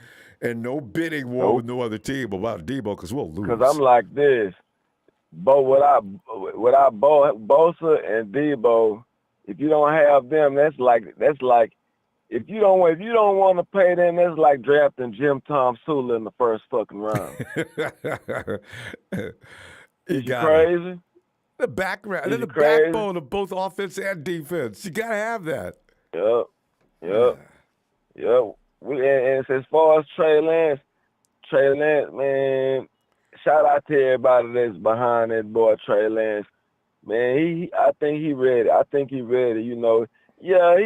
and no bidding war with no other team about Deebo because we'll lose. Because I'm like this. Without Bosa and Deebo, if you don't have them, that's like if you don't want to pay them, that's like drafting Jim Tom Sula in the first fucking round. You crazy? The background, the backbone of both offense and defense. You gotta have that. Yep. And as far as Trey Lance, man, shout out to everybody that's behind that boy Trey Lance. Man, I think he ready. Yeah,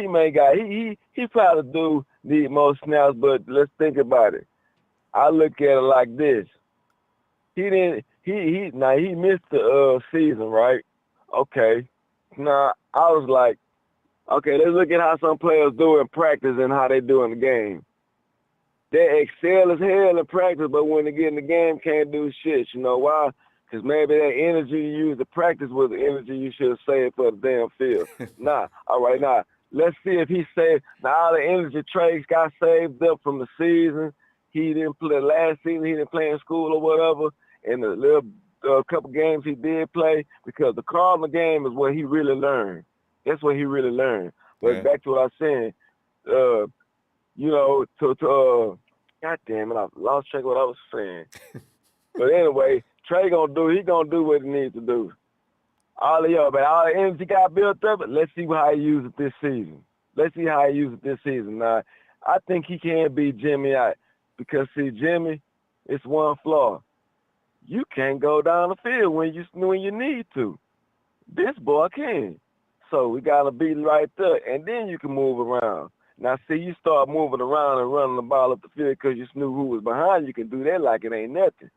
he probably need more snaps, but let's think about it. I look at it like this. He missed the season, right? Okay. Now I was like, okay, let's look at how some players do in practice and how they do in the game. They excel as hell in practice, but when they get in the game, can't do shit. You know why? Because maybe that energy you use to practice was the energy you should have saved for the damn field. All right, let's see if he saved. Now, all the energy Trey got saved up from the season, he didn't play last season. He didn't play in school or whatever. And the little couple games he did play, because the Cardinal game is what he really learned. That's what he really learned. But back to what I was saying, you know, God damn it, I lost track of what I was saying. But anyway, Trey gonna do what he needs to do. All the energy got built up, but let's see how he uses it this season. Now, I think he can beat Jimmy out because, see, Jimmy, it's one flaw. You can't go down the field when you need to. This boy can. So we got to be right there, and then you can move around. Now, see, you start moving around and running the ball up the field because you knew who was behind you. You can do that like it ain't nothing.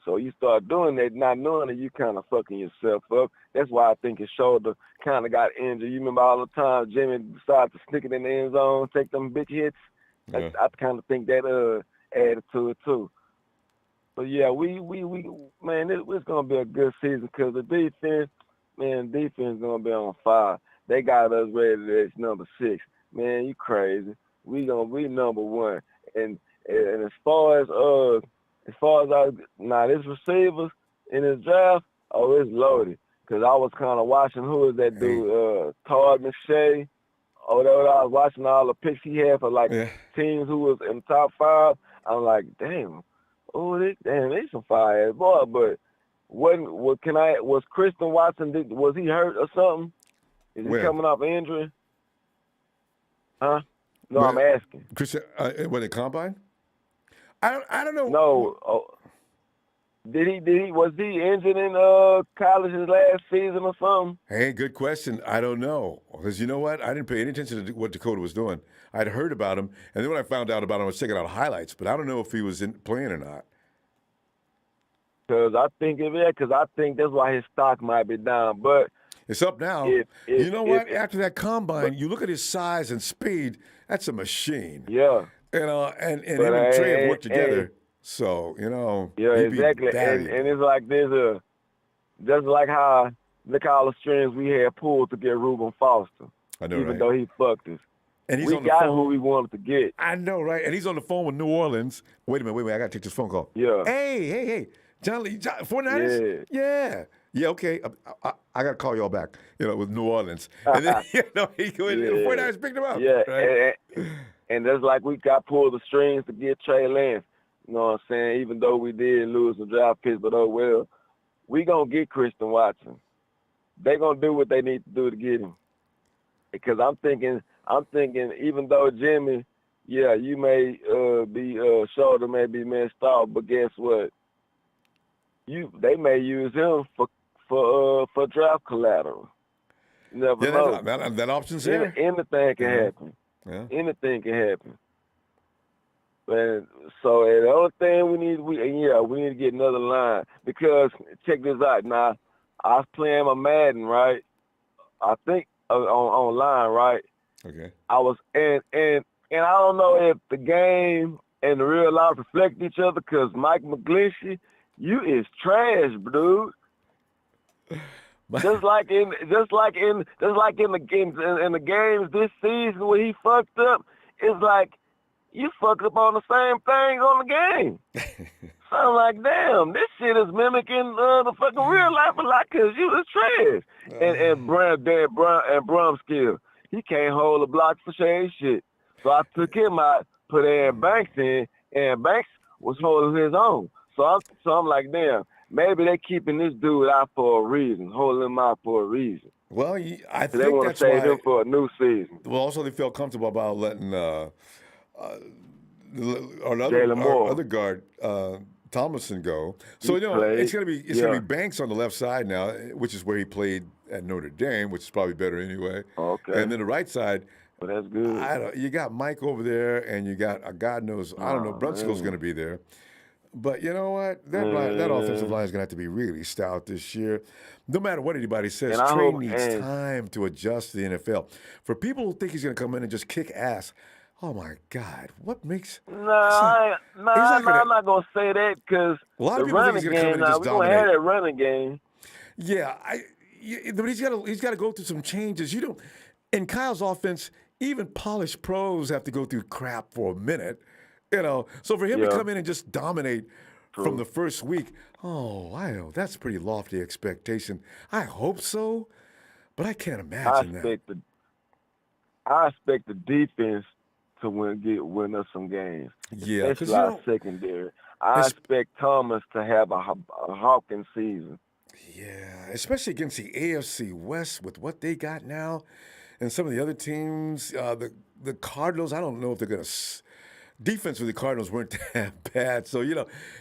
So you start doing that, not knowing that you kind of fucking yourself up. That's why I think his shoulder kind of got injured. You remember all the time Jimmy decided to stick it in the end zone, take them big hits? Yeah. I kind of think that added to it, too. But, yeah, man, it's going to be a good season because the defense is going to be on fire. They got us ready as number 6. Man, you crazy. We going to be number 1. And as far as this receivers in his draft, it's loaded. Because I was kind of watching, who is that dude, Todd McShay. I was watching all the picks he had for, teams who was in the top 5. I'm like, damn. They some fire-ass boy. But was Christian Watson, was he hurt or something? Is he coming off injury? Huh? No, I'm asking. Christian, when the combine? I don't know. No. Was he injured in college his last season or something? Hey, good question. I don't know. Because you know what? I didn't pay any attention to what Dakota was doing. I'd heard about him, and then when I found out about him, I was checking out highlights, but I don't know if he was playing or not. Because I think that's why his stock might be down. But it's up now. You know what? After that combine, you look at his size and speed, that's a machine. Yeah. And him and Trey have worked together. So, yeah, exactly. And it's like just like how, look all the strings we had pulled to get Reuben Foster. I know, even though he fucked us. And we got who we wanted to get. I know, right? And he's on the phone with New Orleans. Wait a minute. I got to take this phone call. Yeah. Hey. John 49ers? Yeah. Yeah, okay. I got to call y'all back, with New Orleans. And then, the 49ers picked him up. Yeah, right? and that's like we got pulled the strings to get Trey Lance. You know what I'm saying? Even though we did lose some draft picks, but we going to get Christian Watson. They going to do what they need to do to get him. Because I'm thinking, even though Jimmy, you may shoulder may be messed up, but guess what? They may use him for draft collateral. You never know. That option's there. Anything can happen. Yeah. Anything can happen. And so the only thing we need to get another line, because check this out. Now, I was playing my Madden, right? I think online, right? Okay. I was and I don't know if the game and the real life reflect each other, because Mike McGlinchey, you is trash, dude. just like in the games this season where he fucked up, it's like you fucked up on the same thing on the game. So I'm like, damn, this shit is mimicking the fucking real life a lot, because you is trash. And Brumskill, he can't hold a block for shit. So I took him out, put Aaron Banks in, and Banks was holding his own. So I'm like, damn, maybe they keeping this dude out for a reason, holding him out for a reason. Well, I think they want to save him for a new season. Well, also they felt comfortable about letting our other guard Thomason go. So it's gonna be Banks on the left side now, which is where he played at Notre Dame, which is probably better anyway. Okay. And then the right side. Well, that's good. You got Mike over there, and you got God knows I don't know. Brunskill's going to be there. But you know what? That offensive line is going to have to be really stout this year. No matter what anybody says, Trey needs time to adjust to the NFL. For people who think he's going to come in and just kick ass, oh my God, what makes? I'm not going to say that, because the running game. Now we're going to have that running game. Yeah, but he's got to go through some changes. In Kyle's offense, even polished pros have to go through crap for a minute. You know, so for him to Yeah. come in and just dominate from True. the first week, I know that's a pretty lofty expectation. I hope so, but I can't I imagine that. expect the defense to win us some games, Yeah, because especially our secondary. I expect Thomas to have a Hawkins season. yeah, especially against the AFC West with what they got now, and some of the other teams, the Cardinals. I don't know if they're gonna. Defense for the Cardinals weren't that bad, so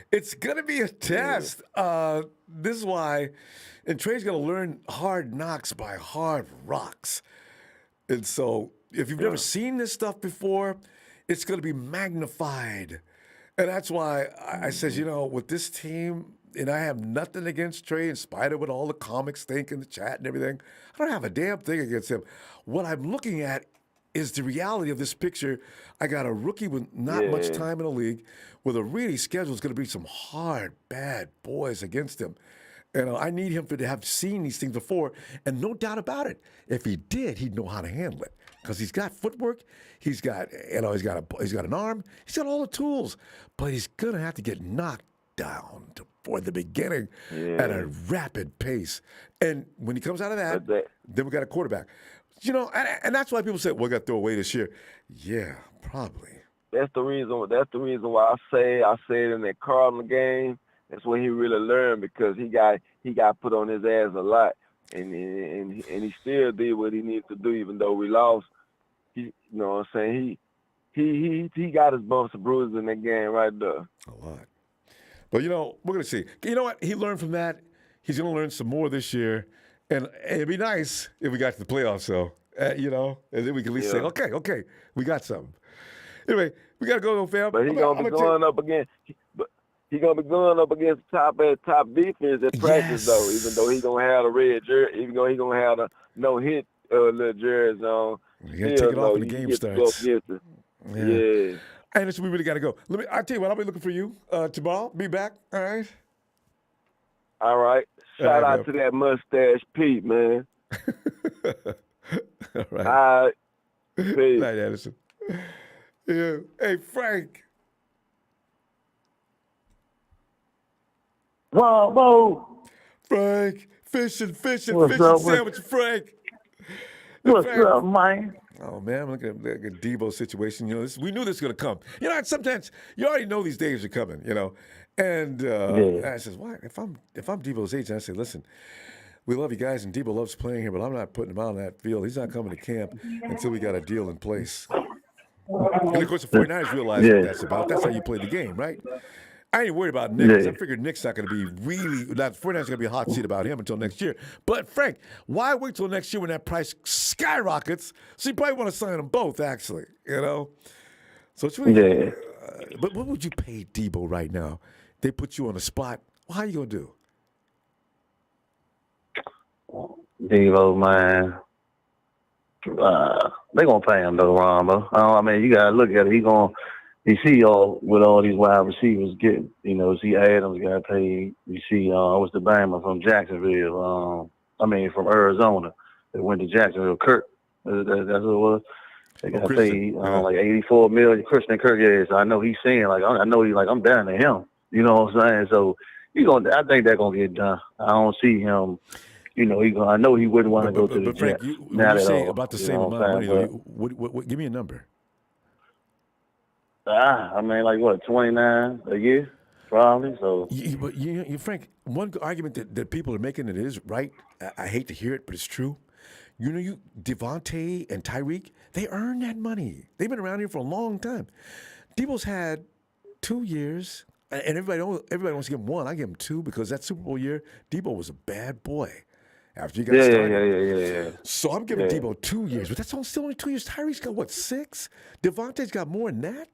it's gonna be a test. This is why, and Trey's gonna learn hard knocks by hard rocks. And so, if you've never seen this stuff before, it's going to be magnified. And that's why I says, with this team, and I have nothing against Trey, in spite of what all the comics think in the chat and everything. I don't have a damn thing against him. What I'm looking at is the reality of this picture. I got a rookie with not much time in the league, with a really schedule is going to be some hard, bad boys against him. And I need him to have seen these things before, and no doubt about it. If he did, he'd know how to handle it because he's got footwork, he's got he's got an arm, he's got all the tools. But he's gonna have to get knocked down for the beginning at a rapid pace. And when he comes out of that, then we got a quarterback. And that's why people say, "Well, we got to throw away this year." Yeah, probably. That's the reason why I say it in that Cardinal game. That's when he really learned, because he got put on his ass a lot, and he still did what he needed to do, even though we lost. You know what I'm saying? He got his bumps and bruises in that game right there. A lot. But we're gonna see. You know what? He learned from that. He's gonna learn some more this year, and it'd be nice if we got to the playoffs. So and then we can at least say, okay, we got something. Anyway, we gotta go, fam. But he's gonna be going up against. He's gonna be going up against top defense at practice, though. Even though he's gonna have the red jersey, even though he's gonna have the no hit little jersey on. You gotta take it off when the game starts. Yeah. And it's we really gotta go. I'll tell you what. I'll be looking for you tomorrow. Be back. All right. All right. Shout out to that mustache Pete, man. All right. All right. Peace. Night, Anderson. Yeah. Hey, Frank. Ronbo. Frank. Fishing What's up, sandwich, Frank. What's Frank. up, man? Oh, man, look at Deebo situation. We knew this was going to come. Sometimes you already know these days are coming, And I says, why? If I'm Deebo's agent, I say, listen, we love you guys, and Deebo loves playing here, but I'm not putting him out on that field. He's not coming to camp until we got a deal in place. And, of course, the 49ers realize what that's about. That's how you play the game, right? I ain't worried about Nick, because I figured Nick's not going to be the 49ers going to be a hot seat about him until next year. But, Frank, why wait till next year when that price skyrockets? So you probably want to sign them both, actually, So it's really but what would you pay Deebo right now? They put you on the spot. Well, how you going to do? Deebo, man. They gonna pay him though, Ronbo. I mean, you gotta look at it. You see with all these wide receivers getting, see Adams got paid. You see, what's the Bama from Jacksonville? From Arizona. They went to Jacksonville. Kirk, that's what it was. They got paid like $84 million. Christian Kirk, So I know he's saying I know he's I'm down to him. You know what I'm saying? So I think that's gonna get done. I don't see him. I know he wouldn't want to go to the Frank, Jets. When you say about the same amount of money, what, give me a number. What, 29 a year, probably. So, but Frank, one argument that people are making, it is right. I hate to hear it, but it's true. Devante and Tyreek, they earn that money. They've been around here for a long time. Deebo's had 2 years, and everybody wants to give him one. I give him 2 because that Super Bowl year, Deebo was a bad boy. After you got started. So I'm giving Deebo 2 years, but that's still only 2 years. Tyreek's got, what, 6? Devante's got more than that?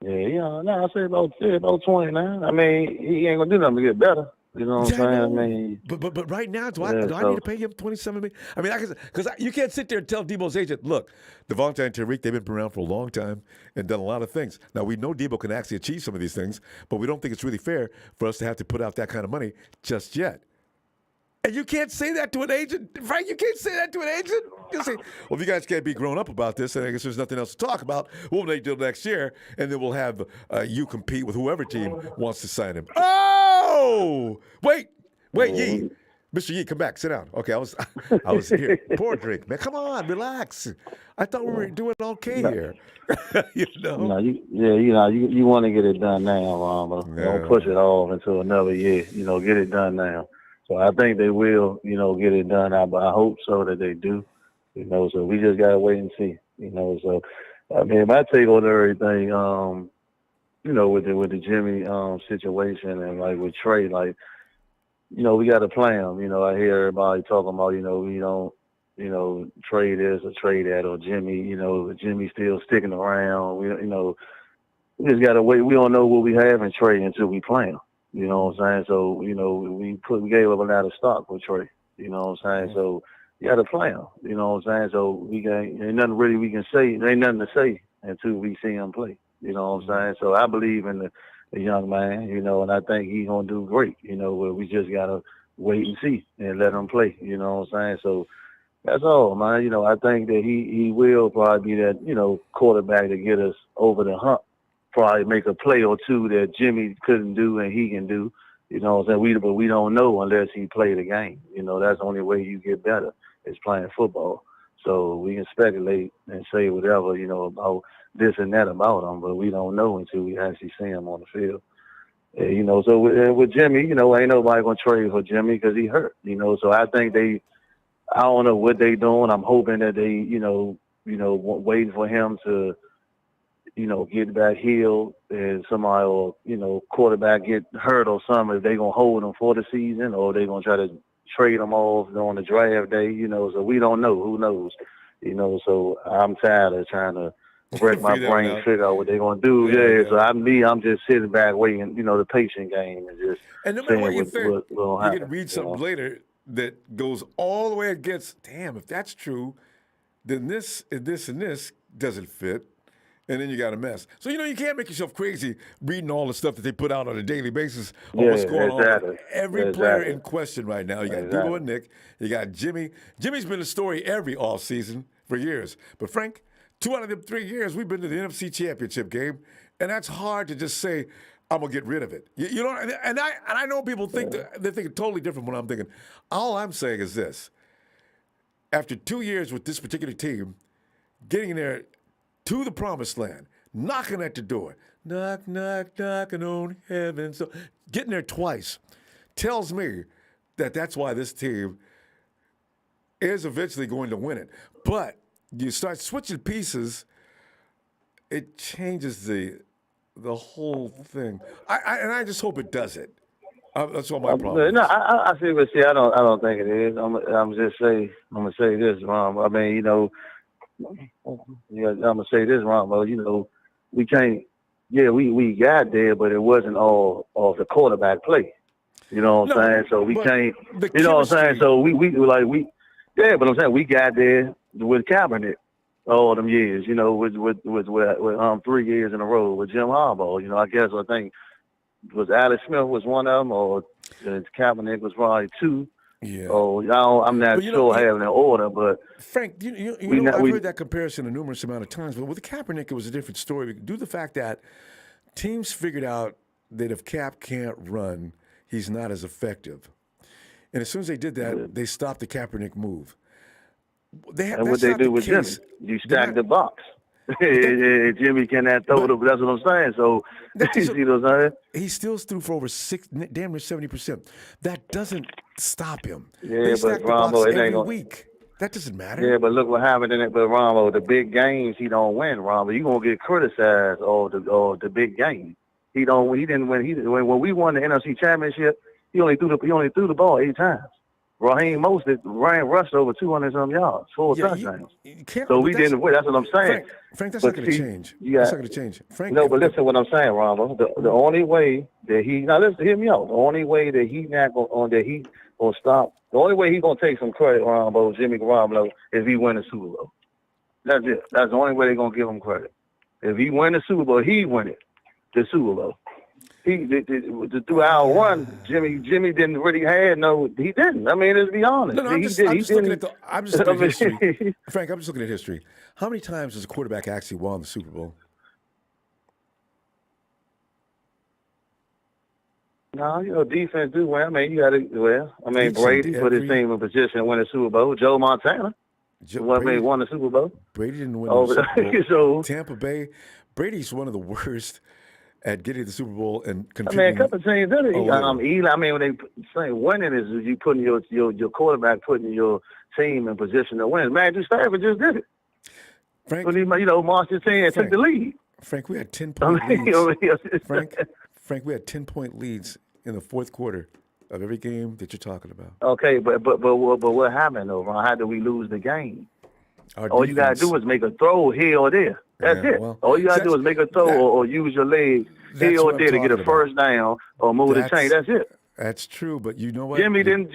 I say about 29. I mean, he ain't going to do nothing to get better. You know what I'm saying? But right now, do I need to pay him $27 million? I mean, because you can't sit there and tell Deebo's agent, look, Devante and Tyreek, they've been around for a long time and done a lot of things. Now, we know Deebo can actually achieve some of these things, but we don't think it's really fair for us to have to put out that kind of money just yet. And you can't say that to an agent, Frank. You can't say that to an agent. You say, well, if you guys can't be grown up about this, then I guess there's nothing else to talk about. We'll make deal next year, and then we'll have you compete with whoever team wants to sign him. Oh, wait, Yee. Mr. Yee, come back. Sit down. Okay, I was here. Pour a drink, man. Come on, relax. I thought we were doing okay here. You know? You want to get it done now, Ronbo. Yeah. Don't push it off until another year. Get it done now. So I think they will, get it done. I hope so that they do. So we just gotta wait and see. So I mean, my take on everything, with the Jimmy situation and like with Trey, like, we got to play him. I hear everybody talking about, we don't, trade this or trade that, or Jimmy, Jimmy's still sticking around. We just got to wait. We don't know what we have in Trey until we play him. You know what I'm saying? So, we gave up a lot of stock with Trey. You know what I'm saying? So you got to play him. You know what I'm saying? So ain't nothing really we can say. There ain't nothing to say until we see him play. You know what I'm saying? So I believe in the young man, and I think he's going to do great. But we just got to wait and see and let him play. You know what I'm saying? So that's all, man. I think that he will probably be that, quarterback to get us over the hump. Probably make a play or two that Jimmy couldn't do and he can do. You know what I'm saying? But we don't know unless he play the game. That's the only way you get better is playing football. So we can speculate and say whatever, about this and that about him, but we don't know until we actually see him on the field. So with Jimmy, ain't nobody going to trade for Jimmy because he hurt, So I think I don't know what they doing. I'm hoping that they, waiting for him to, get back healed and somebody or, quarterback get hurt or something, if they going to hold him for the season or they going to try to trade him off on the draft day, so we don't know. Who knows? So I'm tired of trying to break my brain, figure out what they're going to do. Yeah. So I'm just sitting back waiting, the patient game and just and no matter what you think, you're going to read something later that goes all the way against, damn, if that's true, then this and this doesn't fit. And then you got a mess. So, you can't make yourself crazy reading all the stuff that they put out on a daily basis of what's going on with every player in question right now. You got Deebo and Nick. You got Jimmy. Jimmy's been a story every offseason for years. But, Frank, 2 out of them 3 years, we've been to the NFC Championship game. And that's hard to just say, I'm going to get rid of it. And I know people think they're thinking totally different from what I'm thinking. All I'm saying is this. After 2 years with this particular team, getting there to the promised land, knocking at the door, knock, knock, knocking on heaven. So getting there twice tells me that that's why this team is eventually going to win it. But you start switching pieces, it changes the whole thing. I just hope it does it. That's all my problem. No, I see, but I don't think it is. I'm gonna say this, Ron. I mean, I'm gonna say this, Ronbo. We can't. Yeah, we got there, but it wasn't all of the quarterback play. You know what I'm saying? So we can't. You know what I'm saying? So we. Yeah, but I'm saying we got there with Kaepernick all them years. With 3 years in a row with Jim Harbaugh. I think was Alex Smith was one of them, or Kaepernick was probably 2. Yeah. Oh, I'm not sure having an order, but Frank, I've heard that comparison a numerous amount of times. But with Kaepernick, it was a different story. Due to the fact that teams figured out that if Cap can't run, he's not as effective, and as soon as they did that, they stopped the Kaepernick move. And what they do with Jimmy, you stack the box. Jimmy cannot throw it. That's what I'm saying. So, you see what I'm saying? He still threw for over damn near 70%. That doesn't stop him. Yeah, but Ronbo, it ain't gonna, week. That doesn't matter. Yeah, but look what happened in it. But Ronbo, the big games he don't win. Ronbo, you gonna get criticized of the big game. He didn't win. When we won the NFC Championship, he only threw the ball 8 times. Raheem Mostert rushed over 200-some yards, 4 touchdowns. So we didn't win. That's what I'm saying. Frank, that's not going to change. That's not going to change. Frank, no, but listen to what I'm saying, Ronbo. The only way that hear me out. The only way that he gonna stop. The only way he gonna take some credit, Ronbo, Jimmy Garoppolo, is he win the Super Bowl. That's it. That's the only way they're gonna give him credit. If he win the Super Bowl, he win it. The Super Bowl. through our run, Jimmy didn't really have no. He didn't. I mean, let's be honest. No, I'm just looking at history. Frank, I'm just looking at history. How many times has a quarterback actually won the Super Bowl? No, defense do well. I mean, you got to. Well, I mean, Brady put his team in position to win the Super Bowl. Joe Montana won the Super Bowl. Brady didn't win the Super Bowl. Tampa Bay, Brady's one of the worst at getting the Super Bowl and contributing. I mean, a couple of teams did it. Eli, I mean, when they say winning is you putting your quarterback putting your team in position to win. Matthew Stafford just did it. Frank, when he marched his team and took the lead. Frank, we had 10-point leads. Frank, we had 10-point leads in the fourth quarter of every game that you're talking about. Okay, but what happened though, Ron? How did we lose the game? All you gotta do is make a throw here or there. That's it. Well, all you gotta do is make a throw or use your legs here or there to get a first down or move the chain. That's it. That's true, but you know what? Jimmy don't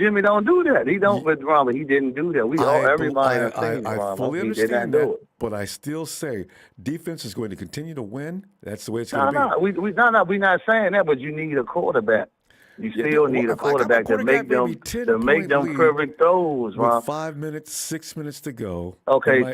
do that. He don't. But Robert, he didn't do that. Everybody. I fully understand that, but I still say defense is going to continue to win. That's the way it's going to be. We're not saying that, but you need a quarterback. You still need a quarterback to make them perfect throws, Ron. With 5 minutes, 6 minutes to go. Okay, my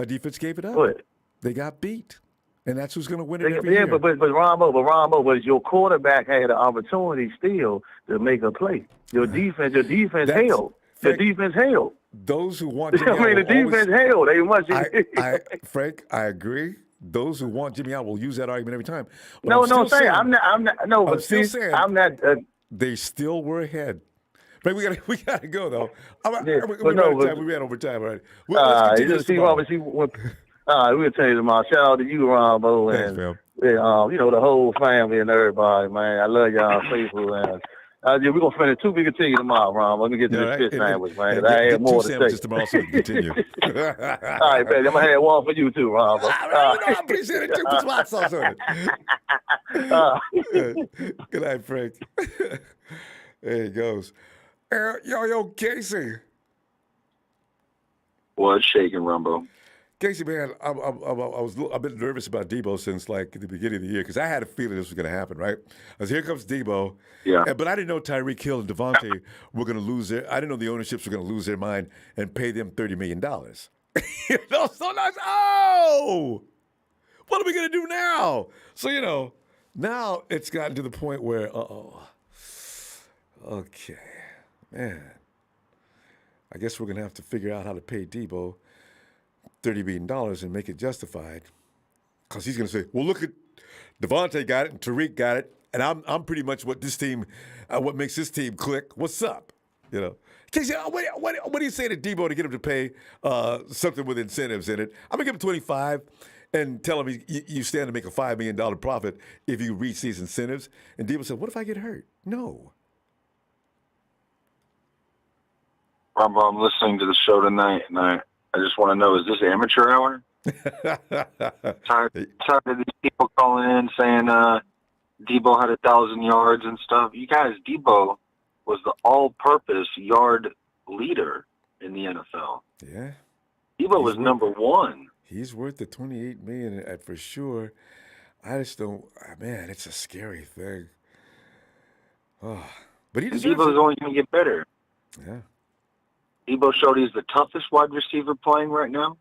defense gave it up. What? They got beat. And that's who's going to win it every year. But Ronbo, your quarterback had an opportunity still to make a play. Your defense held. The defense held. Those who want Jimmy the defense held. They must. Frank, I agree. Those who want Jimmy out will use that argument every time. But I'm not. They still were ahead. Frank, we got to go though. We ran over time, right? We'll tell you tomorrow. Shout out to you, Ronbo, and the whole family and everybody, man. I love y'all faithful, and we're gonna finish two. We continue tomorrow, Ron. Let me get to the fish sandwich, man. I have more to say. Tomorrow, so we can continue. All right, man. I'm gonna have one for you too, Ronbo. I appreciate it too. Put some hot sauce on it. Good night, Frank. There he goes. Yo, Casey. What's shaking, Rumbo? Casey, man, I was a bit nervous about Deebo since like the beginning of the year because I had a feeling this was going to happen, right? As here comes Deebo, but I didn't know Tyreek Hill and Devante were going to lose I didn't know the ownerships were going to lose their mind and pay them $30 million. So nice. Oh, what are we going to do now? So now it's gotten to the point where, okay, man, I guess we're going to have to figure out how to pay Deebo $30 million and make it justified, because he's going to say, "Well, look at Devante got it and Tyreek got it, and I'm pretty much what this team, what makes this team click. What's up?" Casey, what do you say to Deebo to get him to pay something with incentives in it? I'm gonna give him 25 and tell him you stand to make a $5 million profit if you reach these incentives. And Deebo said, "What if I get hurt?" No. Rumbo, I'm listening to the show tonight, and I just want to know, is this amateur hour? Tired of these people calling in saying Deebo had 1,000 yards and stuff. You guys, Deebo was the all-purpose yard leader in the NFL. Yeah. Deebo was number one. He's worth the $28 million for sure. I just don't. Man, it's a scary thing. Oh, but Deebo's only going to get better. Yeah. Deebo showed he's the toughest wide receiver playing right now.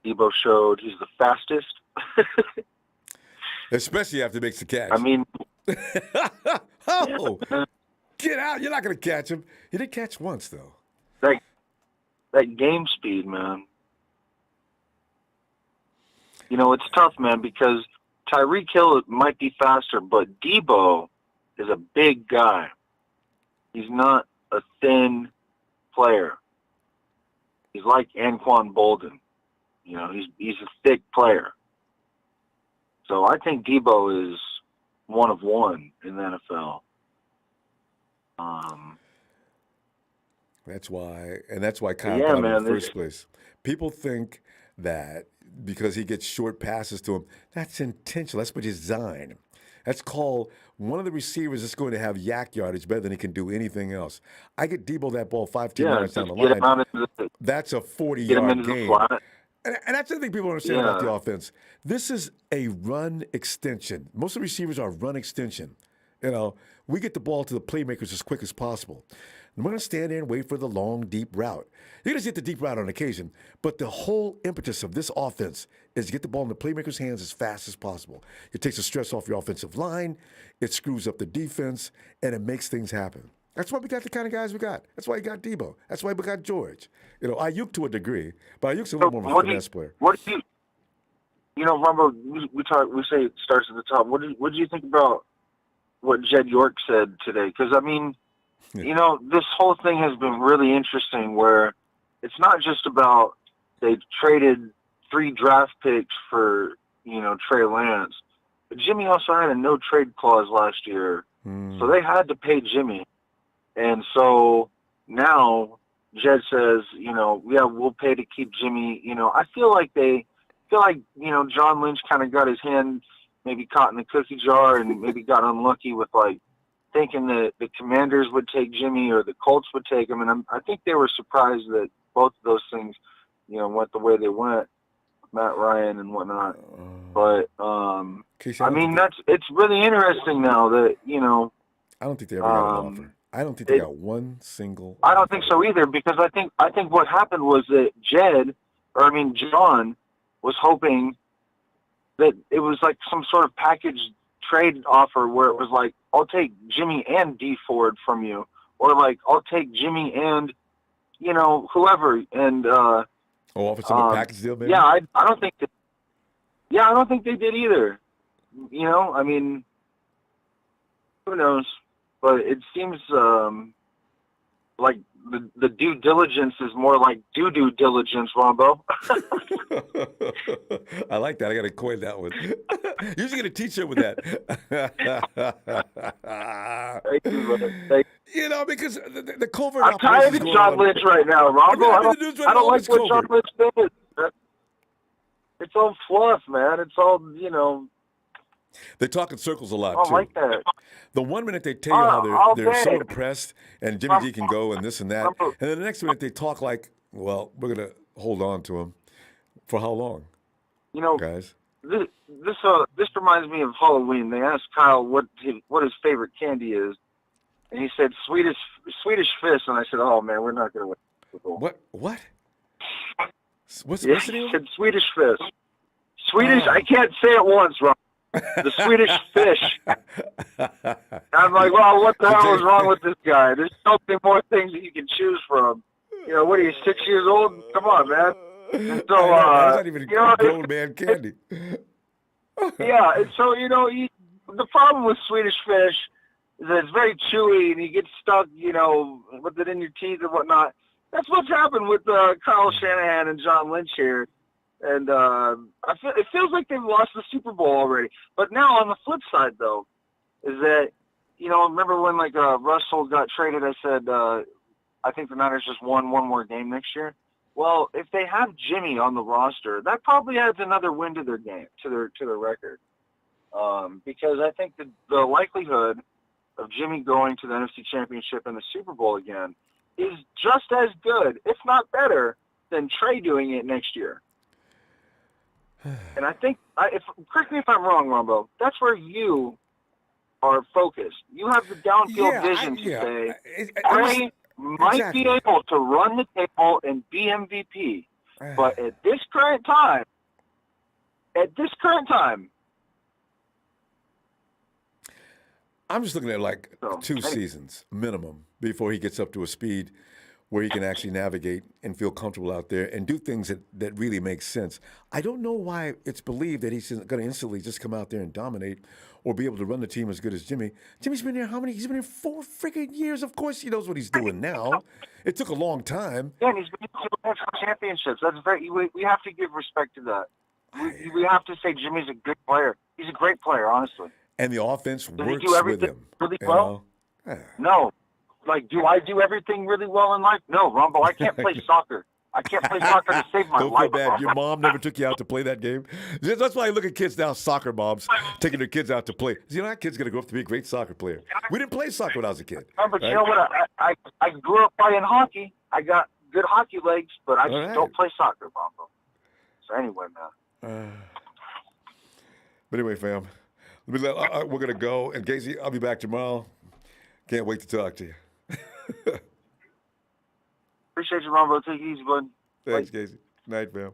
Deebo showed he's the fastest. Especially after he makes the catch. I mean, get out. You're not going to catch him. He did catch once, though. That game speed, man. It's tough, man, because Tyreek Hill might be faster, but Deebo is a big guy. He's not a thin player. He's like Anquan Bolden. He's a thick player. So I think Deebo is one of one in the NFL. That's why Kyle got him in the first place. People think that because he gets short passes to him, that's intentional. That's by design. That's called one of the receivers that's going to have yak yardage better than he can do anything else. I get Deebo that ball 5-10 yards down the line. That's a 40-yard game. And that's the thing people don't understand about the Yeah. offense. This is a run extension. Most of the receivers are run extension. You know, we get the ball to the playmakers as quick as possible. And we're going to stand there and wait for the long, deep route. You're going to get the deep route on occasion, but the whole impetus of this offense is to get the ball in the playmakers' hands as fast as possible. It takes the stress off your offensive line, it screws up the defense, and it makes things happen. That's why we got the kind of guys we got. That's why you got Deebo. That's why we got George. You know, Ayuk to a degree, but Ayuk's a little more of a finesse player. What do you know, Ronbo, we say it starts at the top. What do you think about what Jed York said today? Because, I mean, you know, this whole thing has been really interesting where it's not just about they traded 3 draft picks for, you know, Trey Lance, but Jimmy also had a no-trade clause last year, so they had to pay Jimmy. And so now Jed says, you know, yeah, we'll pay to keep Jimmy. You know, I feel like, you know, John Lynch kind of got his hand maybe caught in the cookie jar and maybe got unlucky with, like, thinking that the Commanders would take Jimmy or the Colts would take him. And I think they were surprised that both of those things, you know, went the way they went, Matt Ryan and whatnot. But, I mean, it's really interesting now that, you know. I don't think they ever got an offer. I don't think they got one single. I don't think so either, because I think what happened was that John was hoping that it was like some sort of package trade offer where it was like, I'll take Jimmy and D Ford from you, or like I'll take Jimmy and, you know, whoever, and offer some package deal, maybe. Yeah, I don't think that. Yeah, I don't think they did either. You know, I mean, who knows? But it seems like the due diligence is more like due diligence, Ronbo. I like that. I got to coin that one. You should get a T-shirt with that. Thank you, brother. Thank you. You know, because the covert. I'm tired of John Lynch right now, Ronbo. I don't like what John Lynch did. It's all fluff, man. It's all, you know. They talk in circles a lot, I don't too. like that. The one minute they tell you how they're so okay. impressed and Jimmy G can go and this and that. And then the next minute they talk like, well, we're going to hold on to him. For how long? You know, guys? This reminds me of Halloween. They asked Kyle what his favorite candy is. And he said Swedish Fish. And I said, oh, man, we're not going to win. What? What's he said Swedish Fish. I can't say it once, Ron. The Swedish Fish. I'm like, well, what the hell is wrong with this guy? There's so many more things that you can choose from. You know, what are you, 6 years old? Come on, man. And so, that's not even grown man candy. Yeah, and so, you know, the problem with Swedish Fish is that it's very chewy and you get stuck, you know, with it in your teeth and whatnot. That's what's happened with Kyle Shanahan and John Lynch here. And it feels like they've lost the Super Bowl already. But now on the flip side, though, is that, you know, remember when, like, Russell got traded, I said, I think the Niners just won one more game next year. Well, if they have Jimmy on the roster, that probably adds another win to their game, to their record. Because I think the likelihood of Jimmy going to the NFC Championship and the Super Bowl again is just as good, if not better, than Trey doing it next year. And I think, correct me if I'm wrong, Ronbo, that's where you are focused. You have the downfield vision to say, Trey might be able to run the table and be MVP. But at this current time, I'm just looking at like 2 seasons minimum before he gets up to a speed where he can actually navigate and feel comfortable out there and do things that really make sense. I don't know why it's believed that he's going to instantly just come out there and dominate or be able to run the team as good as Jimmy. Jimmy's been there how many? He's been there 4 freaking years. Of course he knows what he's doing now. It took a long time. Yeah, and he's been to championships. That's we have to give respect to that. We have to say Jimmy's a good player. He's a great player, honestly. And the offense Does works he do everything with him. really well? No. Like, do I do everything really well in life? No, Ronbo, I can't play soccer. I can't play soccer to save my Don't life. feel bad. Your mom never took you out to play that game. That's why I look at kids now, soccer moms, taking their kids out to play. You know, that kid's going to grow up to be a great soccer player. We didn't play soccer when I was a kid. But you know what? I grew up playing hockey. I got good hockey legs, but I just don't play soccer, Ronbo. anyway, man. But anyway, fam, we're going to go. And Casey, I'll be back tomorrow. Can't wait to talk to you. Appreciate you, Ronbo. Take it easy, bud. Thanks, Casey. Night, fam.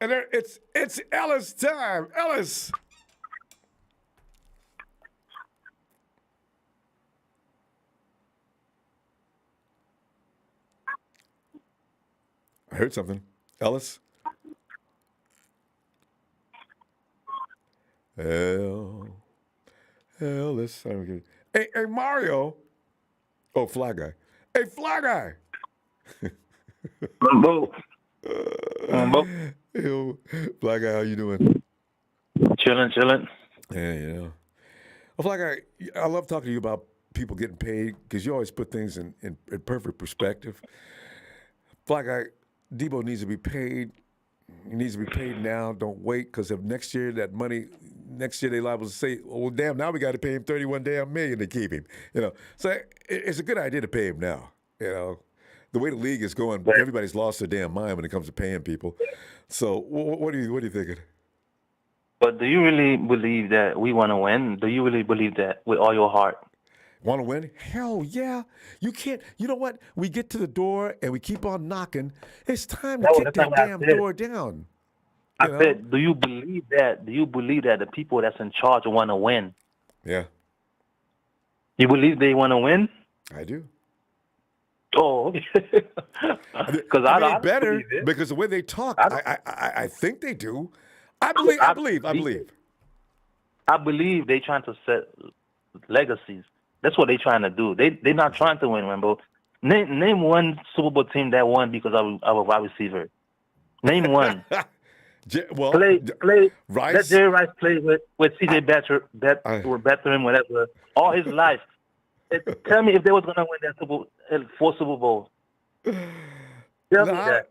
And there, it's Ellis time. Ellis. I heard something. Ellis. Ellis. Hey, Mario. Oh, Fly Guy. Hey, Fly Guy. Ronbo. Yo, Fly Guy, how you doing? Chilling. Yeah. Well, Fly Guy, I love talking to you about people getting paid because you always put things in perfect perspective. Fly Guy, Deebo needs to be paid. He needs to be paid now. Don't wait, because if next year they liable to say, "Oh, well, damn, now we got to pay him $31 million to keep him." So it's a good idea to pay him now. The way the league is going, everybody's lost their damn mind when it comes to paying people. So what are you thinking? But do you really believe that we want to win? Do you really believe that with all your heart? Want to win? Hell yeah. You can't. You know what? We get to the door and we keep on knocking. It's time to kick that damn door down. I said, do you believe that? Do you believe that the people that's in charge want to win? Yeah. You believe they want to win? I do. Oh, okay. Because I better because the way they talk, I think they do. I believe. I believe they trying to set legacies. That's what they trying to do. They're not trying to win, Ronbo. Name one Super Bowl team that won because of a wide receiver. Name one. Rice. Let Jerry Rice play with C.J. Beathard, whatever, all his life. Tell me if they was gonna win that four Super Bowls. Tell me that.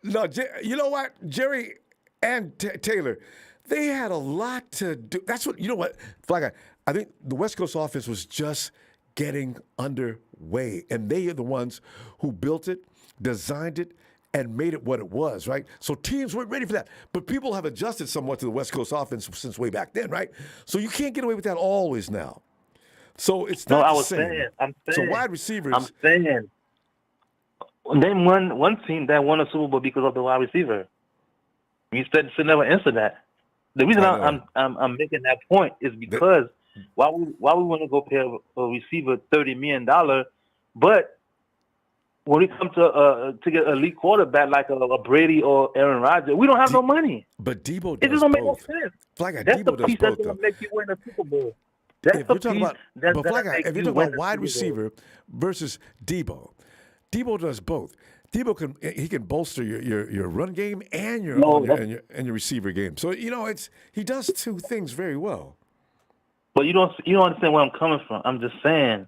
No, you know what, Jerry and Taylor, they had a lot to do. That's what you know. What, Fly Guy, I think the West Coast offense was just getting underway, and they are the ones who built it, designed it, and made it what it was, right? So teams weren't ready for that. But people have adjusted somewhat to the West Coast offense since way back then, right? So you can't get away with that always now. So it's not the same. I'm saying. So wide receivers. I'm saying. Name one team that won a Super Bowl because of the wide receiver. You said never answer that. The reason I'm making that point is because why we want to go pay a receiver $30 million, but when it comes to get an elite quarterback like a Brady or Aaron Rodgers, we don't have no money. But Deebo does it doesn't make no both. sense. That's the piece that's going to make you win a Super Bowl. That's if the you're talking piece about, if you're talking about wide receiver versus Deebo does both. Deebo can bolster your run game and your receiver game. So he does two things very well. But you don't understand where I'm coming from. I'm just saying,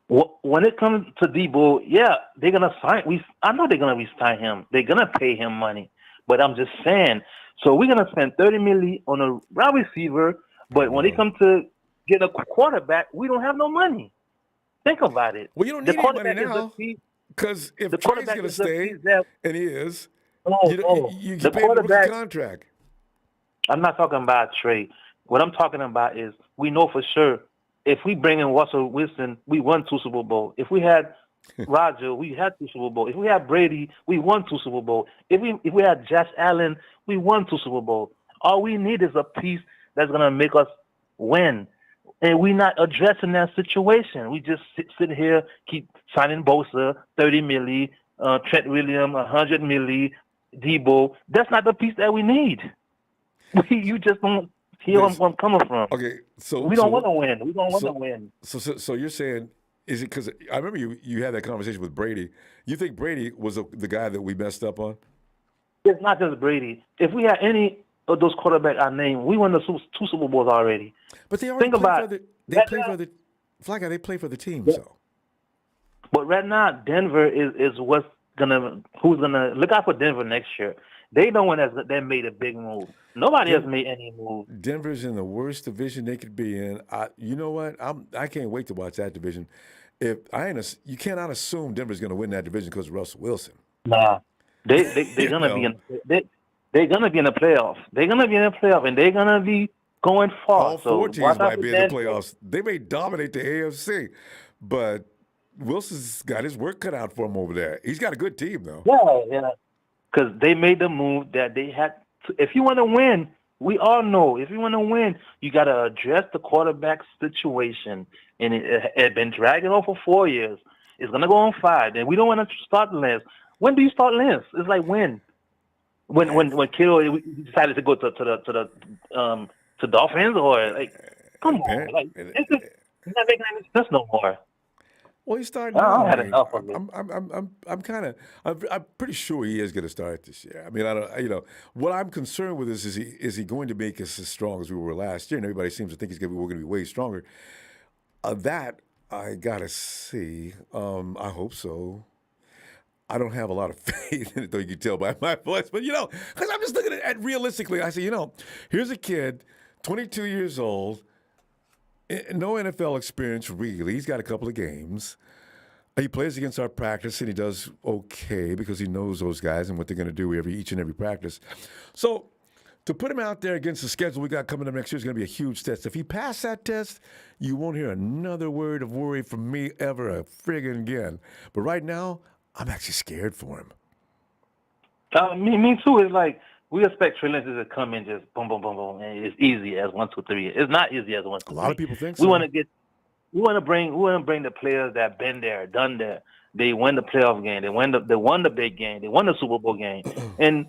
when it comes to Deebo, yeah, they're gonna sign. I know they're gonna re-sign him. They're gonna pay him money. But I'm just saying, so we're gonna spend $30 million on a wide receiver. But when it comes to get a quarterback, we don't have no money. Think about it. Well, you don't need any money now. Because if Trey's going to stay, and he is, you get paid a rookie contract. I'm not talking about Trey. What I'm talking about is we know for sure if we bring in Russell Wilson, we won 2 Super Bowls. If we had Roger, we had 2 Super Bowls. If we had Brady, we won 2 Super Bowls. If we had Josh Allen, we won 2 Super Bowls. All we need is a piece that's going to make us win. And we're not addressing that situation. We just sit here, keep signing Bosa, $30 million, Trent Williams, $100 million, Deebo. That's not the piece that we need. You just don't hear where I'm coming from. Okay, so we don't want to win. We don't want to win. So you're saying, is it because I remember you had that conversation with Brady. You think Brady was the guy that we messed up on? It's not just Brady. If we had any of those quarterbacks I named, we won the 2 Super Bowls already. But they already play for the team. So, but right now, Denver is who's gonna look out for Denver next year. They the one that made a big move. Nobody has made any move. Denver's in the worst division they could be in. You know what? I can't wait to watch that division. You cannot assume Denver's going to win that division because of Russell Wilson. Nah. They're gonna be in they're gonna be in the playoffs. They're gonna be in the playoff, and they're gonna be going far. All four So teams watch out might for be in the Denver. playoffs. They may dominate the AFC, but Wilson's got his work cut out for him over there. He's got a good team, though. Yeah. Because they made the move that they had. If you want to win, we all know if you want to win, you got to address the quarterback situation. And it had been dragging on for 4 years. It's gonna go on 5. And we don't want to start Lance. When do you start Lance? It's like when Kittle decided to go to Dolphins, or like, come on, like it's not making any sense no more. Well, he's starting. I had enough of it. I'm pretty sure he is going to start this year. I mean, I don't. What I'm concerned with is he going to make us as strong as we were last year? And everybody seems to think we're going to be way stronger. That I gotta see. I hope so. I don't have a lot of faith in it, though. You can tell by my voice, but because I'm just looking at realistically. I say, here's a kid, 22 years old. No NFL experience, really. He's got a couple of games. He plays against our practice, and he does okay because he knows those guys and what they're going to do each and every practice. So to put him out there against the schedule we got coming up next year is going to be a huge test. If he passed that test, you won't hear another word of worry from me ever friggin' again. But right now, I'm actually scared for him. Me too. It's like we expect Trey Lance to come in just boom, boom, boom, boom, and it's easy as 1, 2, 3. It's not easy as 1, 2, 3. A lot of people think so. We want to bring the players that been there, done there. They win the playoff game. They won the big game. They won the Super Bowl game, and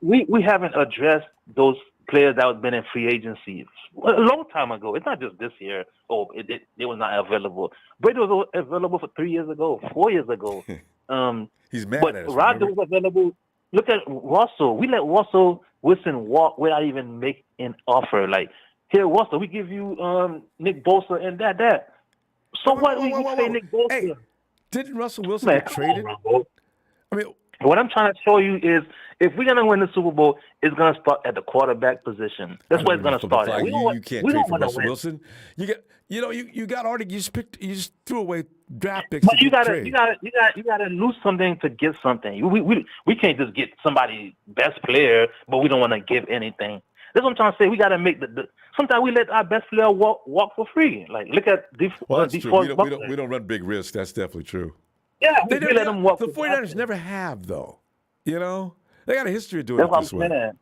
we haven't addressed those players that have been in free agency a long time ago. It's not just this year. Oh, it was not available. Brady was available for 3 years ago, 4 years ago. He's mad but at us. Roger was available. Look at Russell. We let Russell Wilson walk without even make an offer. Like, here, Russell, we give you Nick Bosa and that. So what? We say Nick Bosa. Hey, didn't Russell Wilson get traded? I mean, what I'm trying to show you is if we're gonna win the Super Bowl, it's gonna start at the quarterback position. That's where it's gonna start at. You can't trade for Russell Wilson. You just threw away draft picks. But you gotta lose something to get something. We can't just get somebody best player, but we don't want to give anything. That's what I'm trying to say. We gotta make sometimes we let our best player walk for free. Like look at that's true. We don't run big risks. That's definitely true. Yeah, we let them walk. The 49ers never have though. They got a history of doing That's it what this I'm way. saying.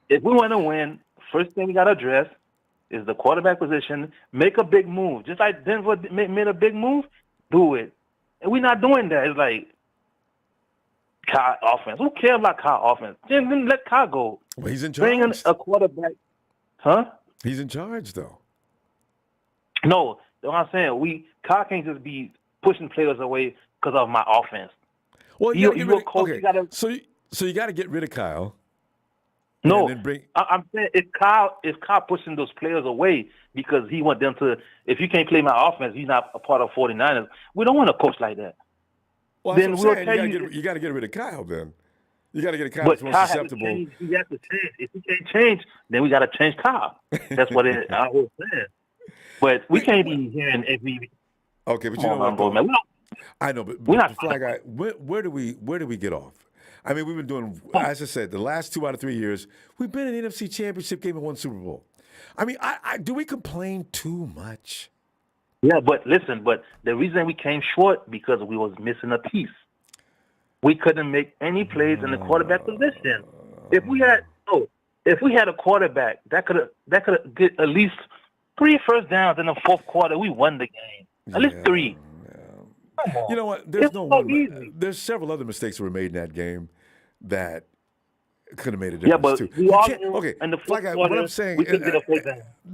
If we want to win, first thing we got to address is the quarterback position. Make a big move. Just like Denver made a big move, do it. And we're not doing that. It's like Kyle offense. Who cares about Kyle offense? Then let Kyle go. Well, he's in charge. Bring in a quarterback. Huh? He's in charge, though. No, what I'm saying, Kyle can't just be pushing players away because of my offense. Well, you're a coach. Okay. You gotta, so you got to get rid of Kyle. No, and then bring, I'm saying if Kyle pushing those players away because he want them to, if you can't play my offense, you're not a part of 49ers. We don't want a coach like that. Well, then we'll tell you got to get rid of Kyle. Then you got to get a Kyle but that's more Kyle susceptible. He has to change. If he can't change, then we got to change Kyle. That's what I was saying. But we can't be hearing every. Okay, but you know what? Man. I know, but we're not Fly Guy, where do we get off? I mean, we've been doing, as I said, the last 2 out of 3 years, we've been in the NFC Championship game and won Super Bowl. I mean, do we complain too much? Yeah, but listen, the reason we came short because we was missing a piece. We couldn't make any plays in the quarterback position. If we had a quarterback that could get at least 3 first downs in the fourth quarter, we won the game. At least 3. You know what? There's several other mistakes that were made in that game that could have made a difference too. Okay, Fly Guy, what I'm saying,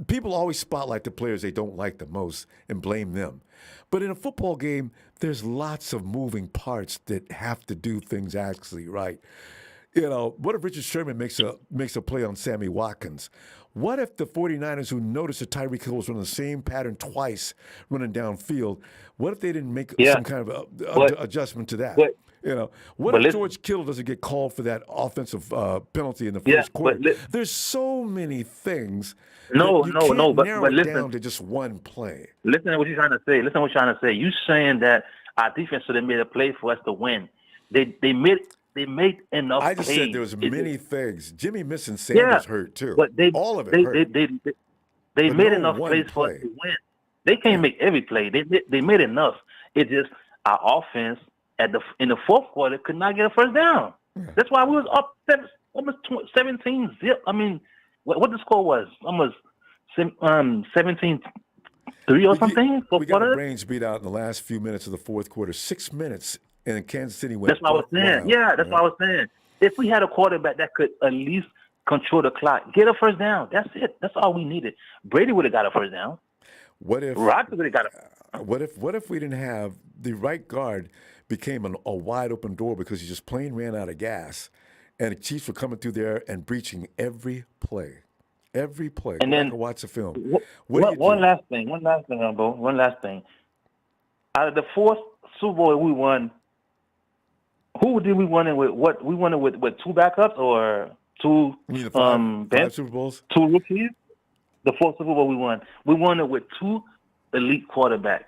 people always spotlight the players they don't like the most and blame them. But in a football game, there's lots of moving parts that have to do things actually right. What if Richard Sherman makes a play on Sammy Watkins? What if the 49ers, who noticed that Tyreek HIll was running the same pattern twice, running downfield, what if they didn't make some kind of adjustment to that? What if George Kittle doesn't get called for that offensive penalty in the first quarter? There's so many things. But listen, down to just one play. Listen to what you're trying to say. You saying that our defense should have made a play for us to win. They made They made enough I just plays. said there was many things. Jimmy missing Sanders hurt too. But All of it they hurt. they But made no enough one plays for us play. to win. They can't make every play. They made enough. It just our offense in the fourth quarter could not get a first down. That's why we was up almost 17-0. I mean, what the score was? Almost 17-3 or something. We got our brains beat out in the last few minutes of the fourth quarter. 6 minutes, and Kansas City went. That's what I was saying. wild. Yeah, that's what I was saying. If we had a quarterback that could at least control the clock, get a first down. That's it. That's all we needed. Brady would have got a first down. What if Rodgers would have got a What if we didn't have the right guard became a wide open door because he just plain ran out of gas, and the Chiefs were coming through there and breaching every play. Every play. And Go then back and watch the film. one last thing, Ronbo. One last thing. Out of the fourth Super Bowl we won, who did we win it with? What we won it with two backups or two You mean the five bench, Super Bowls? two rookies? The fourth Super Bowl we won it with two elite quarterbacks.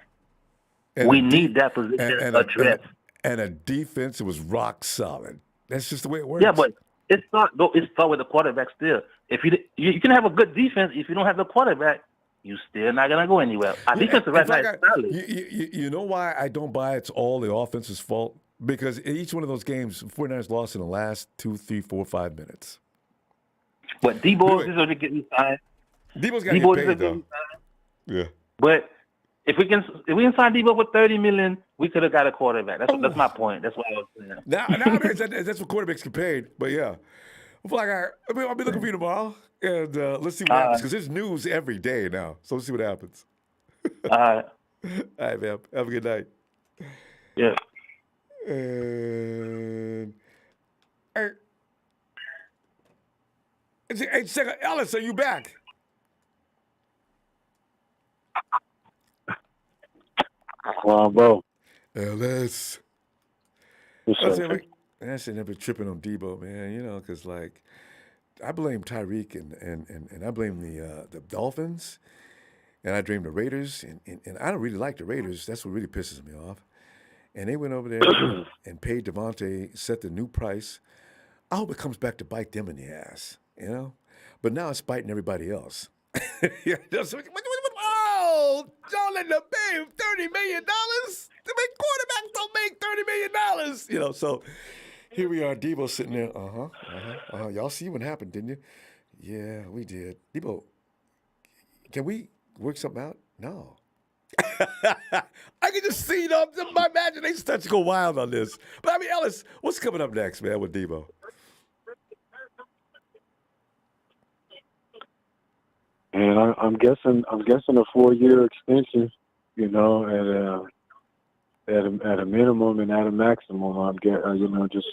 We need that position addressed. And a defense that was rock solid. That's just the way it works. Yeah, but it's not with the quarterback still. If you can have a good defense, if you don't have the quarterback, you still not gonna go anywhere. Our defensive right now is solid. You know why I don't buy it's all the offense's fault? Because in each one of those games, 49ers lost in the last 2, 3, 4, 5 minutes. But Deebo is going to get signed. Debo's got to get paid though. Yeah. But if we can sign Deebo for $30 million, we could have got a quarterback. That's my point. That's what I was saying. Now that's what quarterbacks get paid. But yeah, I'll be looking for you tomorrow, and let's see what happens because there's news every day now. So let's see what happens. All right. All right, man. Have a good night. Yeah. And hey, second, Ellis, are you back? Ronbo. Ellis. What's up? I should never tripping on Deebo, man. You know, because like I blame Tyreek and I blame the Dolphins, and I blame the Raiders, and I don't really like the Raiders. That's what really pisses me off. And they went over there and paid Devante, set the new price. I hope it comes back to bite them in the ass, you know? But now it's biting everybody else. Oh, y'all letting them pay him $30 million? The big quarterbacks don't make $30 million. You know, so here we are, Deebo sitting there. Y'all see what happened, didn't you? Yeah, we did. Deebo, can we work something out? No. I can just see my imagination starts to go wild on this. But I mean, Ellis, what's coming up next, man, with Deebo? And I'm guessing a 4-year extension, you know, at a minimum and at a maximum. You know, just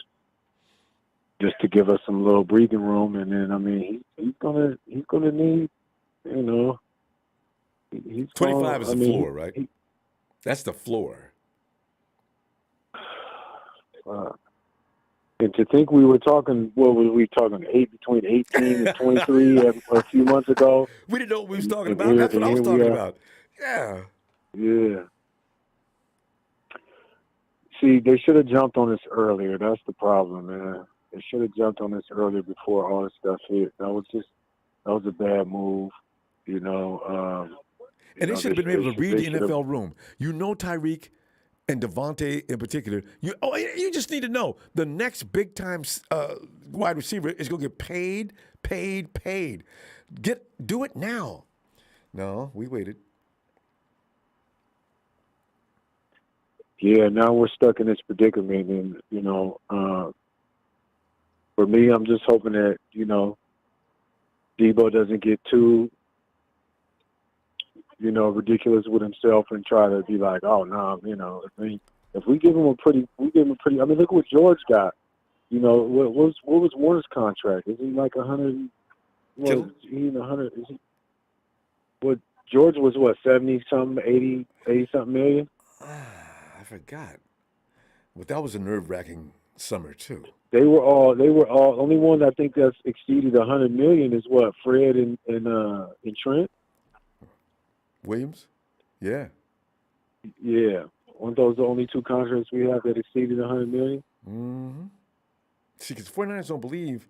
to give us some little breathing room, and then I mean he's gonna need, you know. 25 is the floor, right? That's the floor. And to think we were talking, what were we talking, between 18 and 23 a few months ago? We didn't know what we was talking about. That's what I was talking about. Yeah. Yeah. See, they should have jumped on this earlier. That's the problem, man. They should have jumped on this earlier before all this stuff hit. That was a bad move, you know. And they should have been able to read the NFL room. You know Tyreek and Devante in particular. You just need to know the next big time wide receiver is going to get paid. Do it now. No, we waited. Yeah, now we're stuck in this predicament, and you know, for me, I'm just hoping that you know, Deebo doesn't get too, you know, ridiculous with himself and try to be like, oh no, you know, if we give him a pretty. I mean, look what George got. You know, what was Warner's contract? Is he like 100? What he 100? Is he? What George was? What 70 something, 80 something million? I forgot. But that was a nerve-wracking summer too. They were all. Only one I think that's exceeded 100 million is what Fred and Trent. Williams? Yeah. Yeah. Weren't those the only two contracts we have that exceeded 100 million? Mm-hmm. See, because 49ers don't believe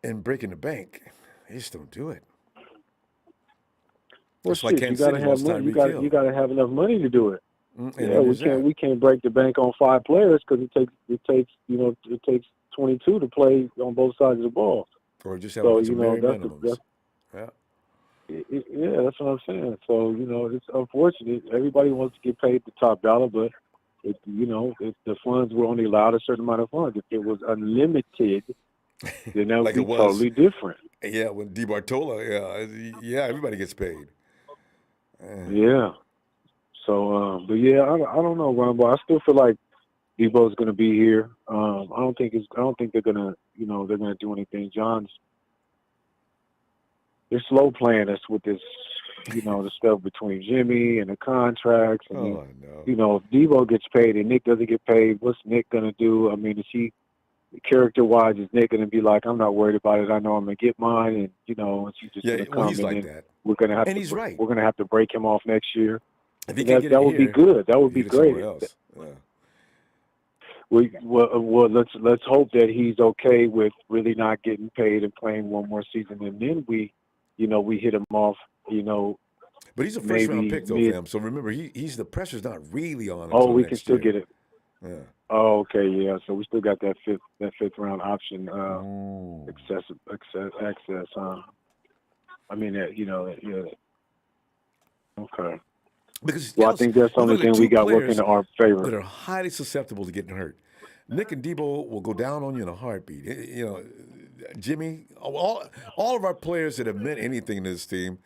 in breaking the bank. They just don't do it. Well, That's why shit, you Kansas gotta City have lost money. Tyreek Hill. You gotta have enough money to do it. And Yeah, then there's that. we can't break the bank on 5 players because it takes 22 to play on both sides of the ball. Or just have So a bunch of Mary minimums. Yeah. Yeah, that's what I'm saying. So it's unfortunate. Everybody wants to get paid the top dollar, but if the funds were only allowed a certain amount of funds, if it was unlimited, then that would Like be it was. totally different. Yeah, when DeBartola, yeah, everybody gets paid. Yeah. So, but yeah, I don't know, Ronbo. I still feel like Deebo's going to be here. I don't think they're gonna do anything. They're slow playing us with this, the stuff between Jimmy and the contracts. And if Deebo gets paid and Nick doesn't get paid, what's Nick going to do? I mean, is he character-wise, is Nick going to be like, I'm not worried about it. I know I'm going to get mine, and and she's just going to come he's and like then that. we're going to have And to he's right. we're going to have to break him off next year. If he And can't get that it would be here, good. That would be get it somewhere great. else. Yeah. Well, let's hope that he's okay with really not getting paid and playing one more season, and then we hit him off. But he's a first round pick though, fam. So remember, he's the pressure's not really on him. Oh, we next can still year. get it. Yeah. Oh, okay, yeah. So we still got that fifth round option access. I mean that yeah. Okay. Because I think that's the only thing we got working in our favor. That are highly susceptible to getting hurt. Nick and Deebo will go down on you in a heartbeat. Jimmy, all of our players that have meant anything to this team,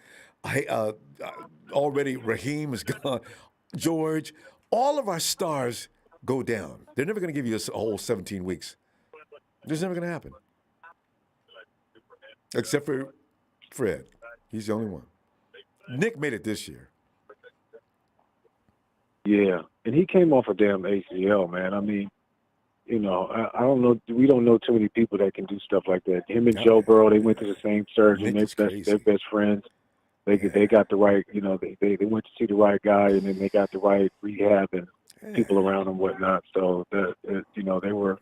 already Raheem is gone, George, all of our stars go down. They're never going to give you a whole 17 weeks. It's never going to happen. Except for Fred. He's the only one. Nick made it this year. Yeah, and he came off a damn ACL, man. I mean, I don't know. We don't know too many people that can do stuff like that. Him and Joe Burrow, they went to the same surgeon. They're best friends. They got the right, they went to see the right guy, and then they got the right rehab and people around them, whatnot. So they were.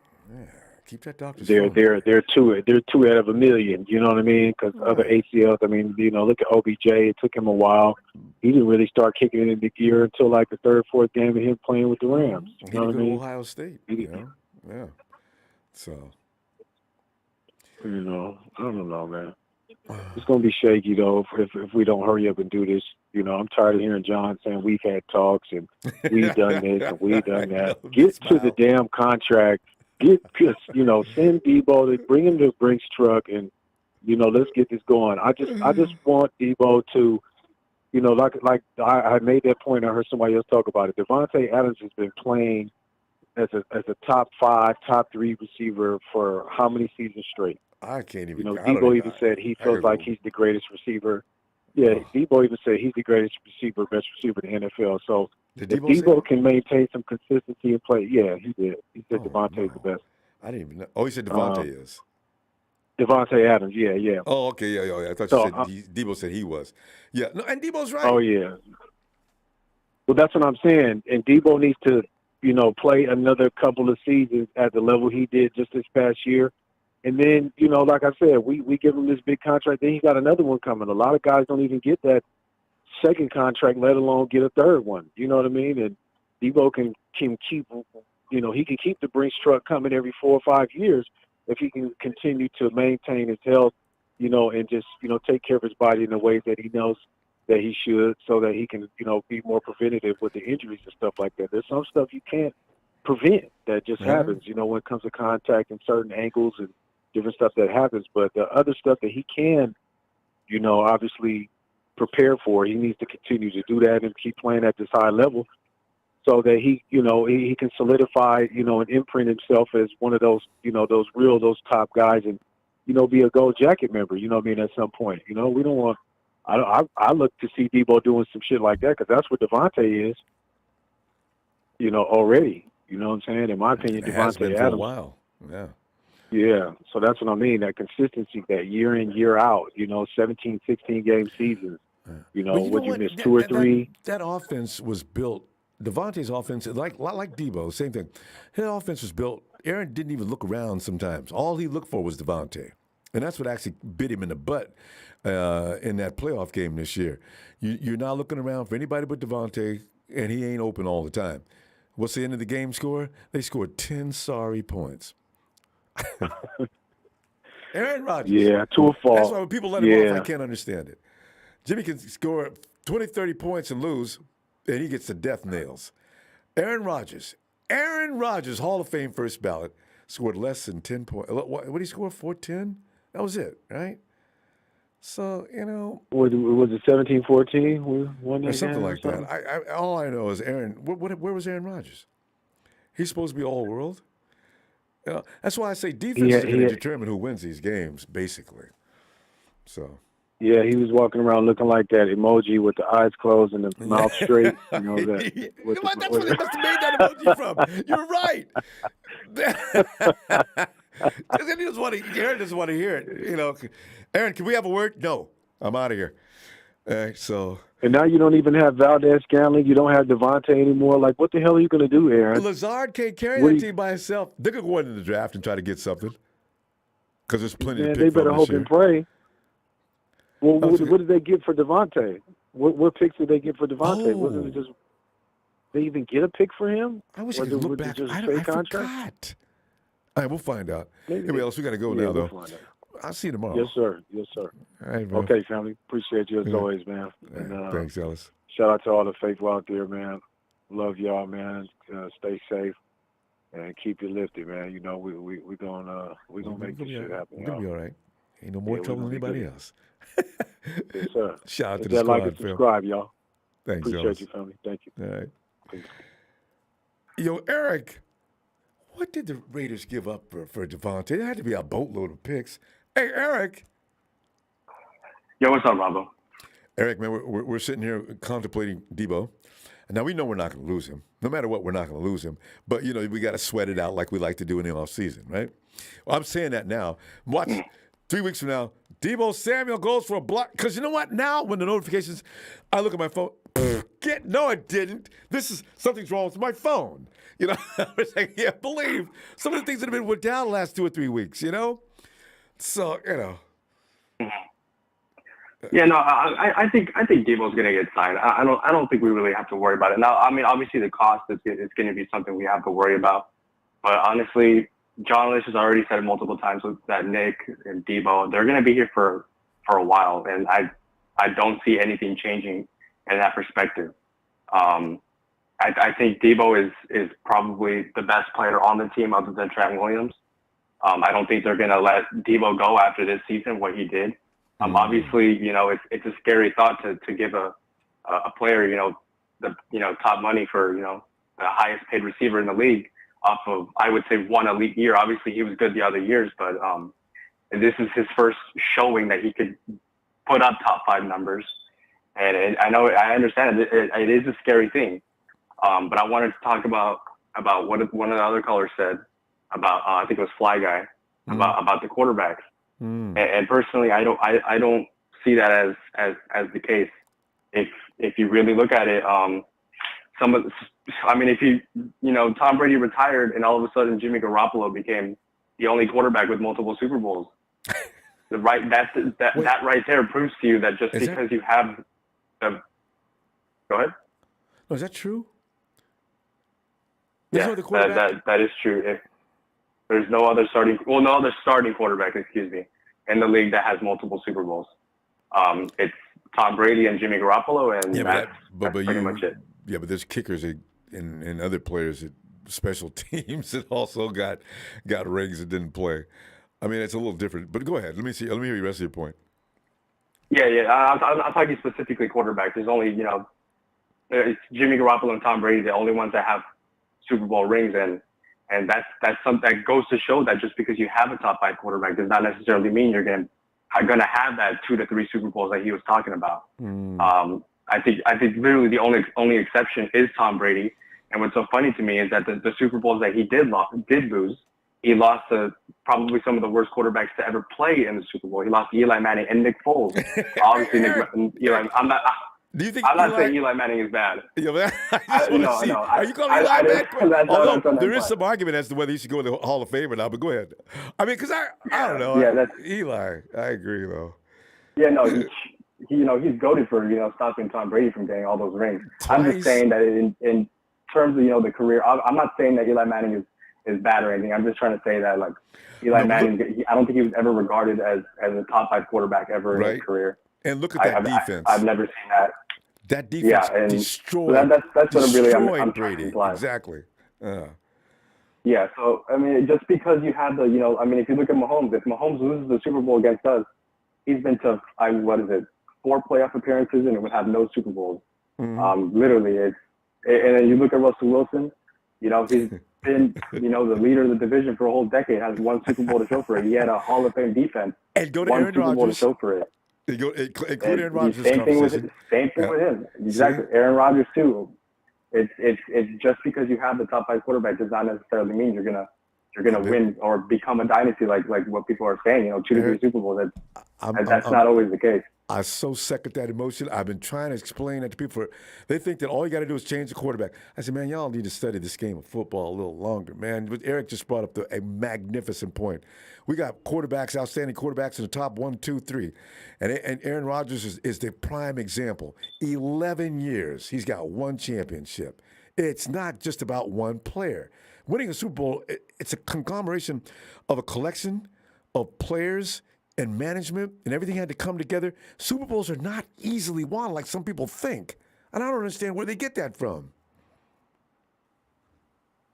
Keep that doctor. They're two out of a million. You know what I mean? Because other ACLs. I mean, look at OBJ. It took him a while. He didn't really start kicking it into gear until like the third, fourth game of him playing with the Rams. He did go to Ohio State. Yeah. So. I don't know, man. It's gonna be shaky though if we don't hurry up and do this. I'm tired of hearing John saying we've had talks and we've done this and we've done that. Get to the damn contract. Send Deebo to bring him to Brink's truck and let's get this going. I just want Deebo to, like I made that point. I heard somebody else talk about it. Devante Adams has been playing as a top 5, top 3 receiver for how many seasons straight? I can't even. Deebo even said he feels like he's the greatest receiver. Yeah, Deebo even said he's the greatest receiver, best receiver in the NFL. So if Deebo can maintain some consistency and play, yeah, he did. He said Devontae's the best. I didn't even know. Oh, he said Devontae is. Devante Adams, yeah. Oh, okay, yeah. I thought you said Deebo said he was. Yeah, no, and Deebo's right. Oh, yeah. Well, that's what I'm saying. And Deebo needs to, play another couple of seasons at the level he did just this past year. And then, like I said, we give him this big contract. Then he got another one coming. A lot of guys don't even get that second contract, let alone get a third one. You know what I mean? And Deebo can keep, he can keep the Brinks truck coming every 4 or 5 years if he can continue to maintain his health, and just, take care of his body in the ways that he knows that he should, so that he can, be more preventative with the injuries and stuff like that. There's some stuff you can't prevent that just happens, when it comes to contact and certain angles and different stuff that happens. But the other stuff that he can, obviously prepare for, he needs to continue to do that and keep playing at this high level so that he, he can solidify, and imprint himself as one of those, those top guys and, be a gold jacket member, at some point. We don't want, I look to see Deebo doing some shit like that because that's what Devontae is, already. You know what I'm saying? In my opinion, It has been Devontae for Adams. a while. Yeah. Yeah, so that's what I mean, that consistency, that year in, year out, 17, 16-game seasons. Would you miss 2 or 3? That offense was built, Devontae's offense, like Deebo, same thing. His offense was built Aaron didn't even look around sometimes. All he looked for was Devante. And that's what actually bit him in the butt in that playoff game this year. You're not looking around for anybody but Devante, and he ain't open all the time. What's the end of the game score? They scored 10 sorry points. Aaron Rodgers. Yeah, to a fault. That's why when people let him off, I can't understand it. Jimmy can score 20, 30 points and lose, and he gets the death nails. Aaron Rodgers, Hall of Fame first ballot, scored less than 10 points. What did he score? 410? That was it, right? So, Was it 17-14? Or something like that. All I know is Aaron. Where was Aaron Rodgers? He's supposed to be all world. That's why I say defense is going to determine who wins these games, basically. So. Yeah, he was walking around looking like that emoji with the eyes closed and the mouth straight. That's where they must have made that emoji from. You're right. Aaron doesn't want to hear it. Aaron, can we have a word? No, I'm out of here. So. And now you don't even have Valdez-Scantling. You don't have Devante anymore. Like, what the hell are you going to do, Aaron? Lazard can't carry that team by himself. They're going to go into the draft and try to get something because there's plenty to pick they better from hope this year. and pray. Well, what did they get for Devante? What picks did they get for Devante? Wasn't it just they even get a pick for him? I wish I could look back. I forgot. All right, we'll find out. Anyway, else we got to go now, though. I'll see you tomorrow. Yes, sir. Yes, sir. All right, bro. Okay, family. Appreciate you as always, man. And, thanks, Ellis. Shout out to all the faithful out there, man. Love y'all, man. Stay safe and keep you lifted, man. We're gonna make this shit happen. We're gonna be all right. Ain't no more trouble than anybody else. Yes, sir. Shout out to Hit the that squad, like and Phil. subscribe, y'all. Thanks, Appreciate Ellis. you, family. Thank you. All right. Peace. Yo, Eric, what did the Raiders give up for Devante? It had to be a boatload of picks. Hey, Eric. Yo, what's up, Ronbo? Eric, man, we're sitting here contemplating Deebo. Now, we know we're not going to lose him. No matter what, we're not going to lose him. But, we got to sweat it out like we like to do in the offseason, right? Well, I'm saying that now. Watch 3 weeks from now, Deebo Samuel goes for a block. Because you know what? Now, when the notifications, I look at my phone. No, it didn't. Something's wrong with my phone. I was like, I can't believe some of the things that have been down the last 2 or 3 weeks, So, Yeah, no, I think Deebo's gonna get signed. I don't think we really have to worry about it. Now, I mean, obviously the cost is going to be something we have to worry about. But honestly, John Lynch has already said multiple times that Nick and Deebo, they're going to be here for a while, and I don't see anything changing in that perspective. I think Deebo is probably the best player on the team other than Trent Williams. I don't think they're going to let Deebo go after this season, what he did. Obviously, it's a scary thought to give a player, the top money for, the highest paid receiver in the league off of, I would say, one elite year. Obviously, he was good the other years, but this is his first showing that he could put up top 5 numbers. And I understand it is a scary thing. But I wanted to talk about what one of the other callers said about, I think it was Fly Guy, about the quarterbacks. And personally, I don't see that as the case. If you really look at it, if Tom Brady retired and all of a sudden Jimmy Garoppolo became the only quarterback with multiple Super Bowls, that right there proves to you that just because you have go ahead. Oh, is that true? Yeah, that is true. There's no other starting quarterback, in the league that has multiple Super Bowls. It's Tom Brady and Jimmy Garoppolo, and that's pretty much it. Yeah, but there's kickers and other players at special teams that also got rings that didn't play. I mean, it's a little different. But go ahead. Let me hear the rest of your point. Yeah. I'm talking specifically quarterbacks. There's only it's Jimmy Garoppolo and Tom Brady, the only ones that have Super Bowl rings, and that's something that goes to show that just because you have a top 5 quarterback does not necessarily mean you're going to have that 2 to 3 Super Bowls that he was talking about. I think literally the only exception is Tom Brady. And what's so funny to me is that the Super Bowls that he did lose, he lost to probably some of the worst quarterbacks to ever play in the Super Bowl. He lost to Eli Manning and Nick Foles. Obviously, Eli. Do you think I'm not Eli? saying Eli Manning is bad. Yeah, man, I just want to No, see. no. Are you calling Eli bad? That's Although what there I'm is some argument as to whether he should go in the Hall of Fame or not. But go ahead. I mean, because I don't know. Yeah, that's Eli. I agree though. yeah. No, he's goated for stopping Tom Brady from getting all those rings. I'm just Twice. saying that in terms of the career, I'm not saying that Eli Manning is bad or anything. I'm just trying to say that like Eli Manning, I don't think he was ever regarded as a top 5 quarterback ever in his career. And look at that defense. I've never seen that. That defense and destroyed. that's what I'm destroyed trying Brady. to imply. Exactly. Yeah, so I mean, just because you have I mean, if you look at Mahomes, if Mahomes loses the Super Bowl against us, he's been to 4 playoff appearances and would have no Super Bowls. Literally, and then you look at Russell Wilson, he's been the leader of the division for a whole decade, has 1 Super Bowl to show for it. He had a Hall of Fame defense, and go to 1 Aaron Super Bowl to Rodgers. show for it. Include Aaron Rodgers. Same thing with him. Exactly. See? Aaron Rodgers too. It's just because you have the top 5 quarterback does not necessarily mean you're gonna win or become a dynasty like what people are saying. 2 to 3 Super Bowls. That's not always the case. I so second that emotion. I've been trying to explain that to people. They think that all you got to do is change the quarterback. I said, man, y'all need to study this game of football a little longer, man. But Eric just brought up a magnificent point. We got quarterbacks, outstanding quarterbacks in the top 1, 2, 3. And Aaron Rodgers is the prime example. 11 years, he's got 1 championship. It's not just about one player. Winning a Super Bowl, it's a conglomeration of a collection of players and management, and everything had to come together. Super Bowls are not easily won like some people think. And I don't understand where they get that from.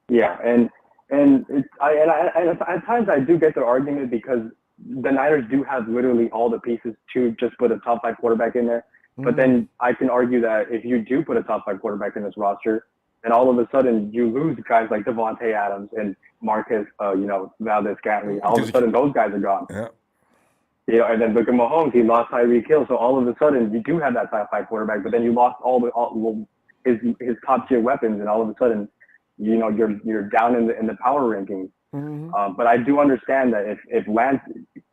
Yeah, and at times I do get the argument because the Niners do have literally all the pieces to just put a top 5 quarterback in there. But then I can argue that if you do put a top 5 quarterback in this roster, then all of a sudden you lose guys like Devante Adams and Marcus, Valdez-Scantling. All of a sudden those guys are gone. Yeah. And then look at Mahomes. He lost Tyreek Hill. So all of a sudden, you do have that top 5 quarterback, but then you lost all his top tier weapons, and all of a sudden, you're down in the power rankings. But I do understand that if Lance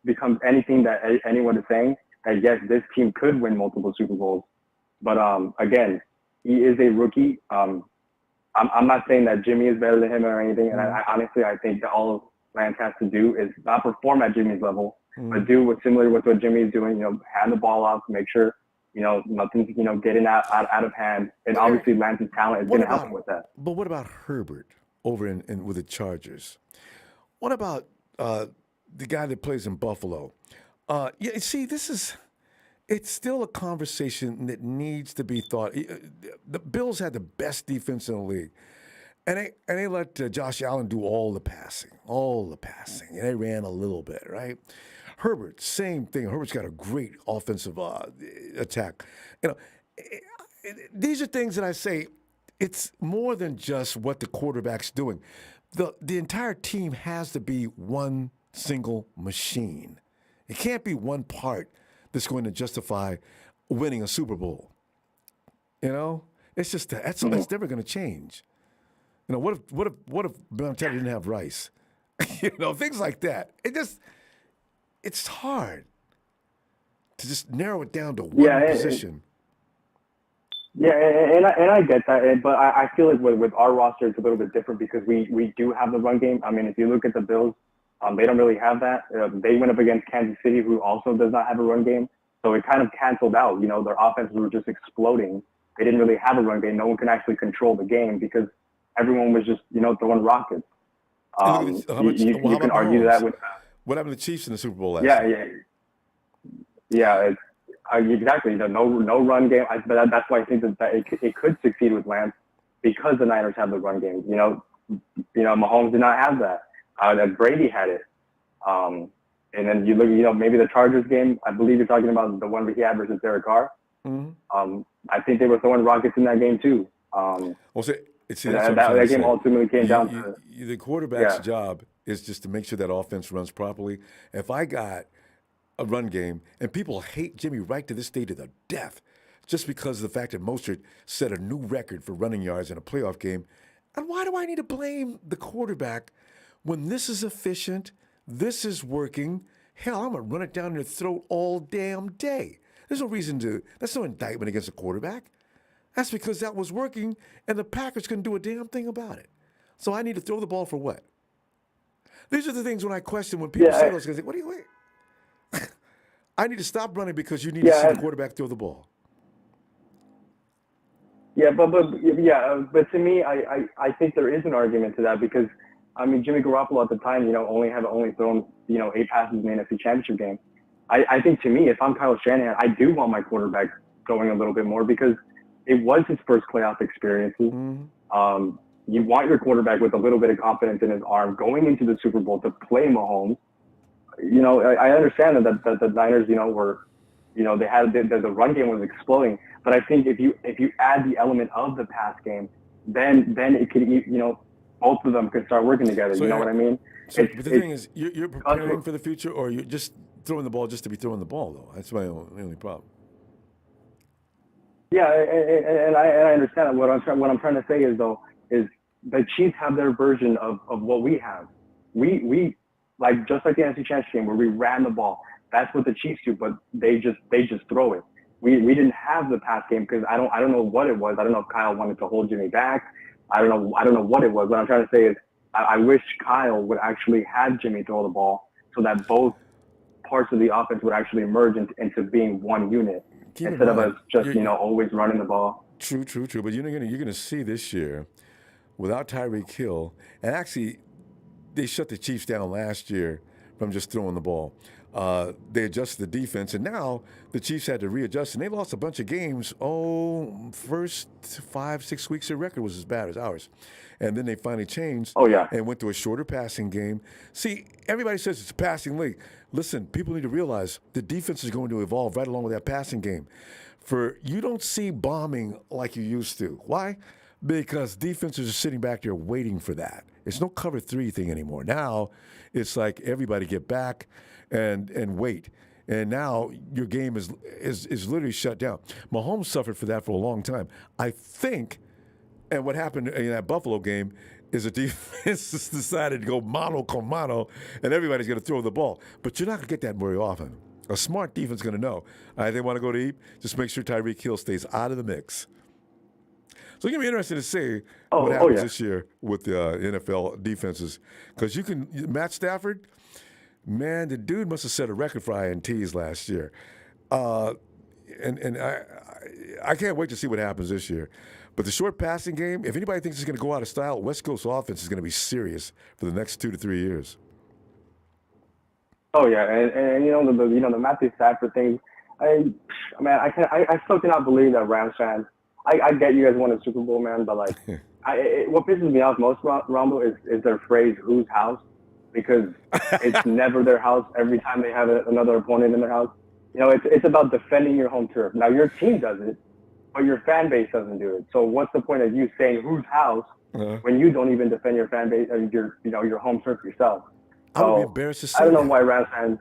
becomes anything that anyone is saying, that yes, this team could win multiple Super Bowls. But again, he is a rookie. I'm not saying that Jimmy is better than him or anything. And I honestly think that all Lance has to do is not perform at Jimmy's level, but do what's similar with what Jimmy is doing. Hand the ball off, make sure nothing's getting out of hand. And obviously Lance's talent is going to help him with that. But what about Herbert over in with the Chargers? What about the guy that plays in Buffalo? See, it's still a conversation that needs to be thought. The Bills had the best defense in the league. And they let Josh Allen do all the passing. And they ran a little bit, right? Herbert, same thing. Herbert's got a great offensive attack. These are things that I say, it's more than just what the quarterback's doing. The entire team has to be one single machine. It can't be one part that's going to justify winning a Super Bowl. It's just that's never going to change. What if Devante didn't have Rice? Things like that. It's hard to just narrow it down to one position. And I get that, but I feel like with our roster it's a little bit different because we do have the run game. I mean, if you look at the Bills, they don't really have that. They went up against Kansas City, who also does not have a run game, so it kind of canceled out. Their offenses were just exploding. They didn't really have a run game. No one can actually control the game because everyone was just throwing rockets. You can argue that with. What happened to the Chiefs in the Super Bowl last year? Yeah. Exactly. No run game. But that's why I think that it could succeed with Lance because the Niners have the run game. Mahomes did not have that. That Brady had it. And then you look, maybe the Chargers game. I believe you're talking about the one he had versus Derek Carr. I think they were throwing rockets in that game too. That game ultimately came down to the quarterback's job is just to make sure that offense runs properly. If I got a run game, and people hate Jimmy right to this day to the death, just because of the fact that Mostert set a new record for running yards in a playoff game. And why do I need to blame the quarterback when this is efficient, this is working? Hell, I'm going to run it down your throat all damn day. There's no reason to. That's no indictment against a quarterback. That's because that was working, and the Packers couldn't do a damn thing about it. So I need to throw the ball for what? These are the things when I question when people say those things. What do you wait? I need to stop running because you need to see the quarterback throw the ball. Yeah, but to me, I think there is an argument to that because I mean Jimmy Garoppolo at the time, only thrown 8 passes in the NFC Championship game. I think to me, if I'm Kyle Shanahan, I do want my quarterback going a little bit more because it was his first playoff experiences. You want your quarterback with a little bit of confidence in his arm going into the Super Bowl to play Mahomes. I understand that the Niners, were, they had the run game was exploding. But I think if you add the element of the pass game, then it could, both of them could start working together. So you know what I mean? So, but the thing is, you're preparing for the future, or you're just throwing the ball just to be throwing the ball, though. That's my only problem. Yeah, and I understand what I'm trying to say is the Chiefs have their version of what we have. We like just like the NFC Championship game where we ran the ball. That's what the Chiefs do, but they just throw it. We didn't have the pass game because I don't know what it was. I don't know if Kyle wanted to hold Jimmy back. I don't know what it was. What I'm trying to say is I wish Kyle would actually have Jimmy throw the ball so that both parts of the offense would actually merge into being one unit instead of us just always running the ball. True. But you're gonna see this year without Tyreek Hill, and actually they shut the Chiefs down last year from just throwing the ball. They adjusted the defense, and now the Chiefs had to readjust, and they lost a bunch of games. First 5-6 weeks, their record was as bad as ours. And then they finally changed and went to a shorter passing game. See, everybody says it's a passing league. Listen, people need to realize the defense is going to evolve right along with that passing game. You don't see bombing like you used to. Why? Because defenses are sitting back there waiting for that. It's no cover 3 thing anymore. Now it's like everybody get back and wait. And now your game is literally shut down. Mahomes suffered for that for a long time. I think, and what happened in that Buffalo game is the defense just decided to go mano con mano, and everybody's going to throw the ball. But you're not going to get that very often. A smart defense is going to know. They want to go to eat, just make sure Tyreek Hill stays out of the mix. So it's going to be interesting to see what happens this year with the NFL defenses. Because Matt Stafford, man, the dude must have set a record for INTs last year. And I can't wait to see what happens this year. But the short passing game, if anybody thinks it's going to go out of style, West Coast offense is going to be serious for the next 2 to 3 years. Oh yeah, and the Matthew Stafford thing. I still cannot believe that Rams fans. I get you guys won a Super Bowl, man, but like, what pisses me off most, Ronbo, is their phrase "whose house," because it's never their house. Every time they have another opponent in their house, it's about defending your home turf. Now your team does it, but your fan base doesn't do it. So what's the point of you saying "whose house" when you don't even defend your fan base or your home turf yourself? I would be embarrassed to say I don't know why Rams fans.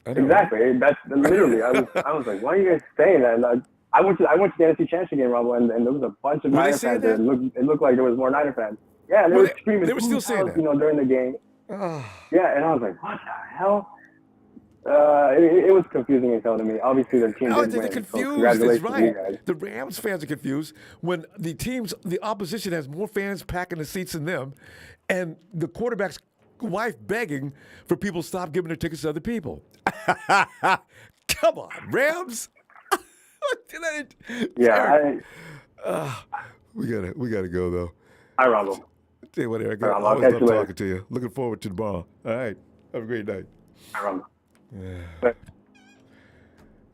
Exactly. That's literally. I was like, why are you guys saying that? And I went to the NFC Championship game, Robo, and there was a bunch of Niner fans there. It looked like there was more Niner fans. Yeah, they were screaming. They were still saying that, during the game. Yeah, and I was like, what the hell? It was confusing as hell to me. Obviously, the team did win. Confused. So congratulations right. to you guys. The Rams fans are confused when the opposition has more fans packing the seats than them, and the quarterback's wife begging for people to stop giving their tickets to other people. Come on, Rams. Yeah, we gotta go though. Hi, Ronbo. Tell you what, Eric, I always love talking to you. Looking forward to tomorrow. All right, have a great night. Hi, Ronbo.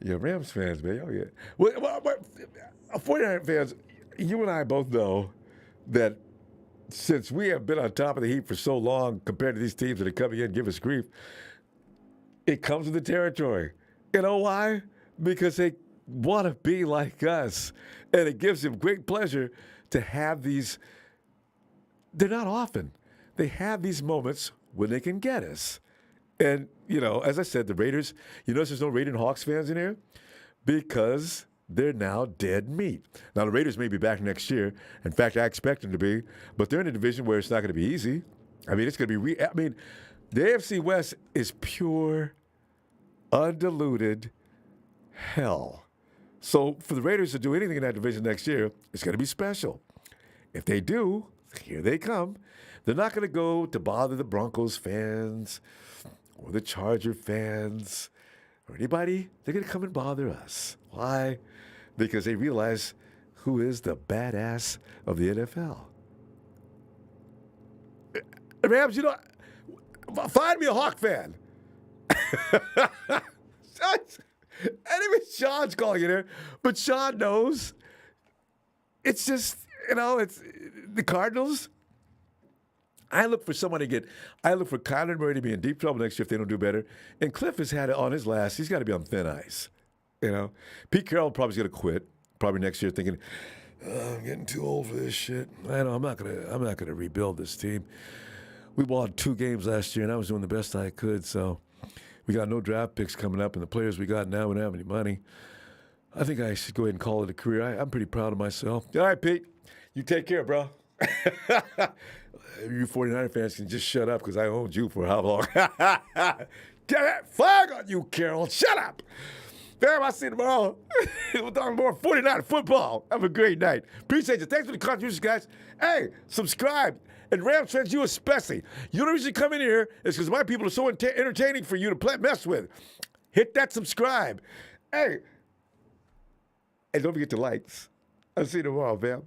Yeah, Rams fans, man. Oh yeah. Well, 49 fans, you and I both know that since we have been on top of the heap for so long compared to these teams that are coming in and give us grief, it comes with the territory. You know why? Because they want to be like us. And it gives them great pleasure to have these. They're not often. They have these moments when they can get us. And, as I said, the Raiders, you notice there's no Raider and Hawks fans in here? Because they're now dead meat. Now, the Raiders may be back next year. In fact, I expect them to be. But they're in a division where it's not going to be easy. I mean, it's going to be the AFC West is pure, undiluted hell. So for the Raiders to do anything in that division next year, it's going to be special. If they do, here they come. They're not going to go to bother the Broncos fans or the Charger fans or anybody. They're going to come and bother us. Why? Because they realize who is the badass of the NFL. Rams, you know, find me a Hawk fan. And even Sean's calling it here, but Sean knows. It's just, you know, it's the Cardinals. I look for Kyler Murray to be in deep trouble next year if they don't do better. And Cliff has had it on his last. He's got to be on thin ice. You know, Pete Carroll probably is going to quit probably next year, thinking, I'm getting too old for this shit. I know I'm not gonna rebuild this team. We won 2 games last year, and I was doing the best I could. So we got no draft picks coming up, and the players we got now, we don't have any money. I think I should go ahead and call it a career. I'm pretty proud of myself. All right, Pete, you take care, bro. You 49er fans can just shut up because I owned you for how long? Get that flag on you, Carol. Shut up. Damn, I'll see you tomorrow. We'll talk more 49er football. Have a great night. Appreciate you. Thanks for the contributions, guys. Hey, subscribe. And Rams fans, you especially. You know reason you come in here is because my people are so entertaining for you to mess with. Hit that subscribe. Hey. And don't forget the likes. I'll see you tomorrow, fam.